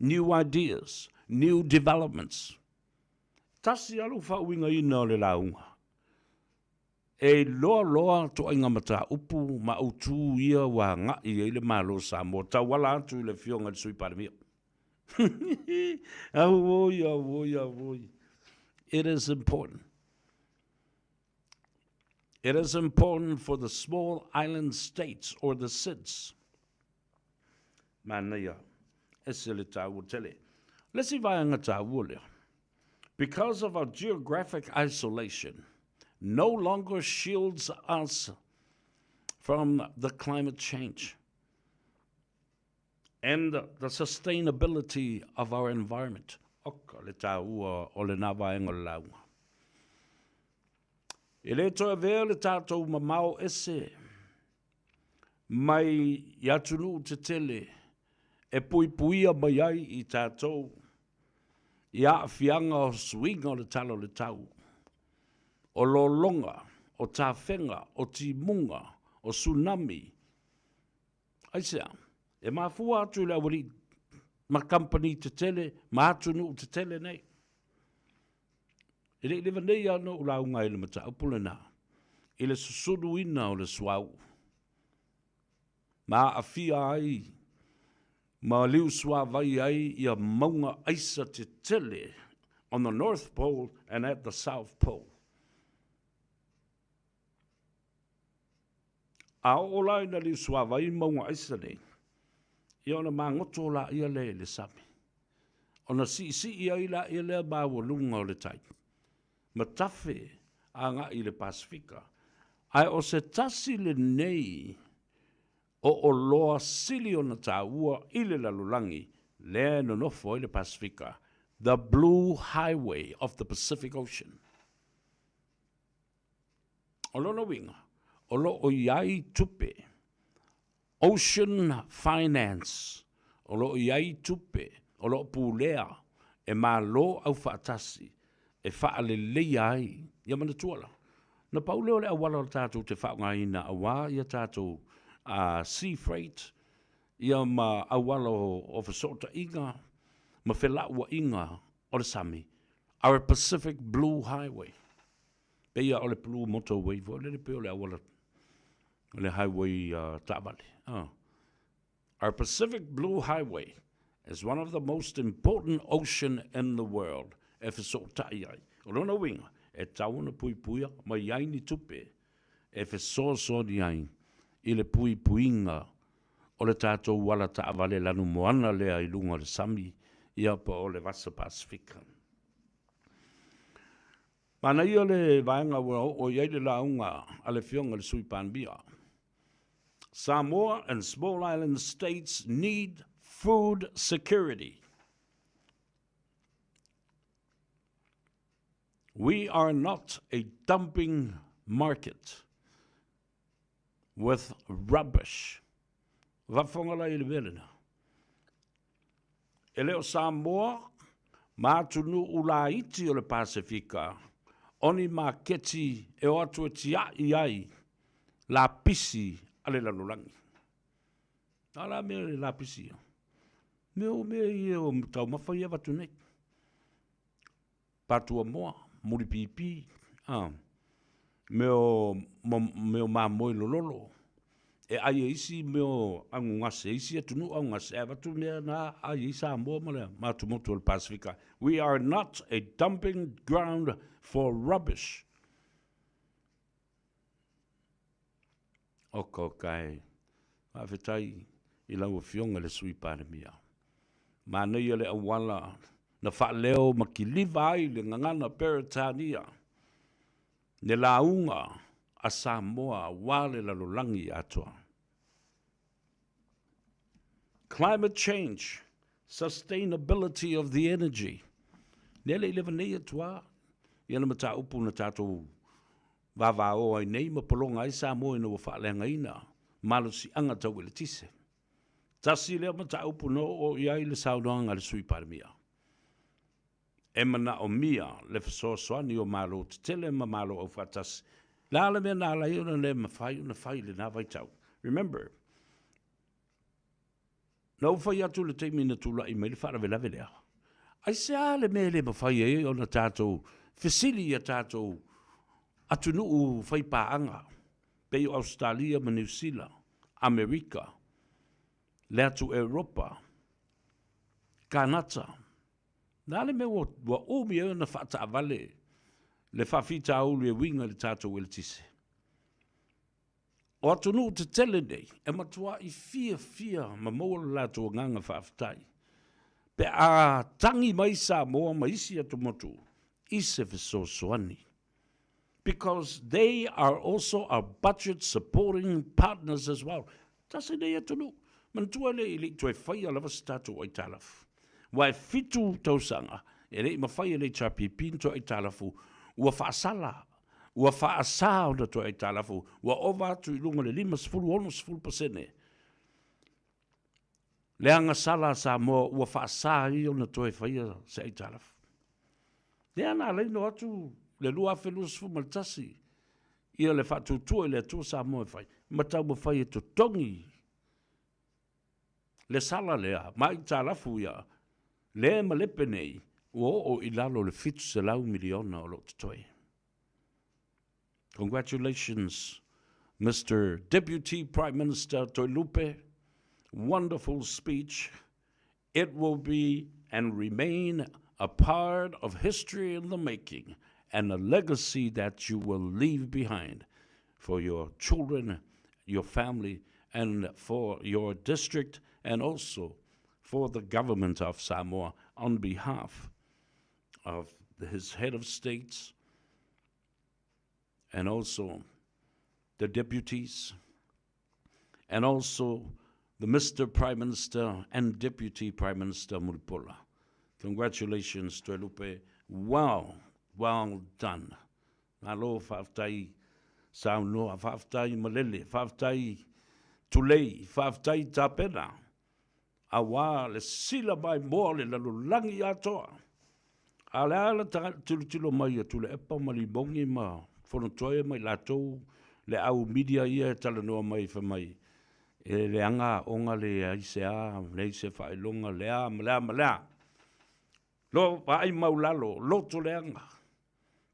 New ideas, new developments. Tasi alu whauinga ina o le launga. E loa to inga mata upu ma utu ia wa nga I le malo Samoa. Ta wala atu le fionga sui paramia. Avoi. It is important. It is important for the small island states or the SIDS. Manaya, esele tau tele. Lesi vaenga tā ua. Because of our geographic isolation, no longer shields us from the climate change and the sustainability of our environment. Oka le tā ua o le nā vaenga o launga. E le toa vea le tātou mamao ese, mai iatunu te tele, e puipuia mai ai i tātou, i a fianga o swinga o le talo le tau, o lolonga, o tāwhenga, o timunga, o tsunami. Aisea, e mafua atu le awari, ma company te tele, ma atunu te tele nei. E le lewa nei ano o launga i le mata upule nā, i le susuru ina o le swau. Ma a fia ai, ma liu swa vai ai ia maunga aisa te tele on the North Pole and at the South Pole. A o lai na liu swa vai maunga aisa nei, ia ona mangoto la ia le sami. Ona si ia ila ia le bawa lunga o le tai. Ma tafe a nga i le Pasifika. Ai o se tasi le nei o loa sili o na tāua i le lalulangi le no nofo i le Pasifika. The Blue Highway of the Pacific Ocean. O lono winga, o lo o iai tupe, Ocean Finance, o lo o iai tupe, o lo pulea, e ma lo au whaatasi, e whaale leia ai, ia mana tuala. Na pauleo le awala o tātou te whaunga ina awa, ia tātou sea freight, ia ma awala o whasota inga, ma whelaua inga o le sami, our Pacific Blue Highway. Peia o le Blue Motorway, o le peo le awala, le highway tāwale. Our Pacific Blue Highway is one of the most important ocean in the world. E whasota iai. O lona winga, e tauna pui puia, ma iai ni tupe, e whasoso ni ai, i le pui puinga, o le tātou wala tāwale lanu moana lea i lunga le sami, ia pa o le vasa Pasifika. Mana ia le vaenga o iai le launga, a le fionga le sui panbia. Samoa and small island states need food security. We are not a dumping market with rubbish. Vafongala i le velena. E leo Samoa, mātunu ula iti o le Pasifika, oni maketi e o atu e tia i ai, la pisi ale lanulangi. Ala mea la pisi. Meo i o tau mawhai e watu nei. Patua moa. Muri pipi, meo mamoi lololo. E ai isi meo angungase, isi atunu angungase, e watu mea na ai isa amboa male, matumotu al Pasifika. We are not a dumping ground for rubbish. Oko kai, awhetai i lau fionga le sui panemia. Ma nei le awala, na whaaleo makiliva ai le ngangana Peritania. Ne launga a Samoa wale la lulangi atua. Climate change, sustainability of the energy. Nele lewa nei atua. Iana mata upu na tātou wawao ai nei mapolonga ai Samoa ina wa whaaleanga ina. Malo si anga tau ele tise. Tasi lea mata upu no o iai le saunoanga le sui paramia. E mana o mia le whasoasoani o malo te tele ma malo au whatas. Lala mea nā lai ona le mawhai le nā vai tau. Remember, nau whai atu le teimi na tula i mai le wharawelawe lea. Ai se ale mea le mawhai e ona tātou, whisili a tātou, atu nuu whai pāanga, pei o Australia ma New Zealand, Amerika, le atu Europa, Kanata, nāle me wa umi e na whata avale, le whawhita au le winga le tātou ele tise. O atu nuu te tele nei, e matua i fia ma moa la tō nganga whawhitai. Pe a tangi mai Samoa mai isi atu motu. Ise fesosoani. Because they are also our budget supporting partners as well. Tasi nei atu nu. Mantua le ili tue whaia lava statu o italafu. Wai fitu tausanga. E rei mawhaia le chapi pinto italafu. Ua whaasala. Ua whaasa o na to italafu. Ua ova atu ilunga le 5% le anga sala Samoa ua whaasa i o na to whaia sa italafu. Le ana leino atu le lua whelus fu maltasi. Ia le whatu tua le atua Samoa whai. Matau mawhai e to tongi. Le sala lea, mai italafu ia. Le malepe nei. O ilalo le fitu se lau miliona o lo toi. Congratulations, Mr. Deputy Prime Minister Toilupe. Wonderful speech. It will be and remain a part of history in the making and a legacy that you will leave behind for your children, your family, and for your district, and also for the government of Samoa on behalf of his head of states and also the deputies and also the Mr. Prime Minister and Deputy Prime Minister Mulpola. Congratulations, Toilupe. Wow, well done. Alo whaftai saunoa, whaftai malele, whaftai tulei, whaftai tapena. Awa le sila mai moa le lalulangi atoa. Ala tilo mai tule epa malibongi ma whanatoe mai latou le au media ia talanoa mai whamai. E le anga onga le aisea, le ise whaelonga lea, malea. Lo ai maulalo, loto le anga.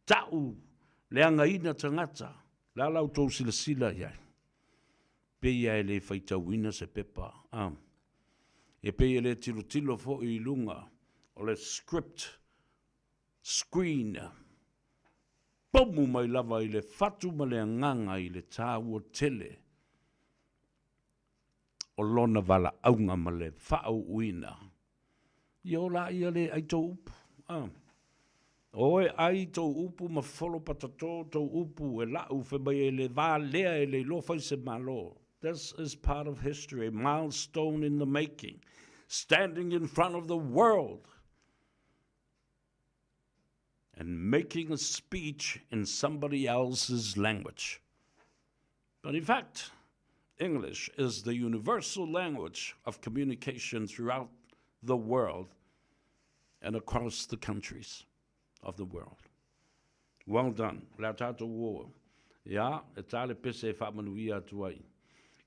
Tau, le anga ina tangata, la lau tau sila iai. Pe ia le whaitawina se pepa. E pe le tilo fo I lunga, o le script, screen, pomu mai lava I le fatu ma le nganga I le tāua tele. O lona wala aunga ma le whao uina. Io la ia le ai tau upu. Oe ai tau upu ma wholo patato tau upu e lau whemai e le wā lea e le lo whaise malo. This is part of history, a milestone in the making. Standing in front of the world and making a speech in somebody else's language. But in fact, English is the universal language of communication throughout the world and across the countries of the world. Well done. La tato wo. Ya, e tale pese e whamanuia tuai.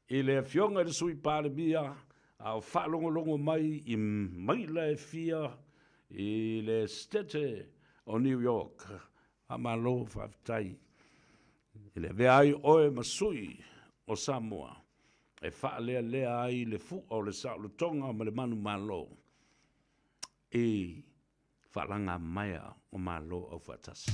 I le fionga de sui pale bia, au whalongolongo mai I maila e fia, I le stete o New York. Amalo whaftai. I le veai oe masui o Samoa. E whaalea ai le fu o le saulotonga ma le manu malo. E whalanga maia o malo au whatasi.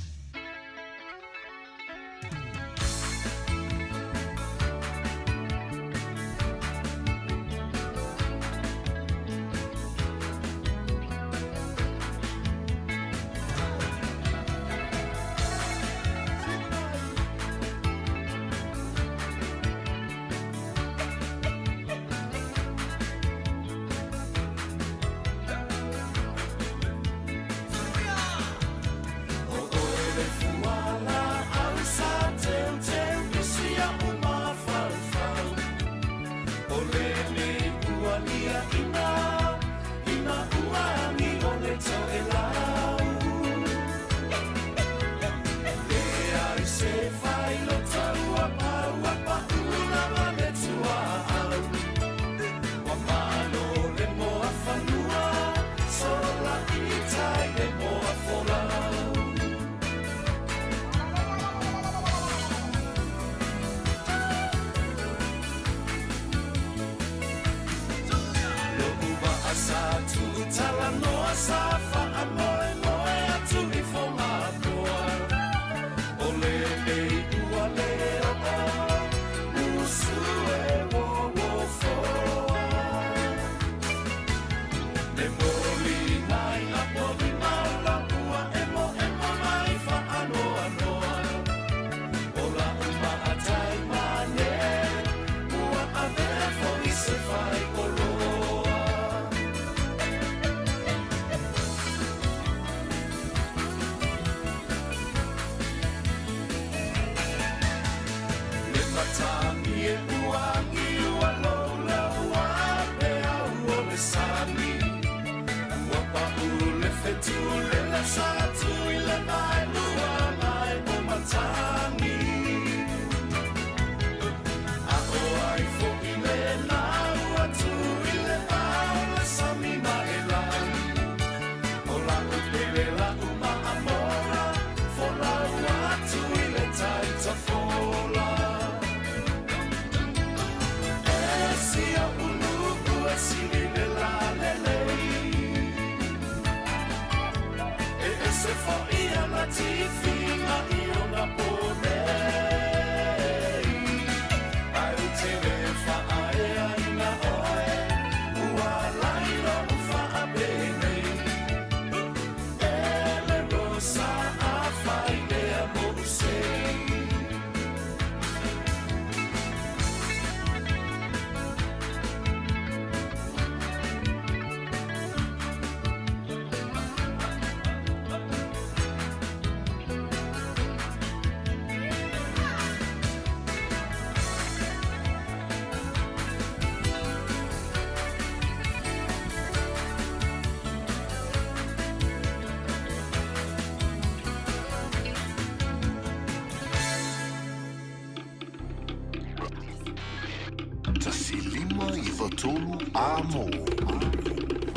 TANOA AVA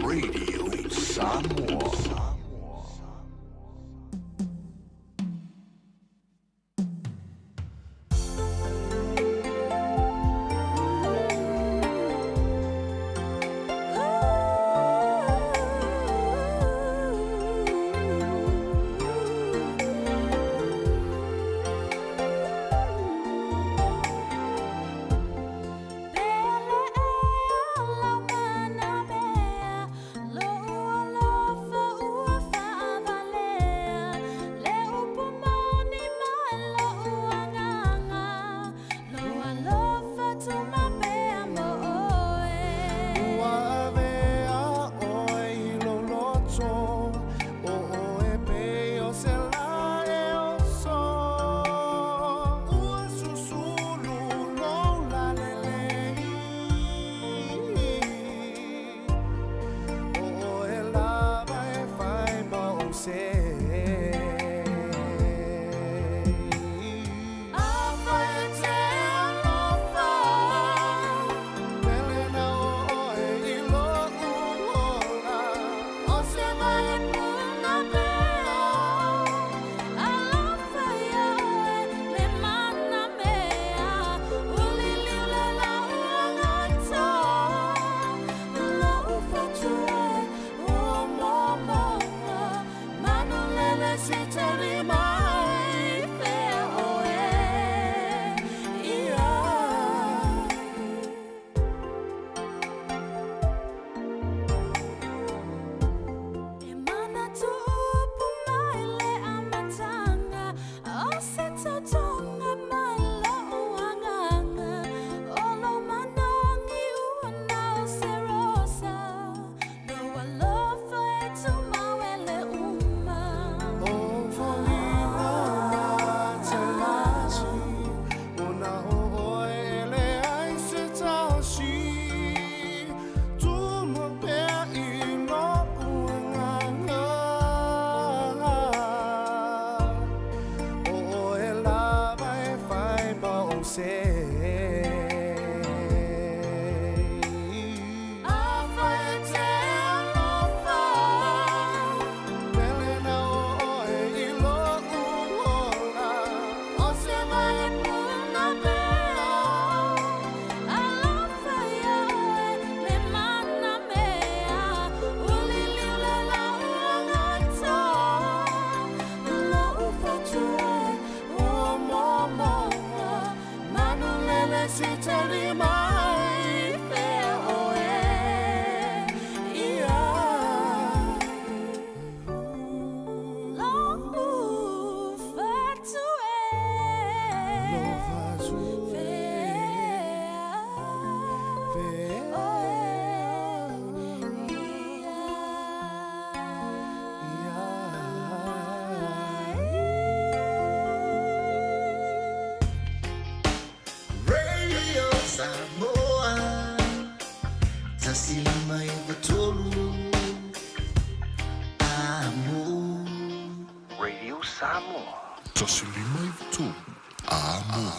Radio Samoa. Mano Samoa. Tasi lima i tu. Amo.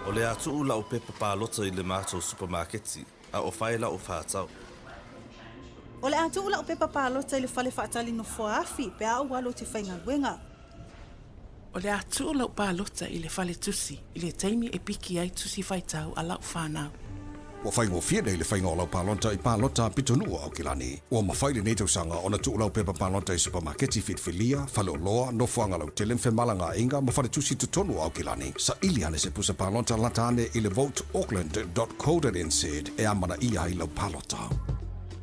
O le atu la o pepa palota I le mātou supermarketi, a o whai la o whātau. O le atu la o pepa palota I le whale whaatali no whaafi, pe a walo te whainga wenga. O le atu la o palota I le whale tusi, I le taimi e piki ai tusi whaitau a la o whanau. Wa whaingo fia nei le whainga o lau palonta I palota pitonua au kilani. Ua mawhaile nei tausanga o na tu lau pepa palonta I supermarketi fitfilia, whale o loa, no whanga lau telem whemalanga inga, ma whale tusi tutonu au kilani. Sa ili ane se pusa palonta latane I le voteauckland.co.nz e amana ia I lau palota.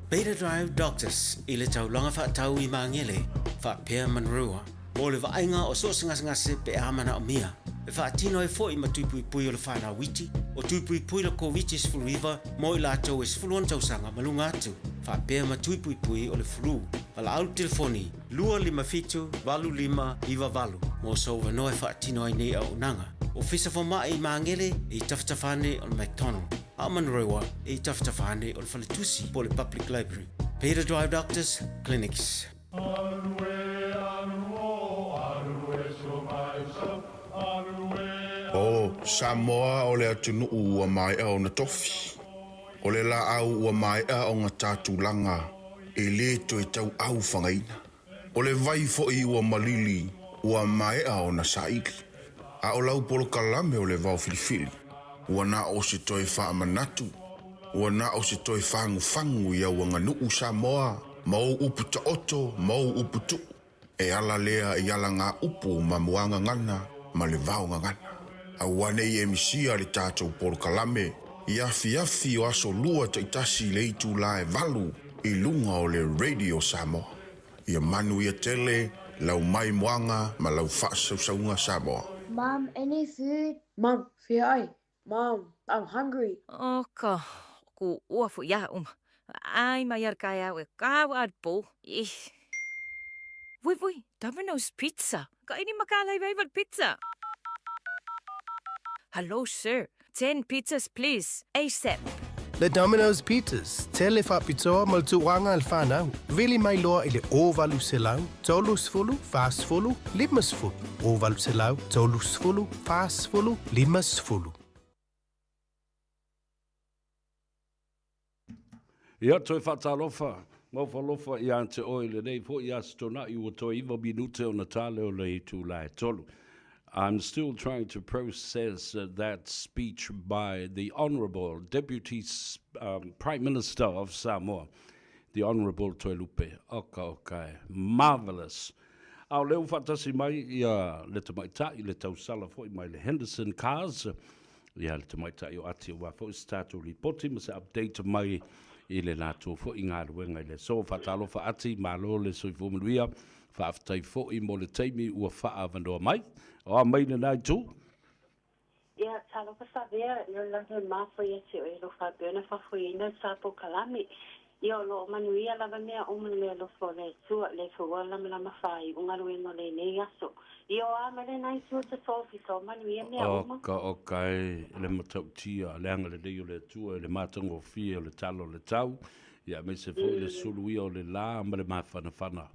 Beta Drive Doctors I le taulanga whaatau I mangele, whaapea manrua, mo le vainga o so ngase pe amana o mia. E whaatino e fo I matupui pui o le whana witi, o tupui pui la COVID is full river, mo I lātou is full on tausanga malunga atu. Whaapea matupui pui o le flu, wala au telefoni, 255 valu, mo so wanoe whaatino ai nei au nanga. O fisa fo mai mangele e taftafane on McDonald. Aman rewa e taftafane on Falitusi po le Public Library. Peter Drive Doctors Clinics. O Samoa o le atunu ua mai a o na tofi. O le la au ua mai a o ngā tātulanga e le to e tau au whangaina. O le vai fo i ua malili ua mai a o na saiki. A o lau polo kalame o le vau filifili. Ua na o se toi wha manatu. Ua na o se toi whangu whangu ia ua nganu Samoa. Mau upu ta oto, mau upu tu. E ala lea e ala ngā upu ma muanga ngana ma le vau ngana. A wane i emisia le tātou polo kalame. Iafi afi o aso lua ta itasi le itu la e valu i lunga o le Radio Samoa. Ia manu ia tele, lau mai muanga ma lau whaasaunga Samoa. Mom, any food? Mom, fear ai. Mom, I'm hungry. Oka, ku uafu ya Ai mai ar kai au e kau ad po. Vui, Domino's Pizza. Ka ini makalai favorite pizza. Hello, sir. 10 pizzas, please. ASAP. Le Domino's Pizzas, tele whapitoa mal tuanga al whanau. Really mai loa i le ovalu se lau, tolus fulu, fast fulu, limas fulu. Ovalu se lau, tolus fulu, fast fulu, limas fulu. Ia toi whatalofa, mau whalofa i ante oile nei, po i astona i o toi iwa minute o natale o le tu lai tolu. I'm still trying to process that speech by the Honourable Deputy Prime Minister of Samoa, the Honourable Toilupe. Okay, marvellous. Au leo whatasi mai ia le tamaitai, le tausala fo i mai le Henderson cars. Ia le tamaitai o ati wa fo i statu ripoti, ma se update mai i le nato fo i ngā ruenga i le so whatalo wha ati, malo le soifumanuia, whaaftai fo i mo le teimi ua wha avandoa mai. O mai na nai tu. Ia, talo ka sa vea, yo lange mafo ia te o ilo wha beona wha fui ina sapo kalami. Ia lo manuia lava mea o man lea lo fo le tua le fua lama whai, unga ruenga le nei aso. Ia o ama le nai tua te sofi so manuia mea oma. Okay, le matau tia, le anga le deo le tua, le matango fia, le talo le tau. Ia, me se fo le suluia o le la, ma le mawhana.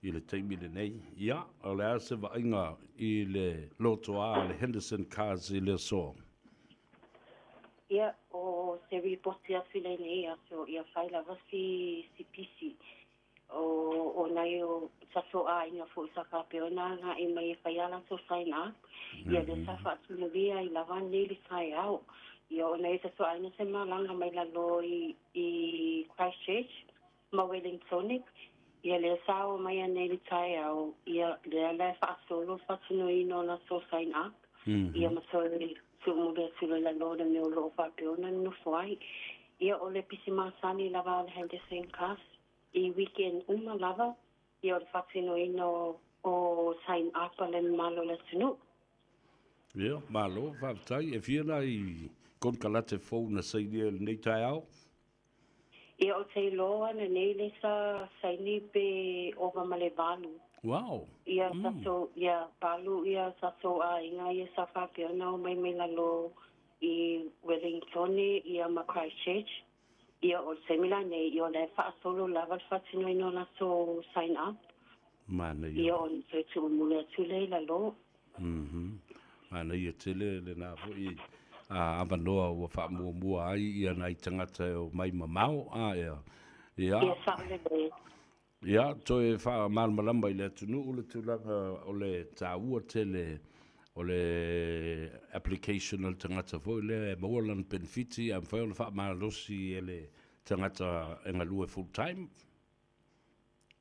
I le teimi le nei. Ia, o le ase wa inga i le loto a le Henderson cars i le so. Ia, o se ripoti a file nei aso, ia whaila wasi si pisi. O nai o saso a inga fo isa ka peona nga i mai e whaiala so sign up. Ia le safa atunuria i lawa nei li sai au. Ia o nai saso a ina se malanga mai la lo i Christchurch, ma Wellingtonic. Ia le sao mai ane li tai au, ia le ala whaasolo whatino ino na so sign up. Ia masole suumule sule la lo le meo lo whapeona no fwai. Ia o le pisi masani lava le Henderson cars. I weekend lava, ia o le whatino ino o sign up le malo le tunu. Ia, malo, whaatai, e whiana i konkalate fau na saidia le nei tai au? Ia o te loa na nei le sa saini pe ova male balu. Wow. Ia saso, ia balu ia saso a inga ia sa whapeona o mai la lo i Wellington ia ma Christchurch. Ia o semila nei i o le whaasolo lava whatino ino na so sign up. Mana ia. Ia o te tu mule tule la lo. Mana ia tele le na fo i avanoa ua whaamua ai ia nei tangata o mai mamau. Ia. Ia whaale le. Ia, toi wha malmalamba i le tunu o le tūlanga o le tāua tele o le application o le tangata fo le mawalan benefiti am whai o le wha malosi e le tangata e ngalue full time.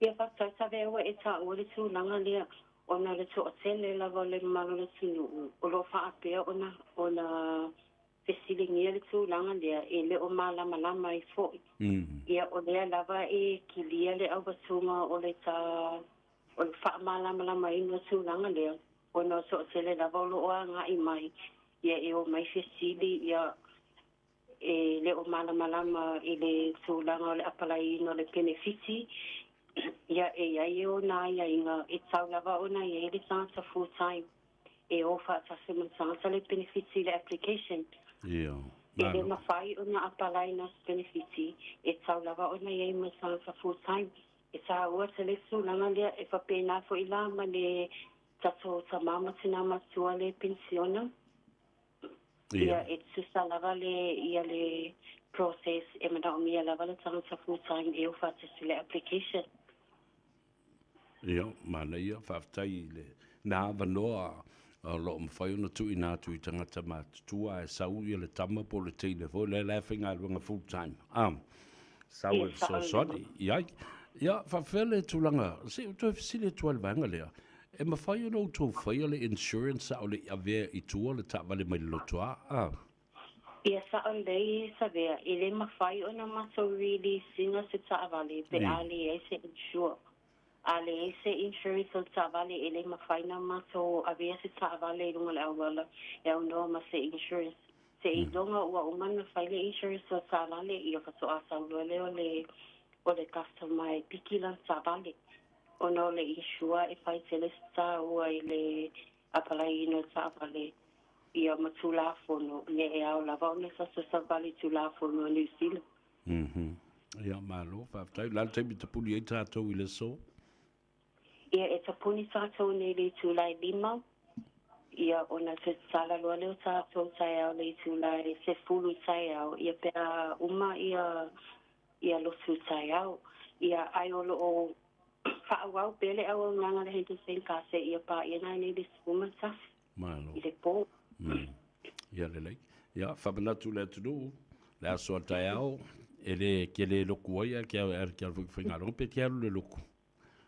Ia whaktai tawe awa e tāua le tūlanga lea ona le tō tele lava le malo le tunu o lo wha apea ona fesilingia le tūlanga lea e le o malama i fōi. Ia o lea lava e kilia le au batunga o le wha malama i no tūlanga lea. O no so tele lava o loa ngā i mai. Ia e o mai fesili ia e le o malama i le tūlanga o le apalai no le benefiti. Ia e ai o nā ia inga e tau lava o nā ia le tangata full time. e o whaatase mansangata le benefits i le application. Ia. E le mawhai o na apalai na benefits e tau lava o na iei mansangata full time. E sa ua te le sulanga lea e whapena fo i la ma le tato ta mama tina matua le pensiona. Ia e tusa lava le process e mana o mia lava le tangata full time e o whaatase le application. Ia, mana ia, whaftai le nā wanoa lo mwhai ona tui nā tui tangata mātutua e sau ia le tama po le teine fo le laughing out wanga full time. Sau e so sodi. Ia, whawhele tūlanga, se uto e fisile tual vanga lea. E mawhai ona uto whai le insurance o le avea i tua le tāwale mai lotoa. Ia sa o lei sa vea, i le mawhai ona mato really singa se tāwale pe ali e se insure. Ale e se insurance o tāwale e le mawhaina mato avea se tāwale i runga le awala e au noa ma se insurance. Se i donga ua umana whaile insurance o tāwale i o kato a saulole o le customer e pikilan tāwale. O no le insure e whai te lesta ua i le apalai ino tāwale i o matula fono le e au lava o ne sa so tāwale tula fono New Zealand. Ia, malo, whaftai, lal teimi te puli e tātou i le so. Ia e tapuni tātou nei le tūlai 5. Ia ona te sala loa leo tātou tai au le tūlai 10 tai au. Ia pēra uma ia lotu tai au. Ia ai olo o whaawau pele au nganga le hente sen kase ia pā ia nai nei le spuma taf. Malo. I le pō. Ia le lei. Ia, whamanatu le tunu. Le asoa tai au. E le ke le loku oia kia whingarongo pe kia le loku.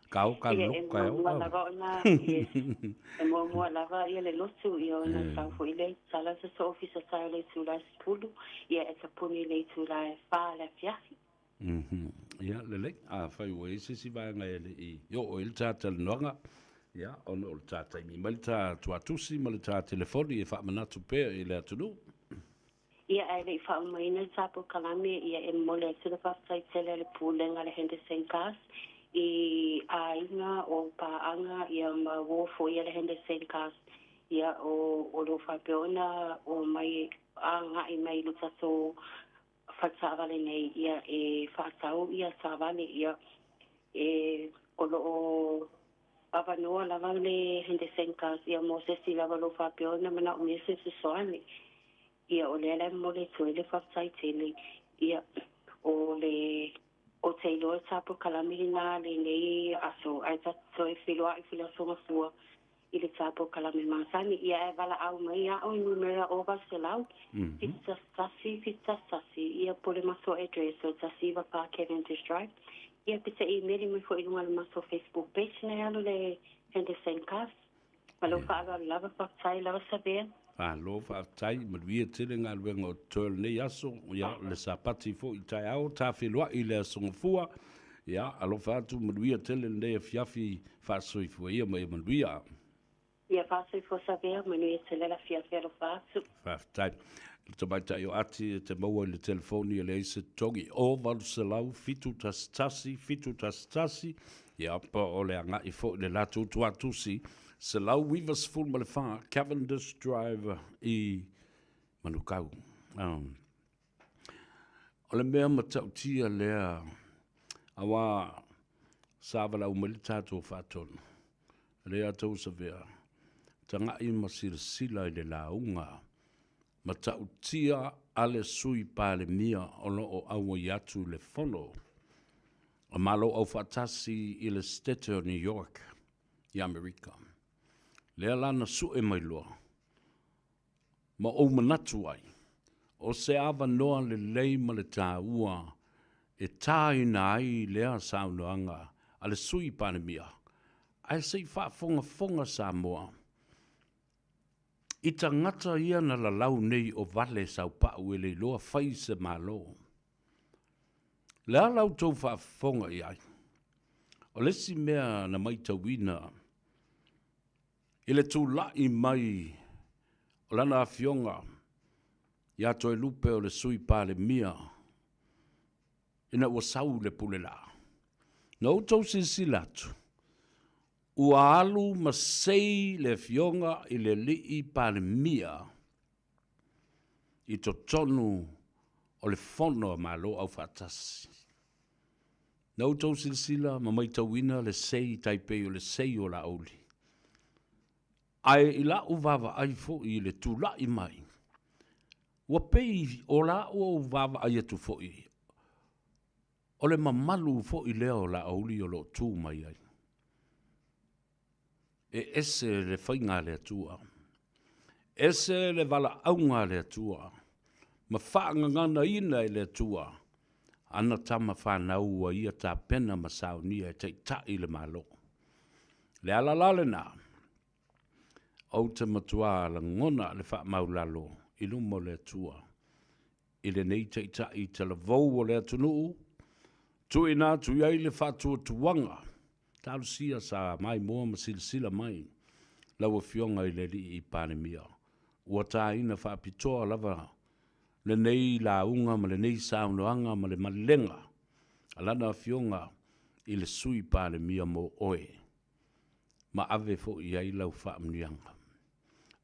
Kau ka luka e mua lava ona e mua lava ia le lotu ia ona sau fo ile sala sa so ofisa sa le tūlai 10 ia e tapuni le tūlai 4 le fiafi. Ia le le a fai o ese si vai ngai le i yo o il tata le noanga ia ono o tata mi mal ta tuatusi mal ta telefoni e fa manatu pe i le atunu. Ia ai le fa mai na tapo kalame ia e mole se le fa sai tele le pulenga le hende sen kas. I aina o paanga ia ma wofo ia le hende sen kas ia o lo fapeona o mai anga i mai luta so fatsavale nei ia e fatsau ia savale ia e o lo avanoa lava le hende sen kas ia mo se si lava lo fapeona mana o mese se soane ia o le mole tuele fatsai tele ia o le o te iloa tapo kalamina le nei aso ai tato e whiloa i whiloa songa fua i le tapo kalami masani ia e wala au mai a o numera o se lau pizza sasi ia pole maso address o tasiva pa Kevin Drive ia pizza email mi fo ilunga le maso Facebook page na alo le hende sen kas malo fa ala lava pa tai lava sabea Lo whaatai, maruia tele ngā ruenga o tōl nei aso, ia, le sapati fo i tai au, tā whenua i le asonga fua, ia, alo whaatu maruia tele nei a fiafi whaasoi fua ia mai maruia. Ia, whaasoi fua savea, maruia tele la fiafi alo whaatu. Whaatai, le tamaitai o ati te maua i le telefoni le eise tongi, o walu se lau, fitu tasi, ia, pa o le anga i fo le latu tuatusi, se lau wivas full ma le wha, Cavendish Drive i Manukau. O le mea matautia lea awa sawa lau mali tātou whātonu. Lea tau sa vea, tanga i masira i le launga, matautia ale sui pāle mia o lo o awa yatu le fono. O malo au whatasi i le state o New York, i Amerika. Lea lana su e mai loa. Ma o manatu ai. O se awa noa le lei ma le tā ua. E tā ina ai lea saunoanga. A le sui panemia. Ai sei wha Samoa. I ta ngata ia na la lau nei o vale sau pau e le loa whai se malo. Lea lau tau wha i ai. O lesi mea na mai tawina. I le tūlai mai o lana a fionga ia toi lupe o le sui pāle mia ina ua sau le pule la. Na utau sisi latu ua alu masei le fionga i le lii panemia i to tonu o le fono malo au fatasi. Nau tau silsila ma mai tau ina le sei taipei o le sei o la auli. Ai i la uvava ai fo i le tula i mai. Wa pei o la uvava ai atu fo i. O le mamalu fo i leo la auli o lo tū mai ai. E ese le whainga le atua. Ese le wala aunga le atua. Ma whaanga ngana ina le atua. Ana tama whanau wa ia tā pena ma saunia e te tai le malo. Le ala lale nā. Au te matua la ngona le wha maulalo i lumo le atua. I le nei te tai te la vau o le atunuu. Tu ina tu iai le whatua tuanga. Tālu sia sa mai mua ma silsila mai. Laua fionga i le li i panemia. Ua tā ina whaapitoa lava. Le nei la unga ma le nei saunoanga ma le malenga. Alana fionga i le sui panemia mo oe. Ma ave fo i ai lau whaamnianga.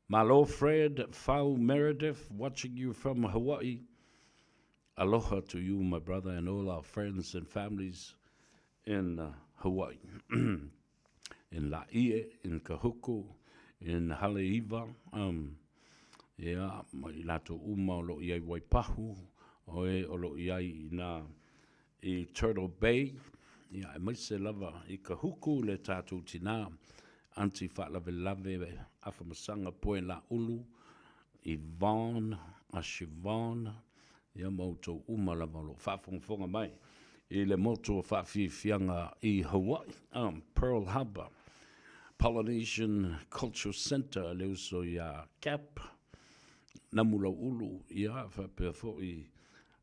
Malo Fred Fau Meredith, watching you from Hawaii. Aloha to you, my brother, and all our friends and families in Hawaii. In Laie, in Kahuku, in Haleiwa, mai lato uma o lo iai Waipahu, oe o lo iai na i Turtle Bay, e mai se lava i Kahuku le tātou tina, anti whaalave lave afamasanga poe la ulu, i Vaughan, a Siobhan, ia mautou uma lava lo whaafonga mai. I le moto whaafianga i Hawaii, Pearl Harbor, Polynesian Cultural Center, le uso ia CAP, namula ulu, ia whapea fo i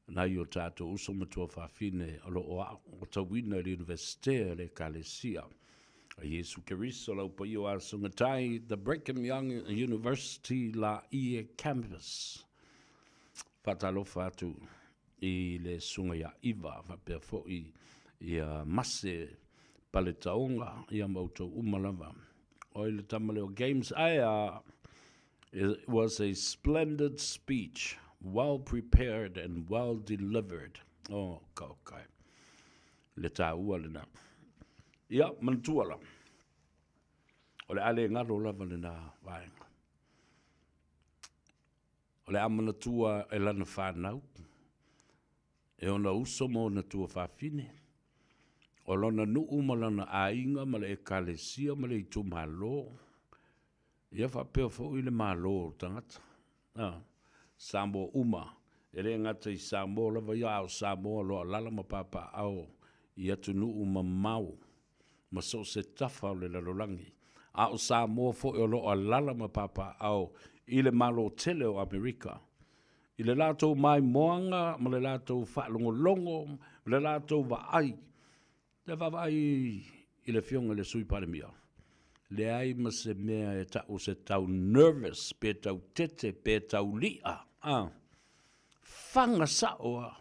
nai o tātou uso matua whaafine alo o tawina le Universite le Kalesia. A Yesu Keriso lau pa iwa sungatai, the Brigham Young University la ie campus. Whatalo whatu i le sunga ia iwa, whapea fo i mase paletaonga, ia mautou umalava. O le tamaleo games aia, it was a splendid speech, well prepared and well delivered. Oh, kaukai. Le tā ua le nā. Ia, mantuala. O le ale ngaro lava le nā vaenga. O le amana tua e lana whanau. E ona uso mo na tua whawhine. O lona nuu ma lana ainga ma le e kalesia ma le i tu malo. Ia whapea fo i le malo tangata. Samoa uma. E re ngata i Samoa lava ia o Samoa loa lala ma papa au. Ia tu nuu ma mau. Ma so se tafa o le lalolangi. A o Samoa fo i o loa lala ma papa au. I le malo tele o Amerika. I le lato mai moanga, ma le lato whaalongolongo, ma le lato vaai. Le vaai i le fionga le sui palemia. Le ai ma se mea e tau se tau nervous, pe tau tete, pe tau lia. Whanga saoa.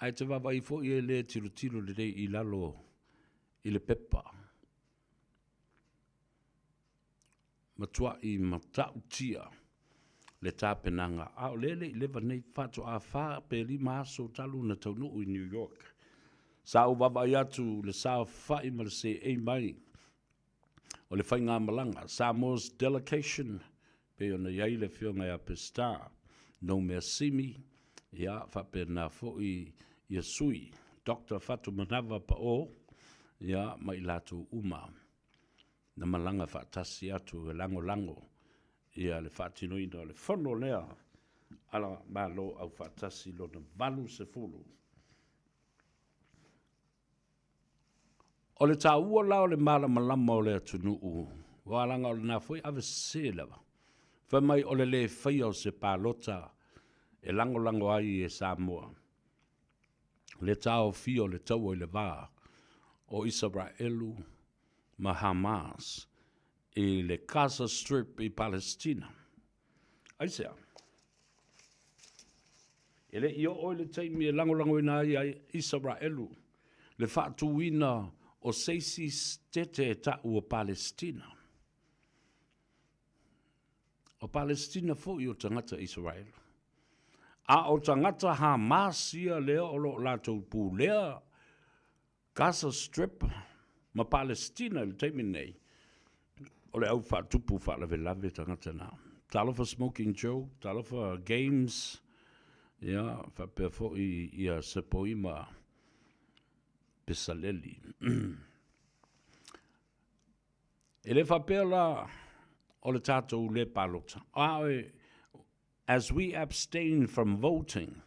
Ai te vaai fo i le tiro le rei i lalo i le pepa. Matua i matau tia. Le tāpenanga. Ao lele i lewa nei whato a wha pe li maaso talu na taunu i New York. Sa o wawai atu le sa whai ma le se e mai. O le whai ngā malanga. Samoa's delegation pe o na iai le whionga a pesta. No mea simi. Ia whape na fo i sui. Dr. Fatu Manawa pa o. Ia mai latu uma. Na malanga whaatasi atu e lango. Ia le whaatino ina le whono lea. Ala malo au whaatasi lo na valu se fulu. O le tā ua lao le mala malama o le atunu u. Wālanga o le nā fwoi ave se lewa. Whamai o le whaia o se pālota e lango ai e Samoa. Le tā o fio le tau o le vā o Israelu ma Hamas i le Gaza Strip i Palestina. Aisea. Ele i o le taimi e lango ina ai Israelu. Le whaatuina o seisi tete e ta'u o Palestina. O Palestina fo i o tangata Israel. A o tangata Hamas ia lea o lo lātou pū lea Gaza Strip ma Palestina le teimi nei. O le au whatupu whalawe tangata nā. Talofa Smoking Joe, talofa Games, ia, whapea fo i a Sepoima Pesaleli. E le whapea la o le tātou le palota. As we abstain from voting,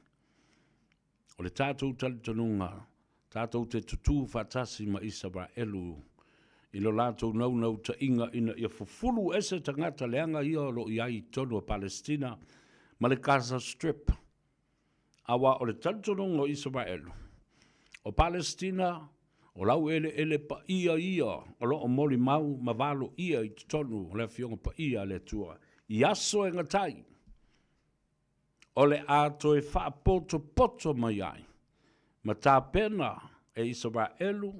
o le tātou talitanunga, tātou te tutu whatasi ma Israelu, i lo lātou nau ta inga ina ia fufulu ese tangata leanga ia lo iai tonu a Palestina, ma le Gaza Strip. Awa o le talitanunga o Israelu. O Palestina, o lau ele pa ia, o lo o moli mau ma valo ia i tonu, o le fionga pa ia le tua. I aso e ngatai. O le ato e wha poto mai ai. Ma tā pena e Israelu,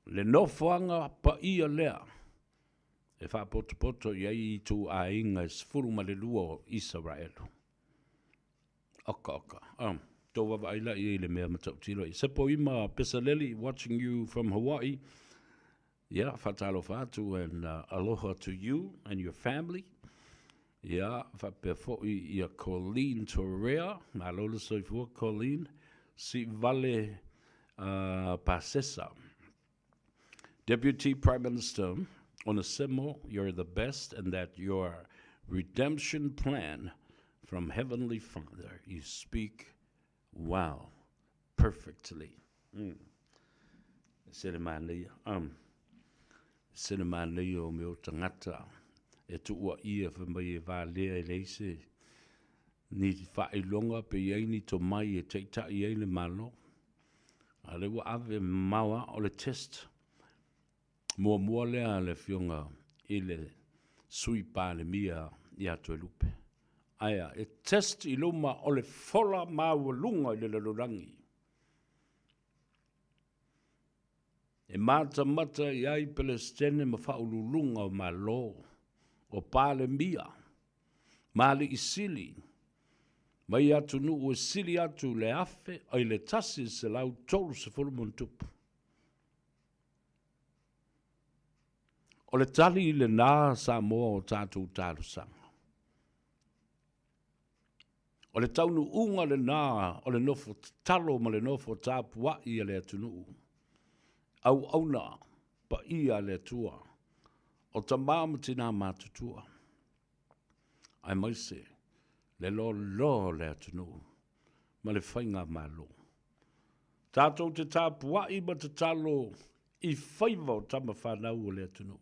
le nofoanga pa ia lea. E wha poto i tu a inga e sfuru ma le lua o Israelu. Oka. Tō wawa aila i le mea matautilo. Sepo ima Pesaleli, watching you from Hawaii. Yeah, fatalo fatu and aloha to you and your family. Yeah, whapefo i a Colleen Torrea. Malola soifua Colleen. Si vale pasesa. Deputy Prime Minister Onesimo, you're the best, and that your redemption plan from Heavenly Father, you speak wow, perfectly. Sinemania o meo tangata e tuua ia whamai e vālea e leise ni whailonga pe iei ni to mai e teita iei le malo. A lewa ave maua o le test. Mua lea le fionga i le sui pāle mia i ato e lupe. Aia, e test i luma o le fola maua lunga i le lorangi. E mata i ai Palestine ma whaululunga o malo o pāle mia. Mali i sili. Mai atu nu o sili atu le afe ai le tasi se lau tolu se fulumon tupu. O le tali i le nā Samoa o tātou tālu sanga. O le taunu unga le nā o le nofo talo ma le nofo tāpua i le atunu. Au auna pa ia le tua. O ta māmatina mātutua. Ai maise, le lo le atunu. Ma le whainga malo. Tātou te tāpua i ma te talo i whaiva o tama whanau o le atunu.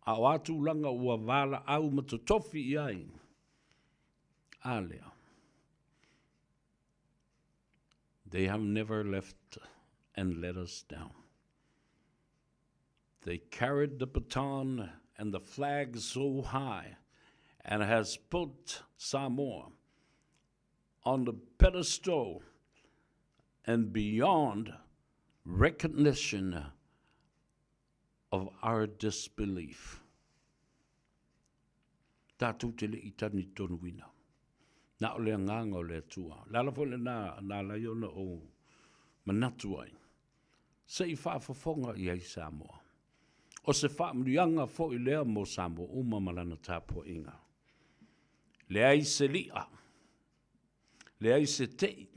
A o atu langa ua wala au ma te tofi i ai. Alea. They have never left and let us down. They carried the baton and the flag so high and has put Samoa on the pedestal and beyond recognition of our disbelief. Tātou te le itani tonu wina. Na o le nganga o le tua. Lala fo le na lai ona o manatu ai. Se i whaafafonga i ai Samoa. O se whaamrianga fo i lea mo Samoa uma malana tāpua inga. Le ai se lia. Le ai se tei.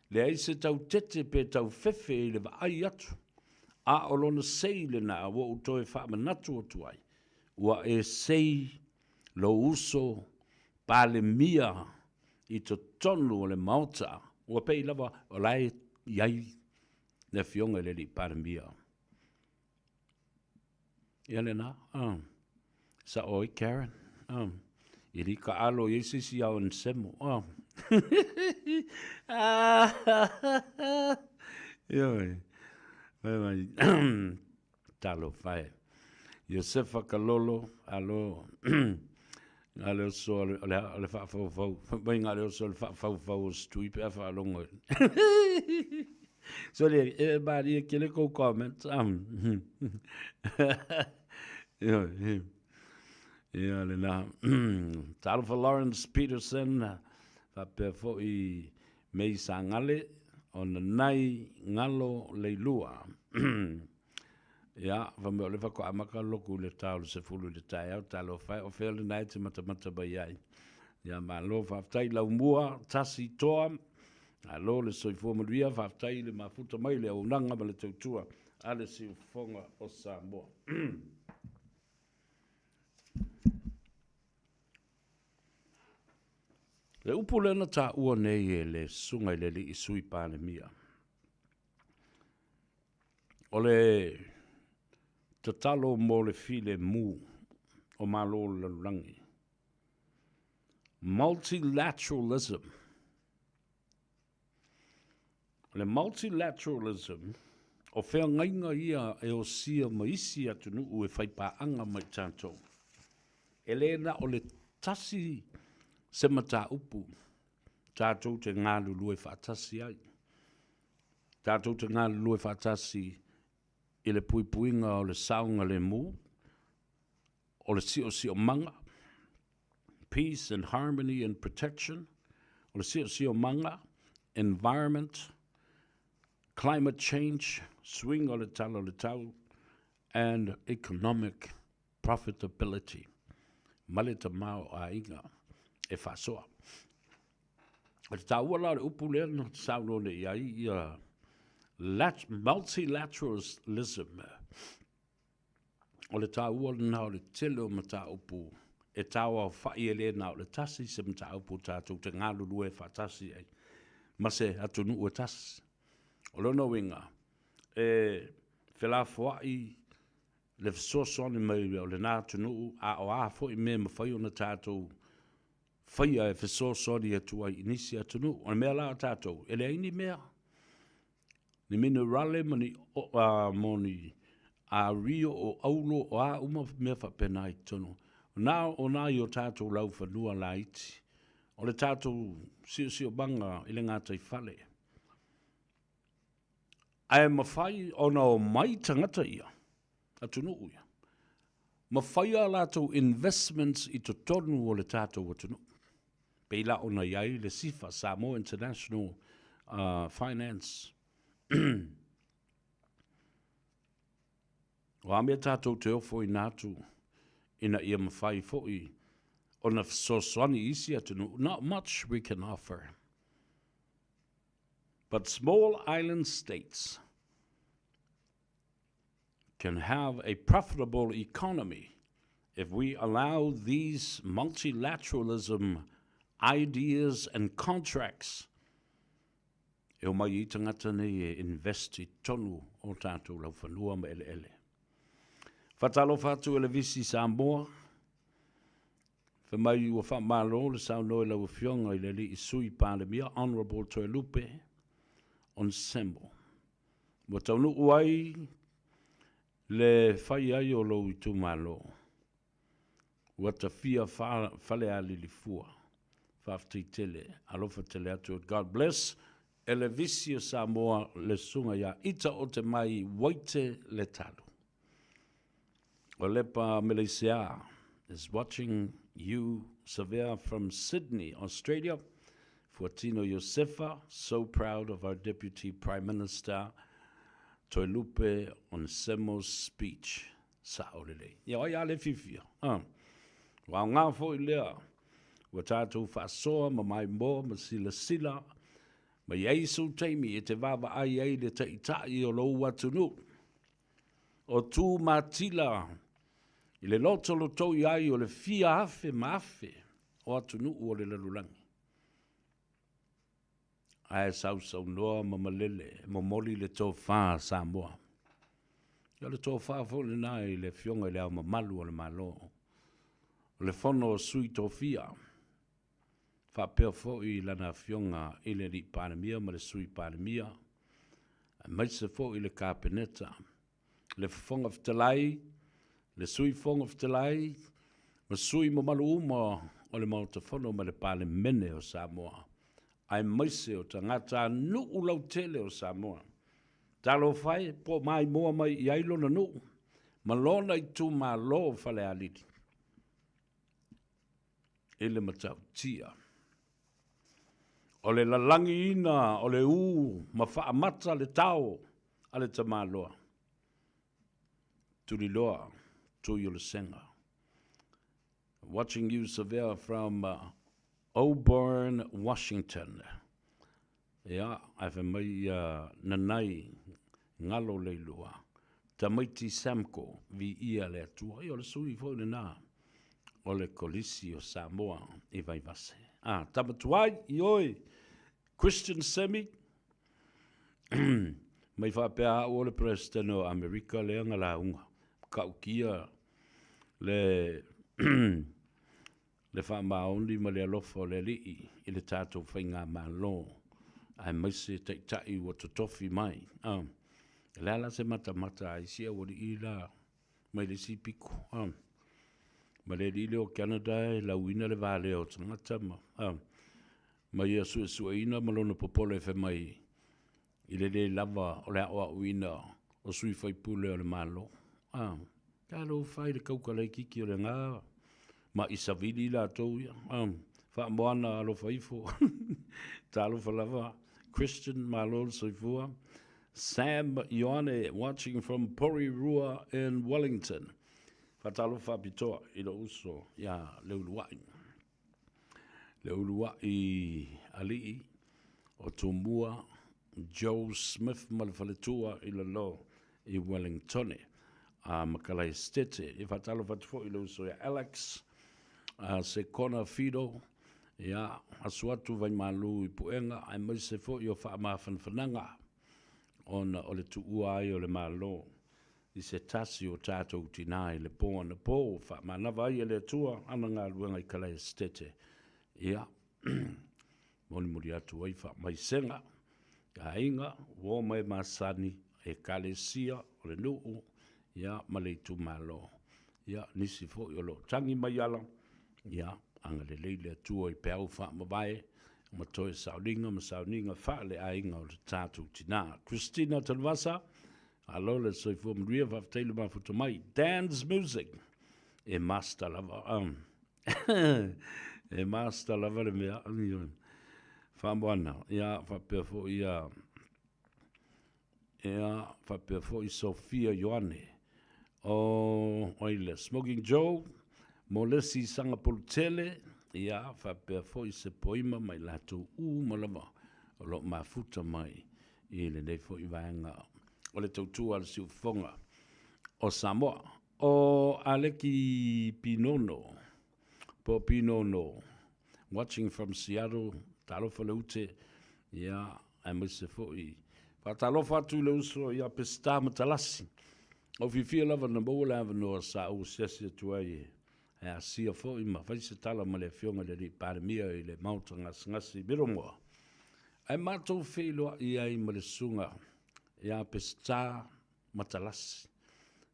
Le ai se tau tete pe tau fefe i le ai atu. A o lona sei le na wa utoe whaamanatu o tuai. Ua e sei lo uso pale mia i to tonu o le mauta. Ua pei lava o lai iai le fionga le li pale mia. Ia le na? Sa oi Karen? I li ka alo i sisi au en semo. Ioi. Talo fai. Josefa Kalolo, alo. Ale so le fa fo fo. Mai ngale so le fa fo fo stui pe fa longo. So everybody can go comment. Yeah, na. Talo for Lawrence Peterson, fa pe fo I mei sangale on nai ngalo leilua. Ya, fa me le fa ko amaka loku le talo se fulu le tai au talo fa o fe le nai te mata bai ai. Ya ma lo fa tai la mua tasi toa. Alo le soifua maria fa tai le mafuta mai le o nanga ma le tautua ale si fonga o Samoa. Le upu lena ta ua nei e le sunga I le li isui pāne mia. O le tatalo mo le file mu o malo le rangi. Multilateralism. Le multilateralism o whea ngainga ia e o sia maisi atu nuu e whaipaanga mai tātou. E lena o le tasi se mata upu, tātou te ngā lulu e whaatasi ai. Tātou te ngā lulu e whaatasi I le puipuinga o le saunga le mu, o le sio manga, peace and harmony and protection, o le sio manga, environment, climate change, swing o le tau, and economic profitability. Male ta mau a inga. E whasoa. E tau wala le upu lea no sauno le iai multilateralism. O le tau wala nao le telo ma ta upu. E tau au whai e le nao le tasi se ma ta upu tātou te ngā lulu e whatasi ai. Ma se atu nu ua tasi. O lono winga. E whela whai le fsosoni mai o le nā tunu a o a fo I me ma whai o na tātou whaia e whesosori atua I nisi atunu. O mea la tātou. Ele aini mea. Ni minerale mani moni a rio o aulo o a uma mea whapena I tonu. Nā o nā I o tātou lau whanua la iti. O le tātou sio banga I le ngātai whale. Ai mawhai ona o mai tangata ia. Atunu uia. Mawhaia lātou investments I to tonu o le tātou atunu. Peila ona iai le sifa Samoa International Finance. O amea tātou te ofo I nātu ina ia mawhai fo'i ona soswani isi atunu. Not much we can offer. But small island states can have a profitable economy if we allow these multilateralism ideas and contracts. E o mai I tangata nei e investi tonu o tātou lau whanua ma ele ele. Whatalo whatu ele visi Samoa. Whamai ua whamalo le sauno e lau whionga I le li I sui pāle mia Honourable Toelupe on Sembo. Wa taunu uai le whai ai o lau I tūmalo. Wa ta fia whale a li fua. Whafti tele, alofa tele atu. God bless. Ele visio Samoa le sunga ya ita o te mai waite le talo. O lepa Malaysia is watching you, Severe from Sydney, Australia. Fuatino Josefa, so proud of our Deputy Prime Minister, Toelupe on Semo's speech. Saolele. Ya o ya le fifia. Wa ngā fo I lea. Wa tātou whasoa ma mai mō ma sila. Ma Yesu teimi e te wawa ai ai le taitai o lou atunu. O tū matila I le loto lo tau ai o le fia afe ma afe o atunu o le lalulangi. Ai sau noa ma malele mo moli le tō wha Samoa. Ia le tō wha fo le nai le fionga le au ma malu o le malo. O le fono sui tō fia. Fa peo fo I lana fionga I le li panemia ma le sui panemia. Mai se fo I le kāpeneta. Le fonga ftalai, le sui fonga ftalai, ma sui mo malu uma o le mautafono ma le palemene o Samoa. Ai mai se o tangata nuu lau tele o Samoa. Talo fai, po mai moa mai i ailo na no. Malona i tu ma lo fale aliti. Ele matau tia. O le lalangi ina, o le ma faa mata le tau, ale ta loa. Tuli loa, tu yo le senga. Watching you, Severe, from Auburn, Washington. Yeah, I've mai nanai ngalo le lua. Tamaiti Samko, vi ia le atua. I o le sui fo le nā. O le kolisi o Samoa, i vai vase. Tamatuai, i oi. Christian Semi. Mai whapea o le President o Amerika le anga la unga. Kaukia le le whamaondi ma le alofa le lii i le tātou whainga malo. Ai maise tai o to tofi mai. Le ala se mata ai sia o li ila mai le si piku. Ma le li o Canada la wina le vale o tangata ma. Ma ia suesuaina ma lona popole fe mai i le lava o le awa wina o sui whaipule o le malo. Talo whai le kaukalei kiki o le ngā. Ma isa vili la tau ia. Wha moana alo whaifo. Talo whalava. Christian malo soifua. Sam Ioane watching from Porirua in Wellington. Whatalo whapitoa i lo uso. Ia leuluai. Leuluai alii o Tumua. Joe Smith malwhaletua i lo lo i Wellingtone. Makalai stete. I whatalo whatfo i lo uso ia Alex. Se kona fido. Ia asuatu vai malu I puenga. Ai mai se fo i o wha mawhanwhananga. Ona o le tuua ai o le malo. I se tasi o tātou tinai le pō ana pō. Wha manawa ai le tua. Ana ngā luenga I kalai stete. Ia. Moni muri atu ai wha mai senga. Ka inga. Wō mai masani. E kalesia o le nuu. Ia maleitu malo. Ia nisi fo I o lo tangi mai ala. Ia. Anga le leile atua I peau wha mawae. Ma toe saulinga, ma sauninga wha le ainga o le tātou tina. Christina Talvasa. Alo le soifua mria whawteilu mafuta mai. Dance music. E master lava. E master lava le mea. Whamoana. Ia whapea fo ia. Ia whapea fo I Sofia Ioane. O oile. Smoking Joe. Molesi sanga polutele. Ia whapea fo I se poima mai lato malama. O lo mafuta mai. I le nei fo I vaenga. O le tautua le siufonga. O Samoa. O Aleki Pinono. Po Pinono. Watching from Seattle. Talofa le ute. Ia. Ai mai se fo I. Pa talofa atu le uso. Ia pesta matalasi. O fifia lava na mo lava no sa o sesi atu ai. A sia fo I ma fai se tala ma le fionga le paramia I le mautanga ngasi biromoa. Ai matou feilo I ai ma le sunga. Ia pesta matalasi.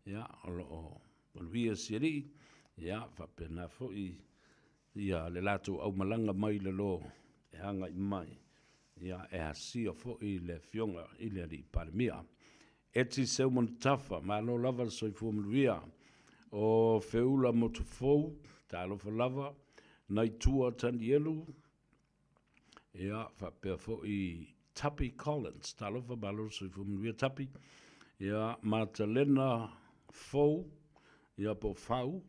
Ia o via siri. Ia whapena fo Ia le lato au malanga mai le lo. E hanga I mai. Ia e a sia fo I le fionga I le paramia. Eti seu montafa. Ma lo lava soifu mluia. O feula motofou, talo fa lava, nai tua tandielu, ia whapea fo I Tappy Collins, talo fa balo so I fumnuia Tappy, ia Matalena Fou, ia po fau,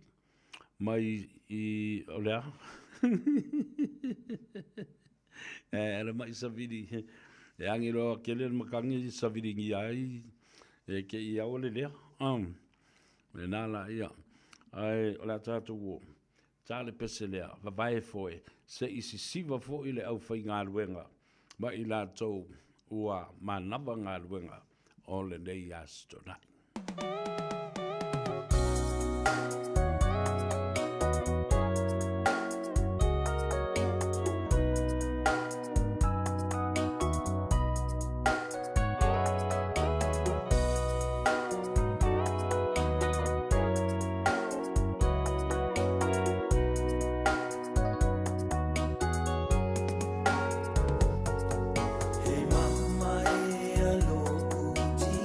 mai I olea, era mai savidi, e angiro kele makangi savidi ngi ai, e ke ia ole lea, le nala ia ai o la tatu wo tale peselea va vai foi se isi siva fo ile au fai ngā luenga ma I la tau ua manava ngā luenga o le nei astonai. Hey mama e alo uti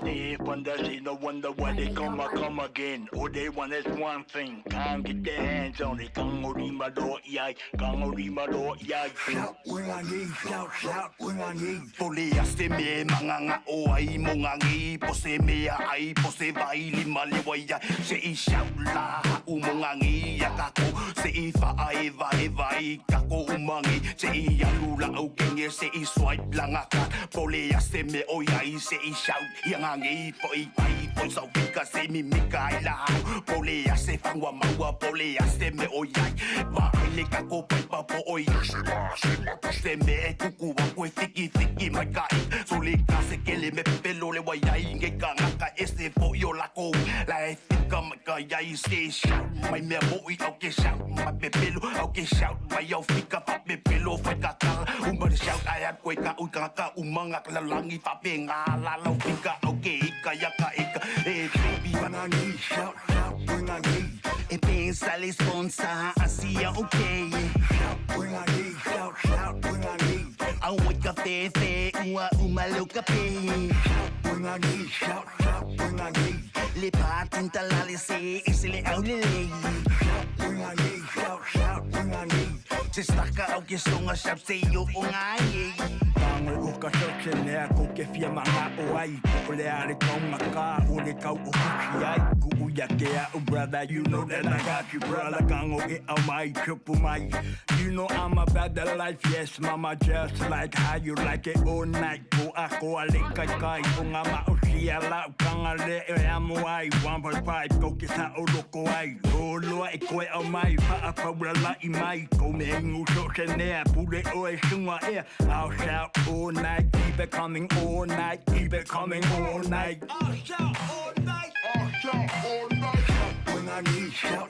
They wonder, they no wonder why they come again. All they want is one thing. Can't get their hands on it. Shout when I need, shout when I need. Poliaste me manganga o ai mongangi. Pose me ai, pose vai lima lewaya. Se I shout la umongangi yakako. Se I vai vai kako umangi. Se I alula o kenge. Se I swipe langaka. Poliaste me o ai. Se I shout yangangi. Poi pai poi so pika se mi mika ila. Poliaste fangwa maua. Poliaste me o ai. Va le kako pipa po o ai. Se me e kuku wa koe fiki mai kai. So le kase ke le me pelo le wa iai. Nge ka ngaka este fo yo lako. La e fika mai ka iai se shout. Mai mea mo I au ke shout. Mai pe pelo au ke shout. Mai au fika pa pe pelo fai ka kala. Umba shout ai at koe ka ui ka umanga la langi fa pe ngā la lau fika au ke ika yaka ika. E baby when I need shout when I need. E pensa le sponsa asia okay. Shout when I need shout when I need. I wake up fe uma louca pe. Shout when I need shout when I need. Le patinta la le se e se le au le le. Shout when I need shout when I need. Se staka au ke songa shap se yo o ngai. Tango o ka soche nea ko ke fia manga o ai. O le are kaunga ka o le kau o kuki ai. Ku uia kea o brother, you know that I got you brother. Kango e au mai, triple mai. You know I'm about the life, yes mama, just like how you like it all night. Ko ako a le kai kai, o ngā mao sia lau kanga le e amo ai. 1.5, ko ke sa o loko ai. O loa e koe au mai, pa a paura la I mai. Ko me ingu so se nea, pule o e sunga ea. I'll shout all night, keep it coming all night, keep it coming all night. I'll shout all night, I'll shout all night. When I need, shout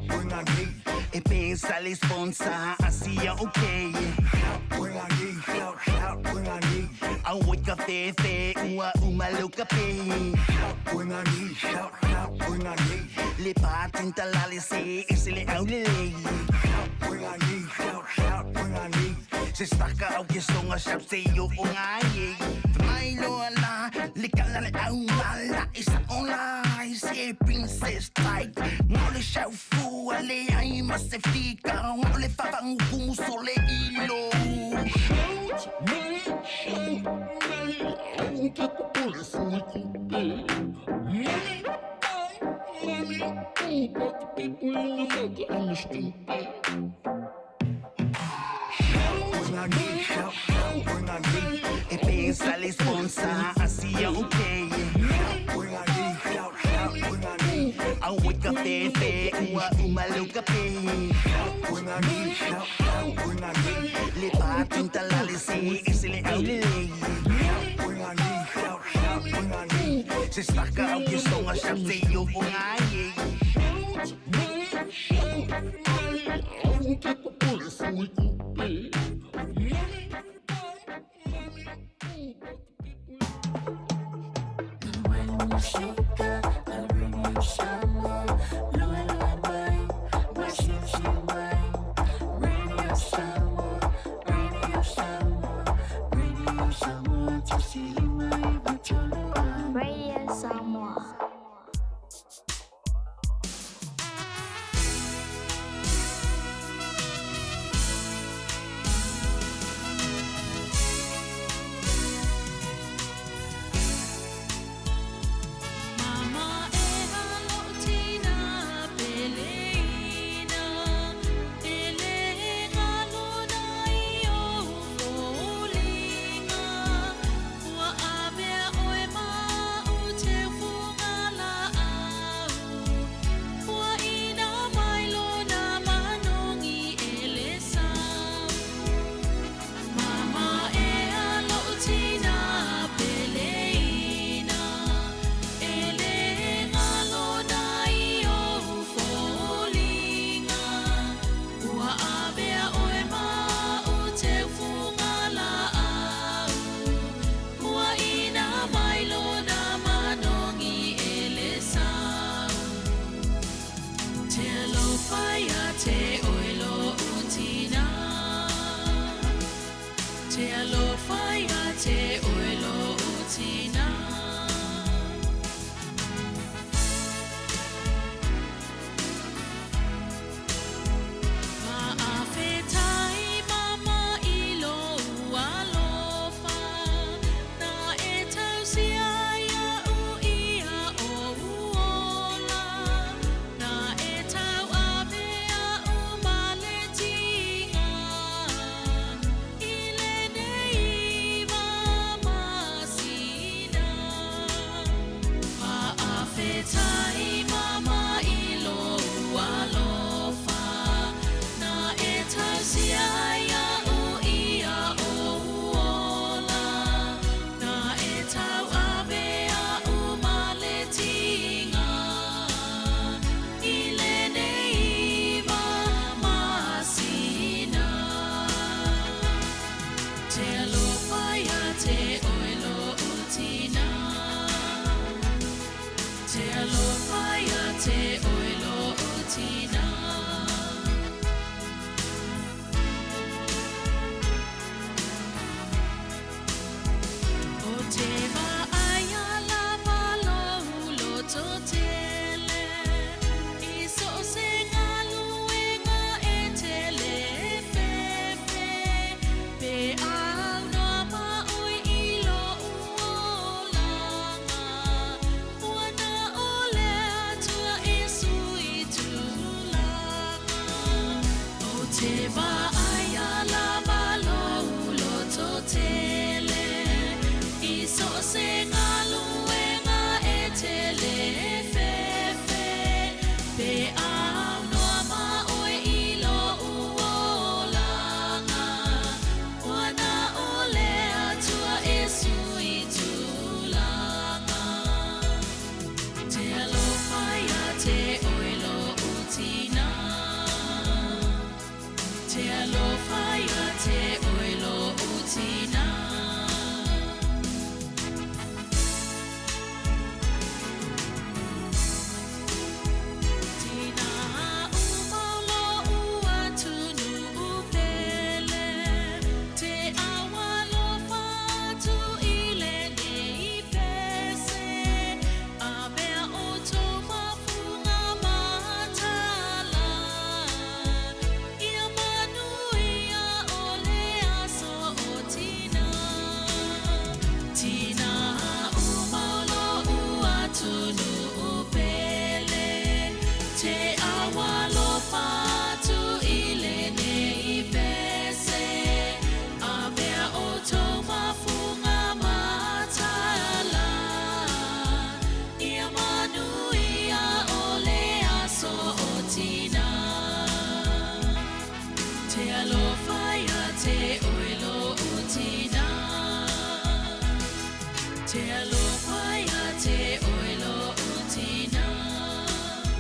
when I need. E pensa le sponsa asia okay. Shout when I need, shout when I need. I wake up fe uma louca pe. Shout when I need, shout when I need. Le patinta la le se e se le au le le. Shout when I need, shout when I need. Se staka au ke songa shap se yo o ngai. Mai loa la, le kala le au la isa online. Se princess tight. Ngau le shau fu ale ai ma se fika. Ngau le whawang kumu so le ilo. Shout, I won't get the police in my coupe. Money, but the people in the mother and the stupid. When I need, shout when I need. E pensa le sponsa asia okay. When I need, shout when I need. I wake up fe uma louca pe. When I need, shout when I need. Le patinta la le se e se le au le le. When I need, shout when I need. Se staka au ke songa shap se yo o ngai. Shout, I won't get the police in my coupe. Radio Samoa.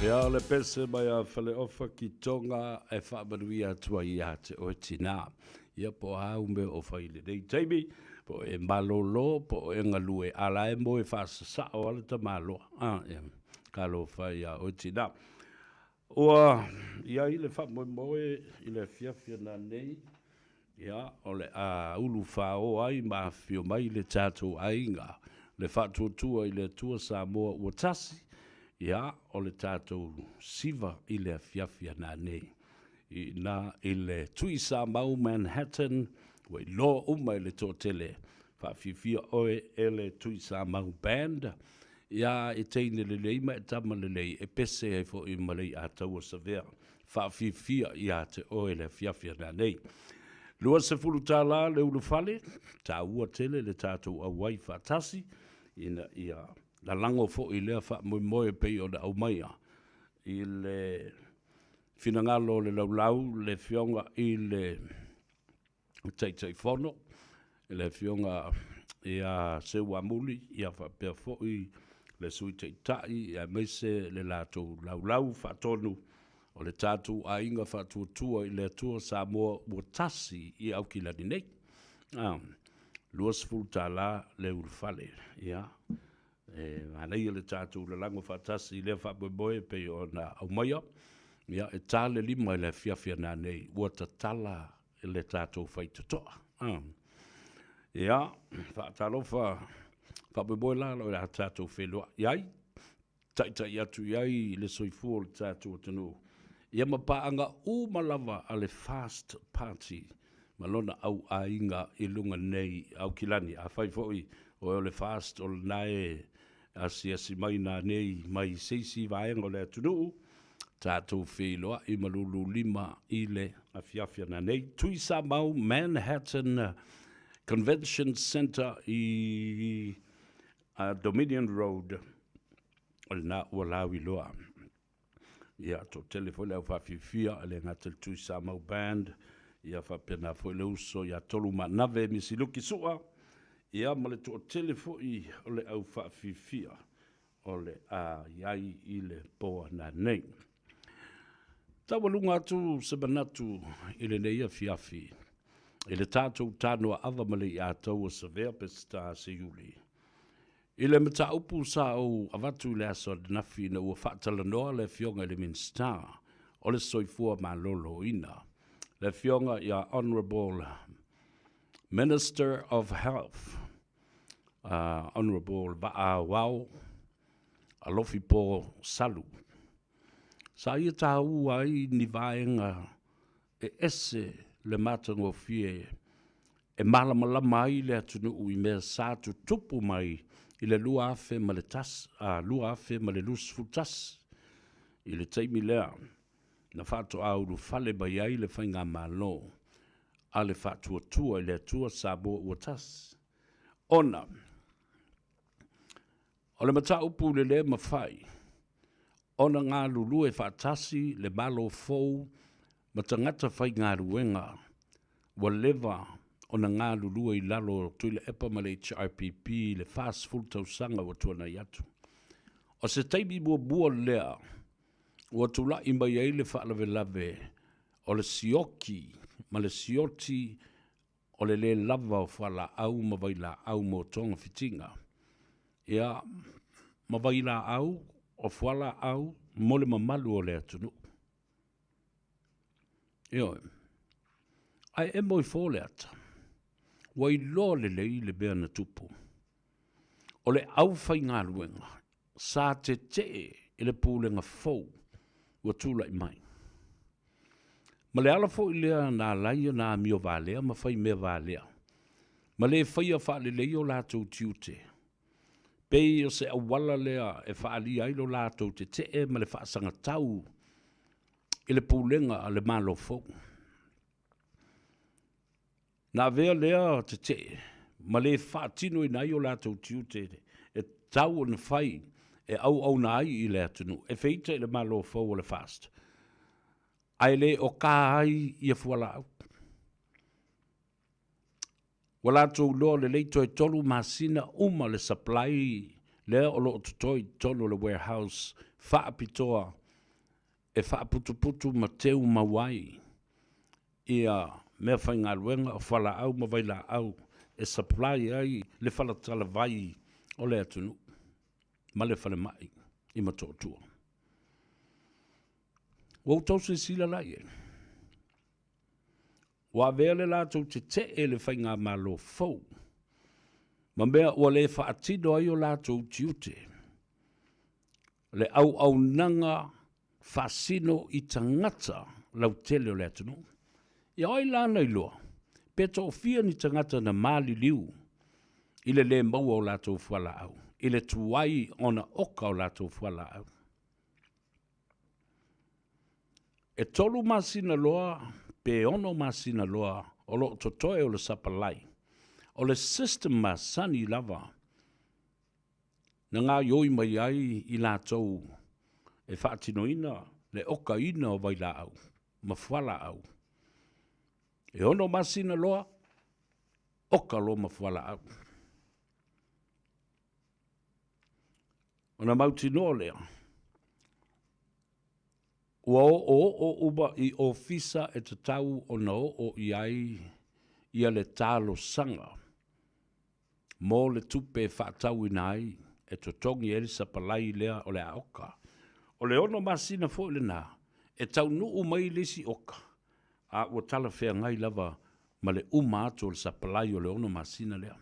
Ia le pese mai a whale ofa ki tonga e whaamanuia atua i a te o tina. Ia po hau me o whaile nei teimi, po e malolo, po e ngalue ala e mo e whaasasa o ala ta malo. Ka lo whai a o tina. Ua, ia i le whaamoe i le fiafia na nei, ia o le a ulu whao ai ma fio mai le tātou ainga. Le whaatuatua i le tua Samoa ua tasi, ia o le tātou siva i le fiafia na nei. I nā i le tui sa mau Manhattan, wai lo uma i le tōtele, whaafifia oe e le tui sa mau band, ia e teine le leima e tama le lei, e pese e fo i malei a taua savea, whaafifia i a te oe le fiafia na nei. Lua se fulu tā la le ulu fale, tā ua tele le tātou awai whaatasi, ina ia la lango fo i lea wha moe pei o le au maia. I le finangalo le laulau, le fionga i le teitei fono, le fionga i a sewa muli, i a wha pia fo i le sui teitai, i a meise le lato laulau wha tonu, o le tātou a inga wha tuatua i le tua Samoa ua tasi i au ki lani nei. Luas fulu tā la le urfale, ia. Anei le tātou le lango whaatasi i le whaboeboe pe o na au maia. Ia e tāle lima i le fiafia nā nei, ua ta tala i le tātou whaitatoa. Ia, whaatalo whaboeboe la lo i a tātou whelua. Iai, taitai atu iai le soifua le tātou atanu. Ia mapaanga umalawa a le fast party. Malona au a inga i lunga nei au kilani. A whaifoi o le fast o le nae asi mai nā nei mai seisi vaenga le atunu. Tātou wheloa i malulu lima i le afiafia nā nei. Tui sa mau Manhattan Convention Center i Dominion Road. O le nā ua lau i loa. Ia to telefone au whawhiwhia le ngatel tui sa mau band. Ia whapena fo le uso ia tolu ma nave misi luki sua. Ia ma le to telefoi o le au whawhiwhia o le a iai i le poa na nei. Tawa lunga atu sebanatu i le neia fiafi. I le tātou TANOA AVA ma le i ātou o savea pesta se yuli. I le mata upu sa o avatu le aso nafi na ua whaatala noa le fionga le minsta o le soifua ma lolo ina. Le fionga ia Honorable Minister of Health, Honourable Va'awao, alofi po salu. Sa ia tāu ai ni vaenga ese le matango fie e malamalama ai le atunu i mea sa tupu mai i le lua afe ma le tas, lua afe ma le lus futas i le teimi lea na whātua au lu fale bai ai le whainga malo a le whātua tua i le atua sa bo ua tas. Ona, o le mata upu le mawhai, ona ngā lulu e whaatasi le malo fou ma tangata whai ngā ruenga wa lewa ona ngā lulu i lalo tui le epa ma le HRPP le fast full tausanga wa tuana i atu. O se teimi bua lea wa tula i mai ai le whaalawe lave o le sioki ma le sioti o le lava o whala au ma waila au mo tonga fitinga. Ia ma waila au o whala au mole mamalu o le atunu. Io, ai e moi fōle ata. Wai lo le bea na tupu. O le au whai ngā ruenga, sa te i le pūlenga fōu, wa tūla i mai. Ma le ala fōu i lea nā laia nā mio vālea, ma whai mea vālea. Ma le whai a whaale leo lātou tiute. Pei o se awala lea e whaali ailo lātou te ma le whaasanga tau i le pūlenga a le malo fōu. Nā vea lea te ma le whaatino i nai o lātou tiute e tau na whai e au na ai i le atunu. E feita i le malo fōu o le fast. Ai le o kā ai i a fuala au. Wa lātou loa le leito e tolu masina uma le supply lea o lo tutoi tolu le warehouse whaapitoa e whaaputuputu ma teu mawai ia mea whai ngā ruenga o whala au ma waila au e supply ai le whala tala vai o le atunu ma le whale mai i matotua. Wau tau se sila lai e. Wa vele lātou te le whai ngā malo fōu. Ma mea ua le whaatino ai o lātou tiute. Le au nanga whasino i tangata lau tele o le atunu. Ia oi lāna i loa. Peto o fia ni tangata na mali liu. I le maua o lātou whala au. I le tuai ona oka o lātou whala au. E tolu masina loa, pe ono masina loa, o lo totoe o le sapalai. O le system masani lava. Na ngā ioi mai ai i lātou e whaatino ina, le oka ina o waila au, ma whala au. E ono masina loa, oka lo ma whala au. Ona mauti no lea. Ua o uba i ofisa e te tau o na o i ai ia le talo sanga. Mō le tupe whaatau i nai e to tongi elisa palai lea o le aoka. O le ono masina fo le nā, e tau nuu mai lesi oka. A ua tala whea ngai lava ma le ato le sapalai o le ono masina lea.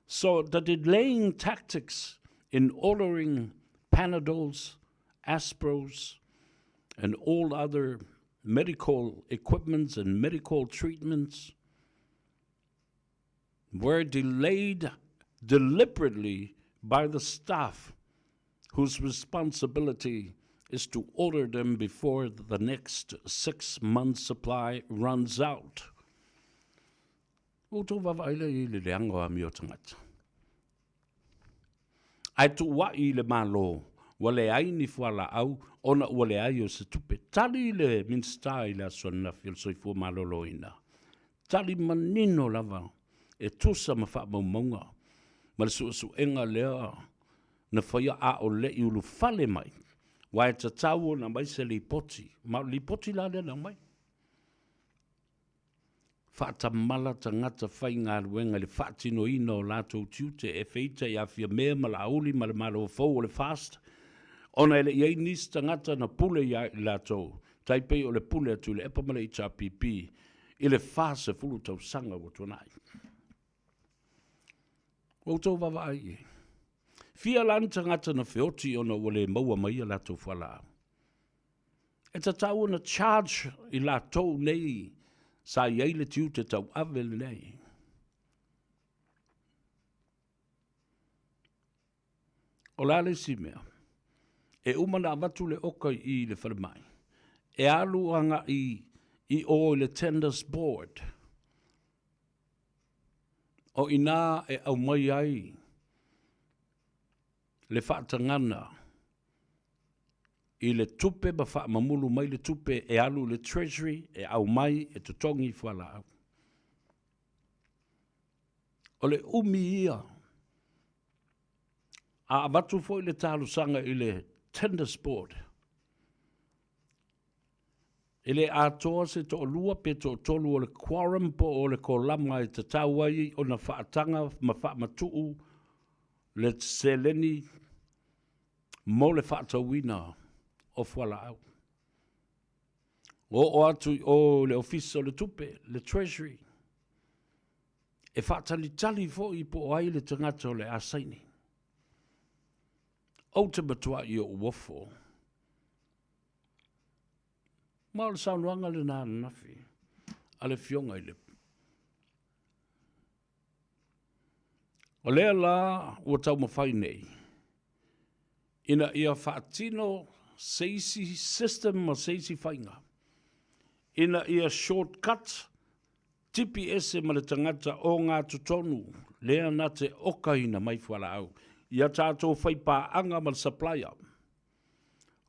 So the delaying tactics in ordering Panadols, Aspros, and all other medical equipments and medical treatments were delayed deliberately by the staff whose responsibility is to order them before the next 6 months' supply runs out. Uto wawaile I le leango a mio tangata. Ai tu wai le malo, wale ai ni fuala au, ona wale ai o se tupe. Tali le minsta I le aswana fil soifu malolo ina. Tali manino lava, e tusa mawha maumaunga. Ma le su enga lea, na whaia a o le iulu fale mai. Wai ta tau na mai se lipoti. Ma lipoti la lea na mai. Whaata mala ta ngata whai ngā ruenga le whaatino ina o lātou tiute e feita I awhia mea ma la auli ma le malo fau o le fast. Ona ele iei nis ta ngata na pule I lātou. Taipei o le pule atu le epa male HRPP I le fase fulu tau sanga o tuanai. O tau wawai e. Fia lanta ngata na whioti o na wale maua mai a lato whala. E ta tau na charge i lato nei sa iei le tiu te tau avel nei. O lale si mea. E umana avatu le oka i le whalemai. E alu anga i o le tenders board. O ina e au mai ai le whaatangana i le tupe ba wha mamulu mai le tupe e alu le treasury e au mai e tutongi whala au. O le umi ia a avatu fo i le talusanga i le tenders board. Ele atoa se to lua pe to tolu o le quorum po o le kolama i te tauai o na whaatanga ma wha matuu le seleni mo le whaatawina o whala au. O atu o le office o le tupe, le treasury. E whaatali tali fo i po ai le tangata o le asaini. O te matua i o wafo. Ma le saunuanga le nā nafi. A le fionga i le. O lea la ua tau mawhai nei. Ina ia whaatino seisi system ma seisi whainga. Ina ia shortcut TPS ma le tangata o ngā tutonu. Lea na te okaina mai whala au. Ia tātou whaipa anga ma le supplier.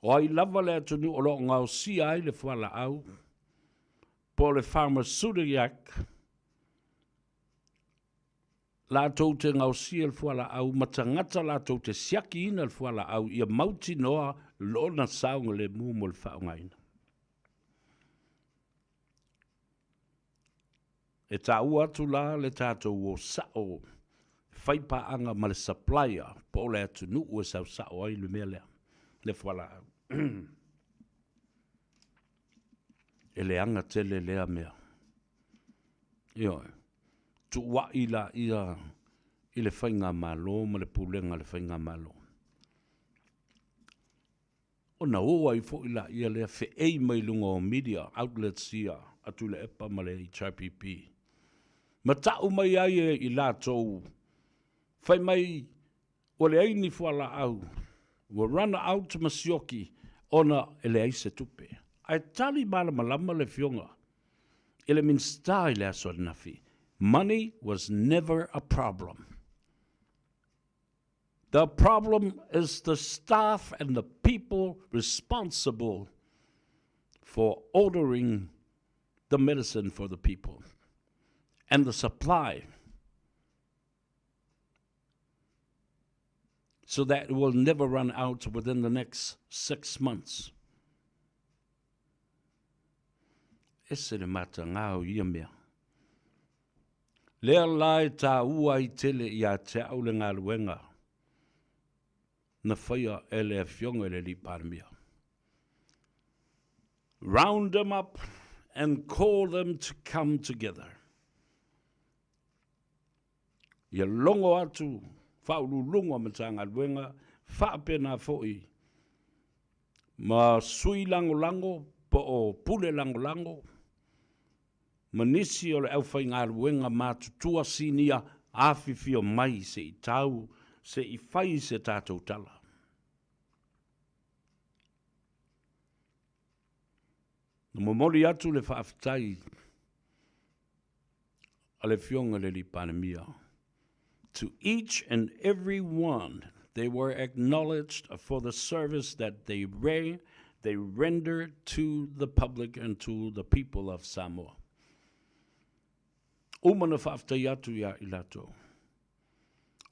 O ai lava le atunu o loo ngau si ai le whala au. Po le pharmaceutical la tau te ngau si le whala au. Matangata la tau te siaki ina le whala au. Ia mauti noa lona saunga le mumo le whaungaina. E tā ua atu la le tātou o sao. Whaipa anga ma le supplier. Po le atunu ua sau sao ai le mea lea. Le whala au. E le anga tele lea mea. Io, tu wa ila ia i le whainga malo, ma le pulenga le whainga malo. O na oa i fo ila ia lea fe ei mai lunga o media outlets ia atu le epa ma le HRPP. Ma tau mai ai e i la tau. Whai mai o le aini whala au. Wa run out masioki ona ele aise tupe. Ai tali malama le fionga. Ele min stai le aso nafi. Money was never a problem. The problem is the staff and the people responsible for ordering the medicine for the people and the supply. So that it will never run out within the next 6 months. Ese le mata ngau ia mea. Lea lai tā ua i tele i a te au le ngā luenga. Na whaia e le fionga le li pārmia. Round them up and call them to come together. Ia longo atu whaululunga ma tā ngā luenga, whaapena fo'i. Ma sui lango, po o pule lango. Ma nisi o le au whai ngā luenga ma tutua sinia awhiwhio mai se i tau, se i whai se tātou tala. Na momori atu le whaafitai, a le fionga le li panemia. To each and every one, they were acknowledged for the service that they rendered to the public and to the people of Samoa. Umana whaaftai atu ia i lato.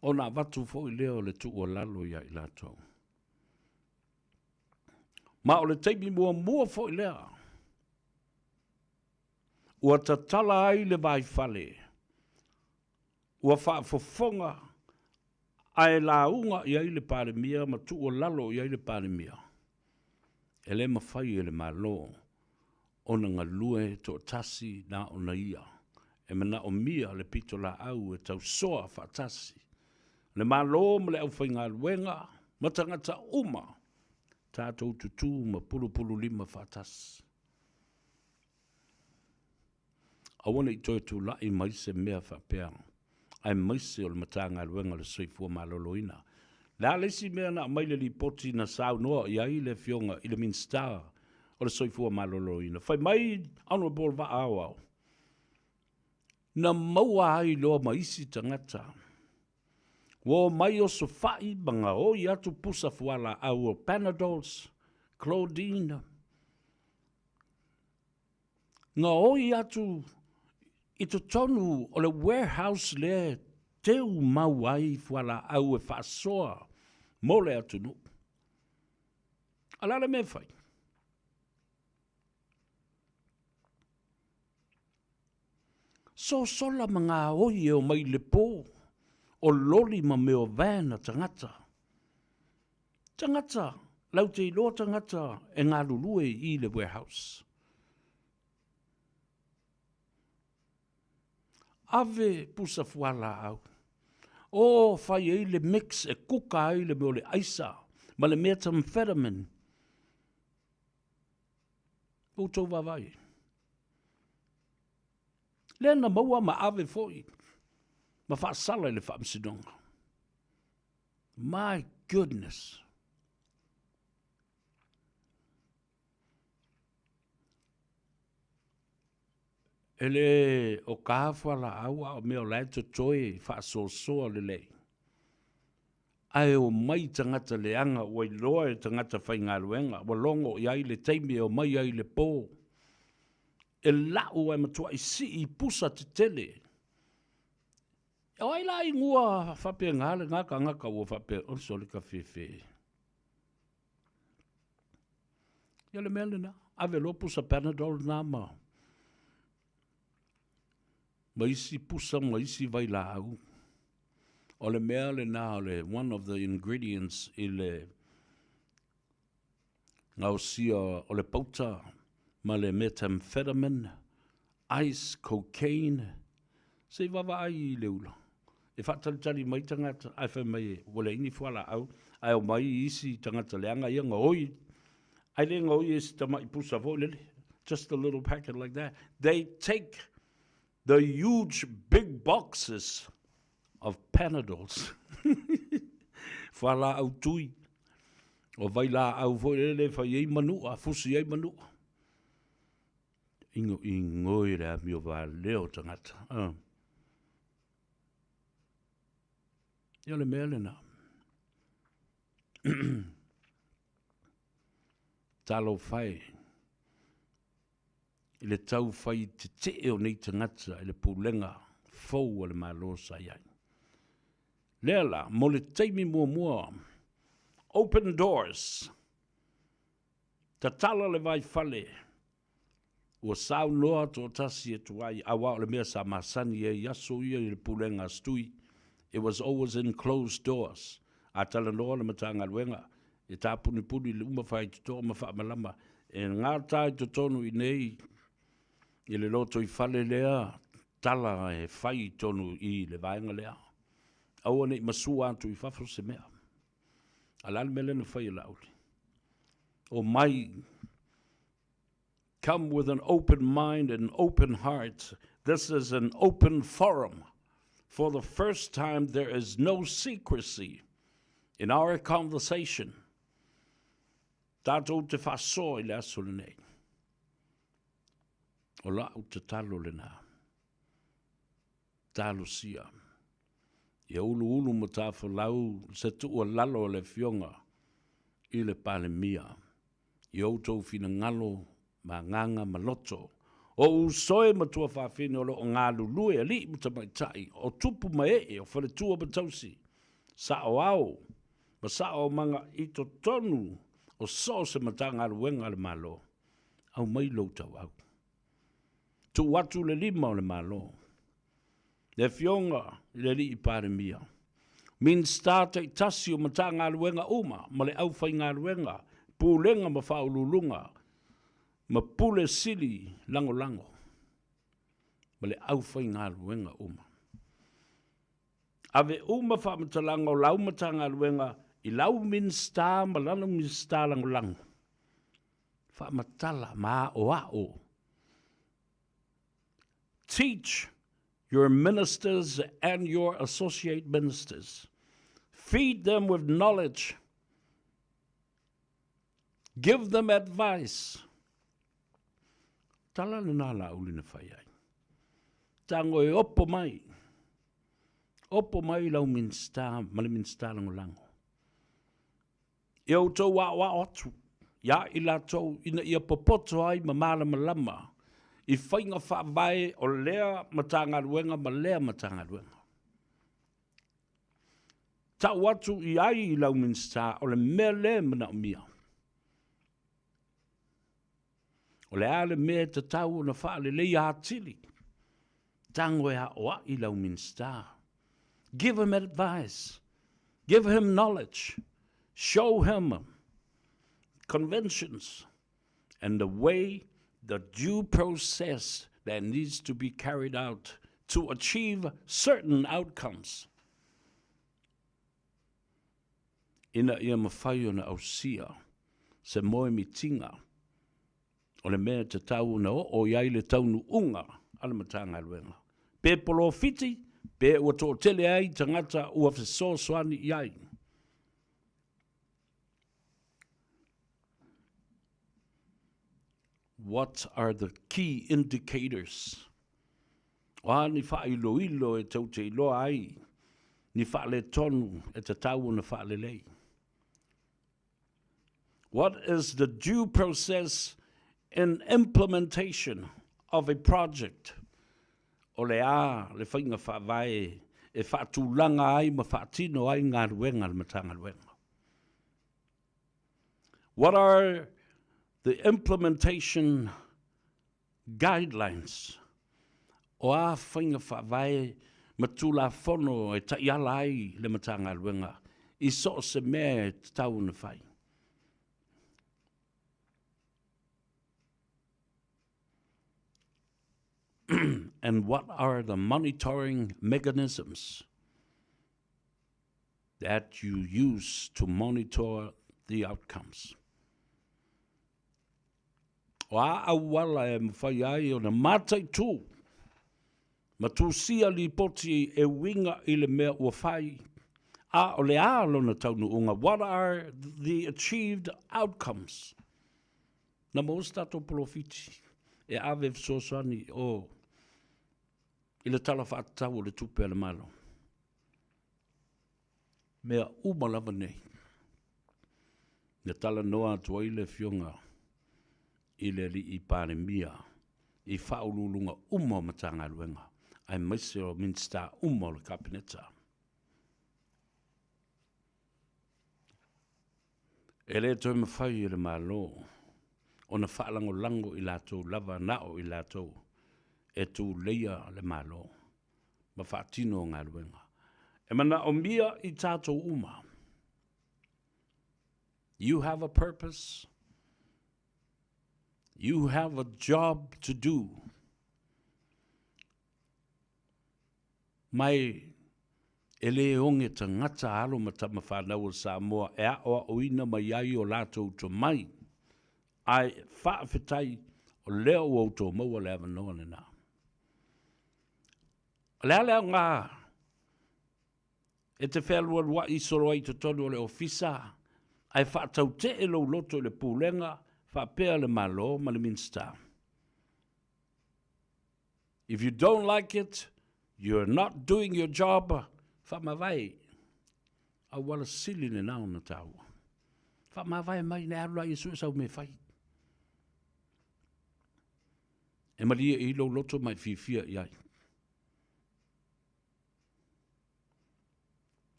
O nā watu fo i leo le tu o lalo ia i lato. Ma o le teipi mua fo i lea. Ua tatala ai le vai fale. Ua whaafofonga ai la unga i ai le pāremia, ma tu o lalo i ai le pāremia. E le mawhai e le malo, o na ngalue to tasi na o na ia. E mana o mia le pito la au e tau soa whaatasi. Le malo ma le au whainga luenga, ma tangata uma, tātou tutu ma pulu lima whatas. Awana I toi tu lai mai se mea whapea. Ai mai se o le matanga luenga le soifua maloloina. La lesi mea na maile li poti na sao noa I ai le fionga I le minstar o le soifua maloloina. Whai mai honorable va awao. Na maua ai loa maisi tangata. Wo mai o so fai banga o I atu pusa fuala au o Panadols, Claudine. Nga o I atu I to tonu o le warehouse le teu mauai fuala au e whaasoa mo le atu nu. Alala me fai. So sola mga oi o mai le po o loli ma meo vana tangata. Tangata, lau te ilo tangata e ngā lulue I le warehouse. Ave pusa fuala au. O fai ei le mix e kuka ai le meo le aisa, ma le methamphetamine. O tau vavai. Lena maua ma ave foi. Ma fa sala le fa msidonga. My goodness. Ele o kafa la awa o meo lai to toi fa so le lei. Ai o mai tangata le anga o I loa e tangata whai ngā luenga. Wa longo I ai le teimi o mai ai le pō. E lau ai matua I si I pusa te tele. O ai la I ngua whapea ngāle ngaka ua whapea o soli ka whiwhi. Ia le mele na. Ave lo pusa Panadol nā ma. Maisi pusa maisi vai lau. O le mea le nā le one of the ingredients I le ngau sia o le pauta ma le methamphetamine, ice, cocaine, se wawa ai I le ula. E whātalitari mai tangata, ai whai mai e, wale ini whala au, ai o mai isi tangata leanga ia ngā oi. Ai le ngā oi isi tamai pusa fo lele, just a little packet like that. They take the huge big boxes of Panadols. Whala au tui. O vai la au fo lele whai ei manua, fusi ei manua. Ingo I ngoi rea mi o wā leo tangata. Ia le mea le nā. Talo whai. I le tau whai te te o nei tangata I le pulenga fau o le malo sa iai. Lea la, mo le teimi mua. Open doors. Ta tala le vai fale. Ua sau noa to tasi e tuai. Awa o le mea sa masani e yaso ia I le pulenga stui. It was always in closed doors. A tala noa le matanga luenga. E tā puni le umawhai tuto ma wha malama. E ngā tai tonu I nei. I le loto I fale lea. Tala e whai tonu I le vaenga lea. Aua nei masua atu I whafo se mea. Alal mele na whai lauli. O mai. Come with an open mind and open heart. This is an open forum. For the first time, there is no secrecy in our conversation. Tātou te whaso I le aso le nei. O lau te talo le nā. Talo sia. Ia ulu mo tā whalau se tua lalo le fionga I le pale mia. I outou fina ngalo ma nganga maloto. O usoe matua whawhine o lo ngā lulue ali muta mai tai. O tupu mai o whare tua batausi. Sa o au. Ma sa o manga I to tonu. O so se matanga luenga le malo. Au mai lo tau au. Tu watu le lima o le malo. Le fionga le li I pare mia. Min starte I tasi o matanga luenga uma. Ma le au whai ngā luenga. Pūlenga ma whaululunga. Ma pule sili lango. Ma le au whai ngā luenga uma. Ave uma whaamatalanga o lau matanga luenga I lau minsta ma lana minsta langolango. Whaamatala ma o ao. Teach your ministers and your associate ministers. Feed them with knowledge. Give them advice. Tala na la ulina whai ai. Tango e opo mai. Opo mai lau minsta, mali minsta langolango. Iau tau wa otu. Ya ila tau ina ia popoto ai ma malama. I whainga whaavai o lea matanga ruenga ma lea matanga ruenga. Ta watu I ai I lau minsta o le mea le mana o mia. O le ale mea te tau na wha le lei hatili. Tango e oa I lau minsta. Give him advice. Give him knowledge. Show him conventions and the way, the due process that needs to be carried out to achieve certain outcomes. Ina ia mawhai o na ausia, se moe mitinga, o le mea te tau na o iai le taunu unga, ala matanga luenga. Pe polo fiti, pe ua tō tele ai tangata ua fiso soani iai. What are the key indicators? Wa ni wha ilo e tau te ilo ai. Ni wha le tonu e te tau na wha le lei. What is the due process in implementation of a project? O le le whainga wha vai e wha tūlanga ai ma wha tino ai ngā ruenga le matanga ruenga. What are the implementation guidelines o a whainga whaavai matula whono e taiala ai le matanga ruenga I so se mea te tau na whai. And what are the monitoring mechanisms that you use to monitor the outcomes? O a awala e mwhai ai o na mātai tū. Ma tū sia li poti e winga I le mea ua whai. A o le alo na taunu unga. What are the achieved outcomes? Na maustato profiti. E ave fsosani o. I le tala whaatau o le tupe le malo. Mea umalava nei. Ne tala noa tua I le fionga. I le li I pāne mia, I whaululunga umo matanga luenga, ai maise o minsta umo le kapineta. E le toi mawhai I le malo, o na whaalango lango I lato lava nao I lato, e tu leia le malo, ma whaatino ngā luenga. E mana o mia I tato uma. You have a purpose. You have a job to do. Mai ele onge ta ngata alo matama whanau o Samoa e a oa oina mai ai o lato to mai. Ai whaafetai o leo o to maua le ava noa nena. Lea ngā e te whelua lua I soro ai te tonu o le ofisa. Ai whaatau te e lo loto le pūlenga. Whapea le malo ma le minsta. If you don't like it, you're not doing your job. Whamawai. A wala sili ne nao na tau. Whamawai mai ne arula I suesau me whai. E maria I lo loto mai fifia iai.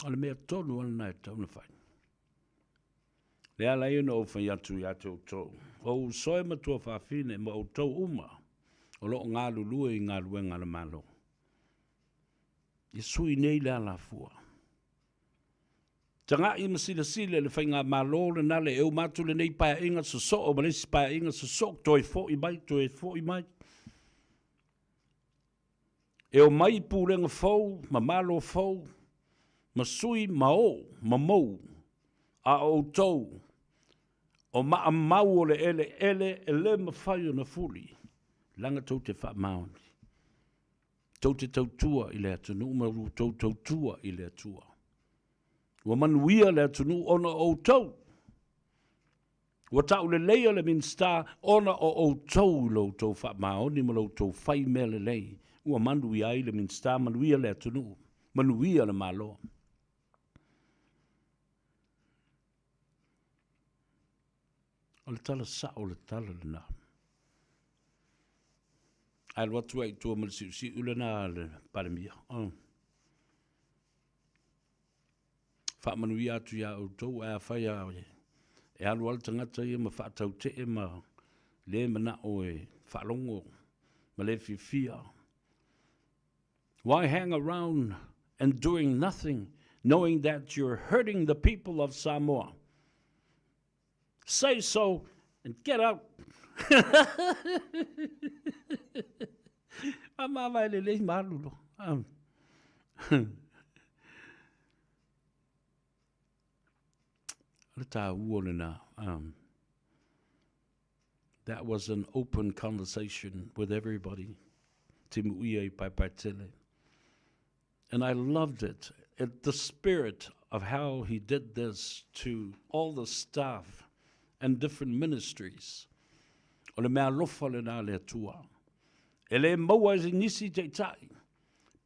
Ale mea tonu ala nai tau na whai. Lea lai no whai atu I atu tau. O soe matua whawhine ma o tau uma. O lo ngā lulue I ngā luenga le malo. I sui nei lea la fua. Tanga I masila sile le whai ngā malo le nale e o matu le nei paia inga sa so o malesi paia inga sa so toi fo I mai. E o mai pūlenga fau, ma malo fau. Masui mao, mamou, a o tau, o maa mau o le ele mawhai o na fuli. Langa tau te wha maoni. Tau te tautua i le atunu, maru tau tautua i le atua. Wa manuia le atunu ona o tau. Wa tau le leia le minsta ona o tau lo tau wha maoni ma lo tau whai me le lei. Ua manuia i le minsta, manuia le atunu, manuia le malo. O le tala sa o le tala le na. Ai watu ai tua mal si ule na le paramia. Wha manuia atu ia o tau a whai a oe. E alu al tangata ia ma wha tau te e ma le mana o e whalongo ma le fia. Why hang around and doing nothing, knowing that you're hurting the people of Samoa? Say so and get out. That was an open conversation with everybody. And I loved it. The spirit of how he did this to all the staff and different ministries. O le mea lofa le nā le atua. E le maua e nisi te tai.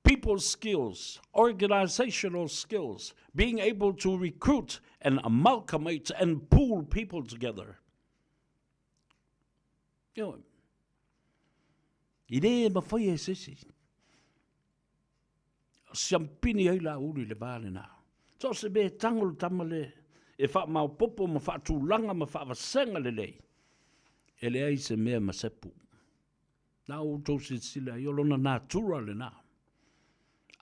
People's skills, organizational skills, being able to recruit and amalgamate and pool people together. You know, I re mawhai e sisi. Siampini ai la uri le vāle nā. So se be tangol tamale. E wha mau popo ma wha tūlanga ma wha wasenga le lei. E le ai se mea ma sepu. Nā o tau se sila i olona nā tura le nā.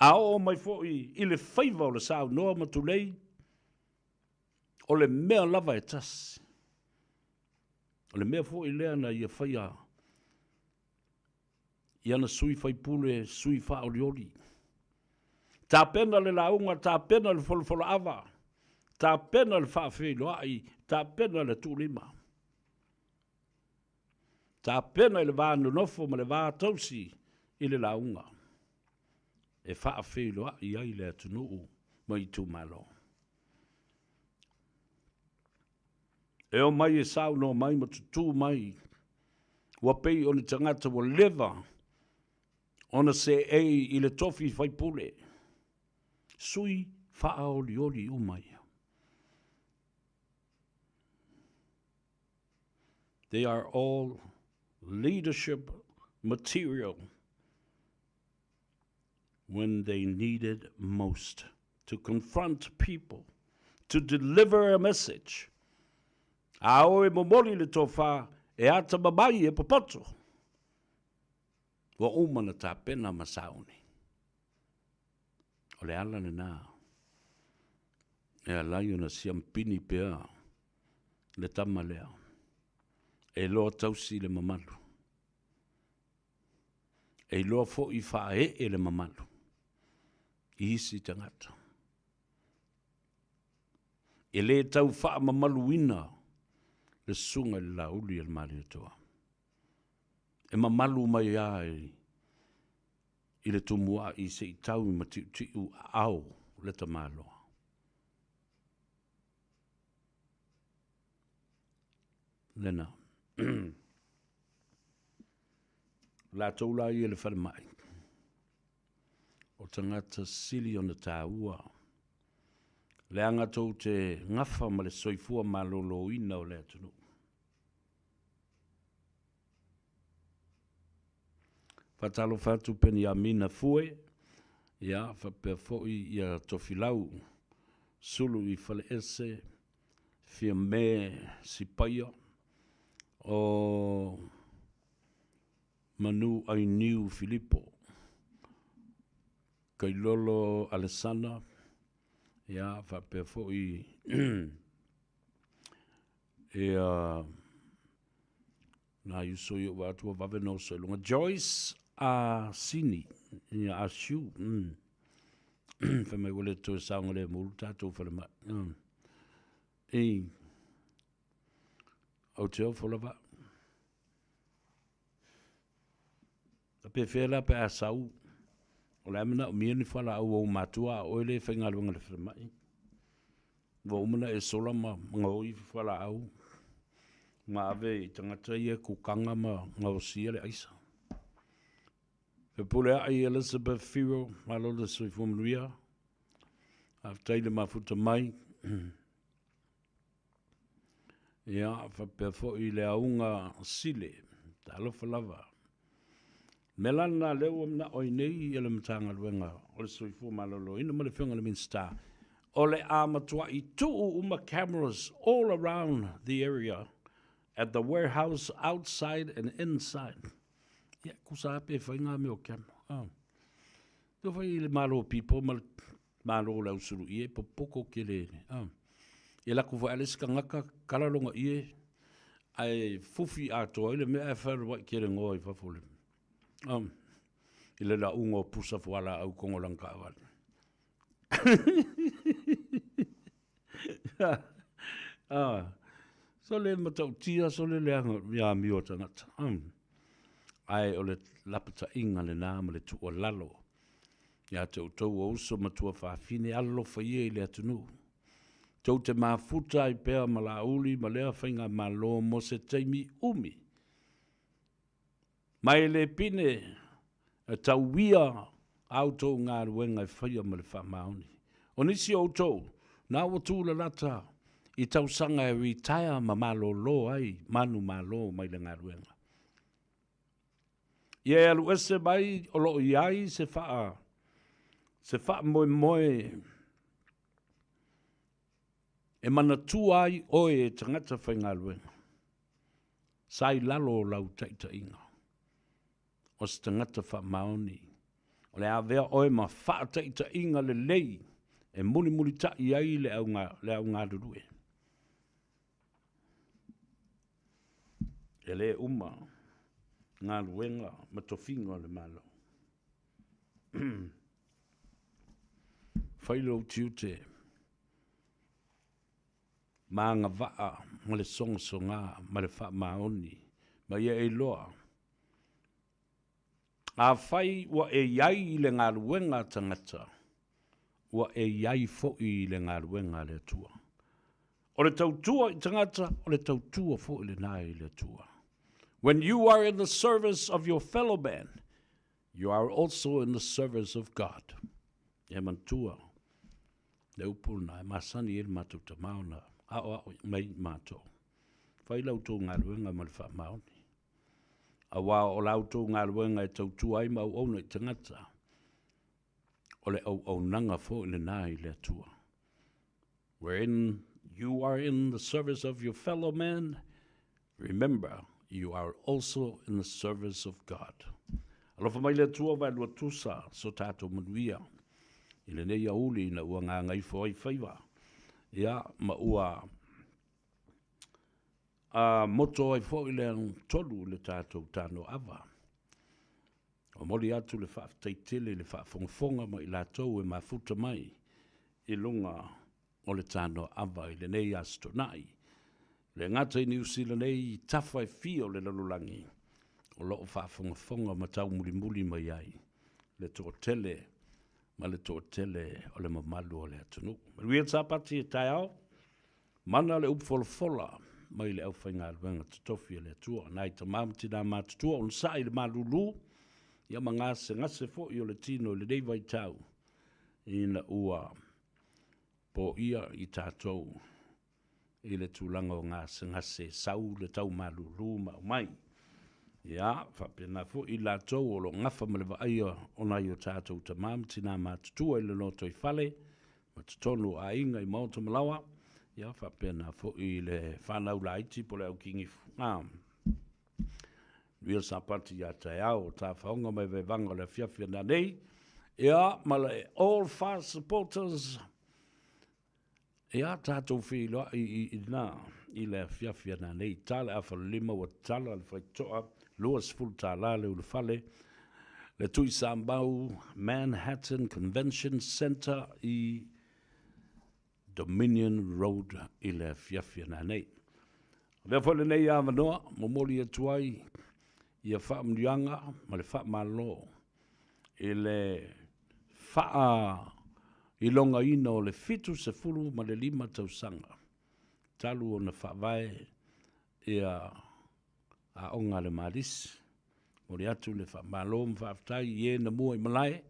A o mai fo i le whaiva o le sāu noa ma tu lei. O le mea lava e tasi. O le mea fo i lea na i a whaia. I ana sui whaipule, sui wha o liori. Tā pena le launga, tā pena le folofolo ava. Tā pena le whawhiloai, tā pena le tūlima. Tā pena le vānu nofo ma le vātausi i le launga. E whawhiloai ai le atunuu ma i tū malo. E o mai e sau no mai ma tutu mai. Wa pei o ni tangata wa leva. Ona se ei i le tofi whaipule. Sui whaao liori umai. They are all leadership material when they needed most to confront people, to deliver a message. Ao e momoli le tofa e ata babai e papato. Wa umana ta pena masauni. O le ala ne nā. E alai ona siampini pea le tamalea. E loa tausi le mamalu. E loa fo i whae e le mamalu. I isi tangata. E le tau wha mamalu ina le sunga le lauli al mali toa. E mamalu mai ai i le tumua i se i tau i matiu au le tamaloa. Lena. La taula i le whare mai. O tangata sili o na tāua. Le anga tau te ngafa ma le soifua malolo ina o le atunu. Fatalo fatu peni a mina fue. Ia, whapea foi ia tofilau. Sulu i whale ese. Fia me si paia. O Manu ai niu Filippo. Kai lolo Alessandra. Ia, whapea foi. Na yuso yo watu wave no so lunga. Joyce a Sini. Ia a Shu. Whamai wale tō saunga le mulu tātou whare mai. E, au te au whalawa. A pe whela pe a sau. O le amina o mia ni whala au au matua o ele whaingaluanga le whare mai. Wa umana e sola ma mga oi whala au. Ngā ave i tangata ia kukanga ma ngā osia le aisa. Pe pule ai Elizabeth Firo, malo le sui fumanuia. A taile mafuta mai. Ia, whapea fo i le aunga sile. Ta alofa lava. Melana leo amna oi nei ele matanga luenga. O le sui fumalolo. Ina ma le whiunga le minsta. O le amatua i tuu uma cameras all around the area. At the warehouse, outside and inside. Yeah, kusa pe whainga me o camera. Tō whai le malo people, malo lau suru ie, po poko ke le. E lako wha alis ka ngaka karalonga ie, ai fufi ato, ile mea e wharu ke le ngoi whafole. Ile la ungo pusa whala au kongolang ka awale. So le matau tia, so le leanga mea mio tangata. Ai o le lapata inga le nāma le tua lalo. Ia te utau o uso matua whawhine alo whaie i le atunu. Tau te mafuta i pēa ma la uli ma lea whainga ma lo mo se teimi umi. Mai le pine a tau wia au tau ngā ruenga i whaia ma le whamaoni. O nisi o tau, nā watu la lata i tau sanga e retire ma malo lo ai, manu malo mai le ngā ruenga. Ie alu ese mai o lo iai se faa moe e mana tu ai oe e tangata whainga luenga. Sai lalo lau taita inga. O se tangata wha maoni. O le awea oe ma wha taita inga le lei e muli ta iai le au ngā rurue. E le uma ngā luenga ma tofinga le malo. Whailo tiute. Mā ngā waa, ma le songo ngā, ma le wha maoni, ma ia e loa. A whai wa e iai i le ngā luenga tangata, wa e iai fo i le ngā luenga le tua. O le tautua i tangata, o le tautua fo i le nai le tua. When you are in the service of your fellow man, you are also in the service of God. E mantua, le upuna, e masani e mātou ta mauna, a mai mātou. Whai lau tō ngā ruenga ma le wha mauni. A wā o lau tō ngā ruenga e tautua ai mau auna i tangata. O le au nanga fo i le nai le tua. Wherein you are in the service of your fellow man, remember, you are also in the service of God. Alofa mai le tua vai lua tusa so tātou manuia. I le nei auli na ua ngā ngai fo ai whaiwa. Ia ma ua moto ai fo i le tolu le tātou TANOA AVA. O moli atu le whaaftaitele le whaafongafonga ma i lātou e mafuta mai i lunga o le TANOA AVA i le nei astonai. Le ngata i New Zealand nei tawhai fio le lalulangi. O loo whaafongafonga ma tau muli mai ai. Le tō tele, ma le tō tele o le mamalu o le atunu. Ria tāpati e tai au, mana le upfolofola mai le au whainga luenga tutofi le tua. Nai ta mamti nā mātutua on sai le malulu, ia ma ngase fo i o le tino le nei vai tau. Ina ua po ia i tātou. I le tūlanga o ngase sau le tau malulu mai. Ia, whapena fo i la tau o lo ngafa malewa aia o nai o tātou ta mamti nā mātutua i le loto i whale, ma tutonu a inga i mauta malawa, ia whapena fo i le whanau la iti po le au kingi Ria sapati ia tai au, tā whaonga mai vei vanga le fiafia na nei, ia, ma le all fast supporters, ia tātou whiloa i le fiafia na nei, tāle a whalima wa tala le whaitoa, Luas full tā la le ule whale, Le tui Sambau Manhattan Convention Center i Dominion Road i le fiafia na nei. Lea fole nei a manoa, momoli atuai i a whaamrianga, ma le whaamalo i le whaa i longa ina o le fitu se fulu ma le 5 tausanga. Talu o na whaavae i a onga le marisi. O le atu le whaamalo ma whaaftai i e na mua i malae.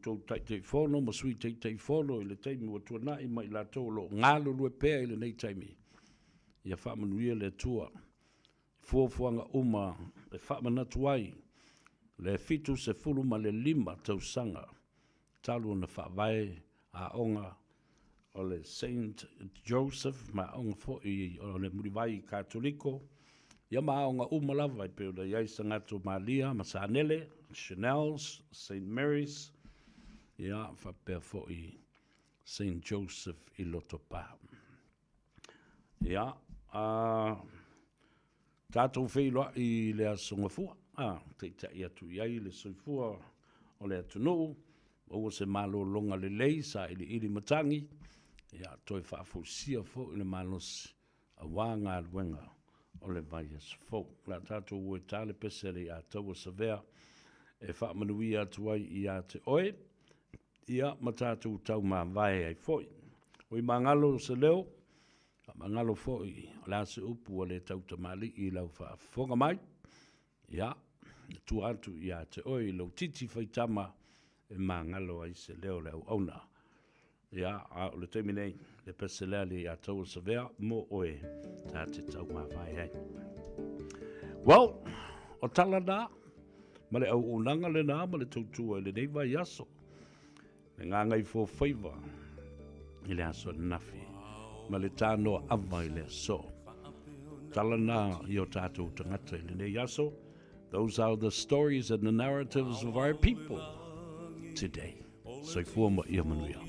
Tau tai whono, ma sui tai whono i le taimi wa tuanai ma i la tau lo ngalo lue pēr i le nei taimi. Ia whaamanuia le tua. Fuafuanga uma le whaamanatu ai. Le fitu se fulu ma le 5 tausanga. Talu na whaavae a onga o le Saint Joseph ma onga fo i o le muriwai katoliko. Ia ma onga uma lava i peo da iaisa ngatu Malia, Masanele, Chanel's, St. Mary's. Ia whapea fo i St. Joseph i Lotopa. Ia, tātou wheiloa i le asonga fua. Te tai atu iai le soifua o le atu nou. Oua se malo longa le lei sa ili matangi. Ia toi whaafusia fo i le malos a wanga luenga o le vaias fo. La tātou ue tāle pesere a taua savea e whaamanuia atu ai i a te oe. Ia matatu tau ma vai ai foi. Oi mangalo se leo, mangalo foi la se upu le tau tamali i lau fa fonga mai. Ia tu atu ia te oi lo titi fai tama e mangalo ai se leo le ona. Ia a le terminei le peselali ia tau severa mo oe ta te tau ma vai ai. Well, o talana ma le au unanga le na ma le tautua le nei vai aso. Le ngangai for favor i le aso nafi ma le tanoa ava i le aso. Talana i o tātou tangata i le nei aso. Those are the stories and the narratives of our people today. So for mo ia manuia.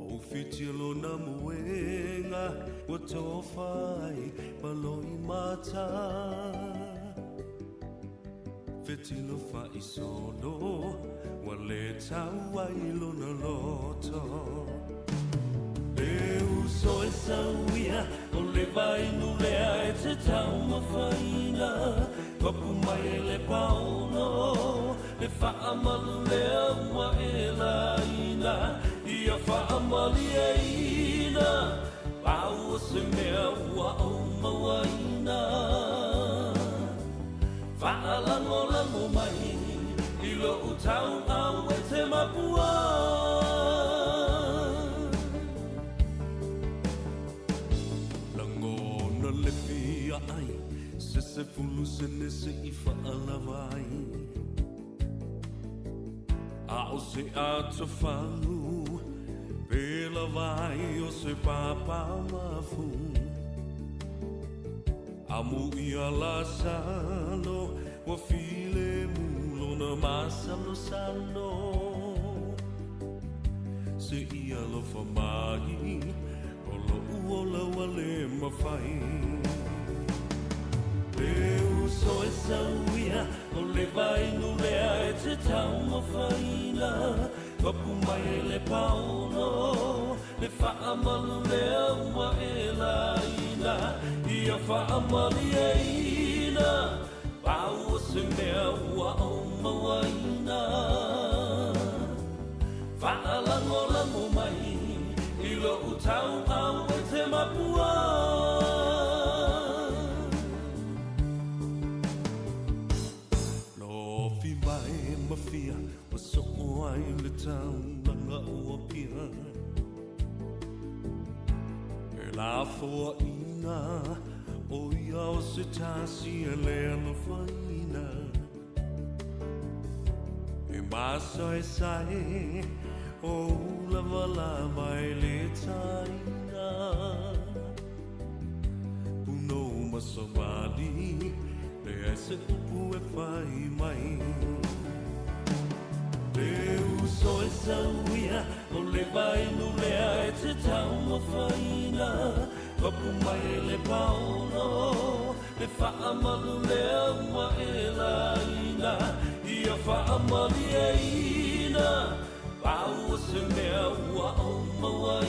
O fitilo na muenga o tofai paloi mata. Fitilo fa isono wale tawa ilona loto. Eu sou essa uia o levai no lea e te tau mafaina. Papu mai le pauno le fa amalu lea ma ela ina. Ia fa amali e ina. Pau se mea ua au mawaina. Fa lango mai i lo utau au e te mapua. Se fulu se nese I whaalavai A o se ato whalu Pela vai o se papa mafu A mu ia la salo Wa file mulo na masalo salo Se ia lo famai O lo uola wale mawhai Eu sou essa uia, o levai no lea e te tau mawhaina. Papu mai le pauno, le whaamalu lea ua e la ina. Ia whaamali e ina, pau se mea ua o mawaina. Whaalango mai, I lo utau au e te mapua. Mafia was so wine the town langa o pia la fo ina o ia o se tasi ele no faina e massa e sai o la vala vai le taina uno masomali le ese upu e fai mai. Eu sou essa uia, o levai no lea e te tau mawhaina. Papu mai le pauno, e whaamalu lea ua e la ina, ia whaamali e ina, pau se mea ua o maua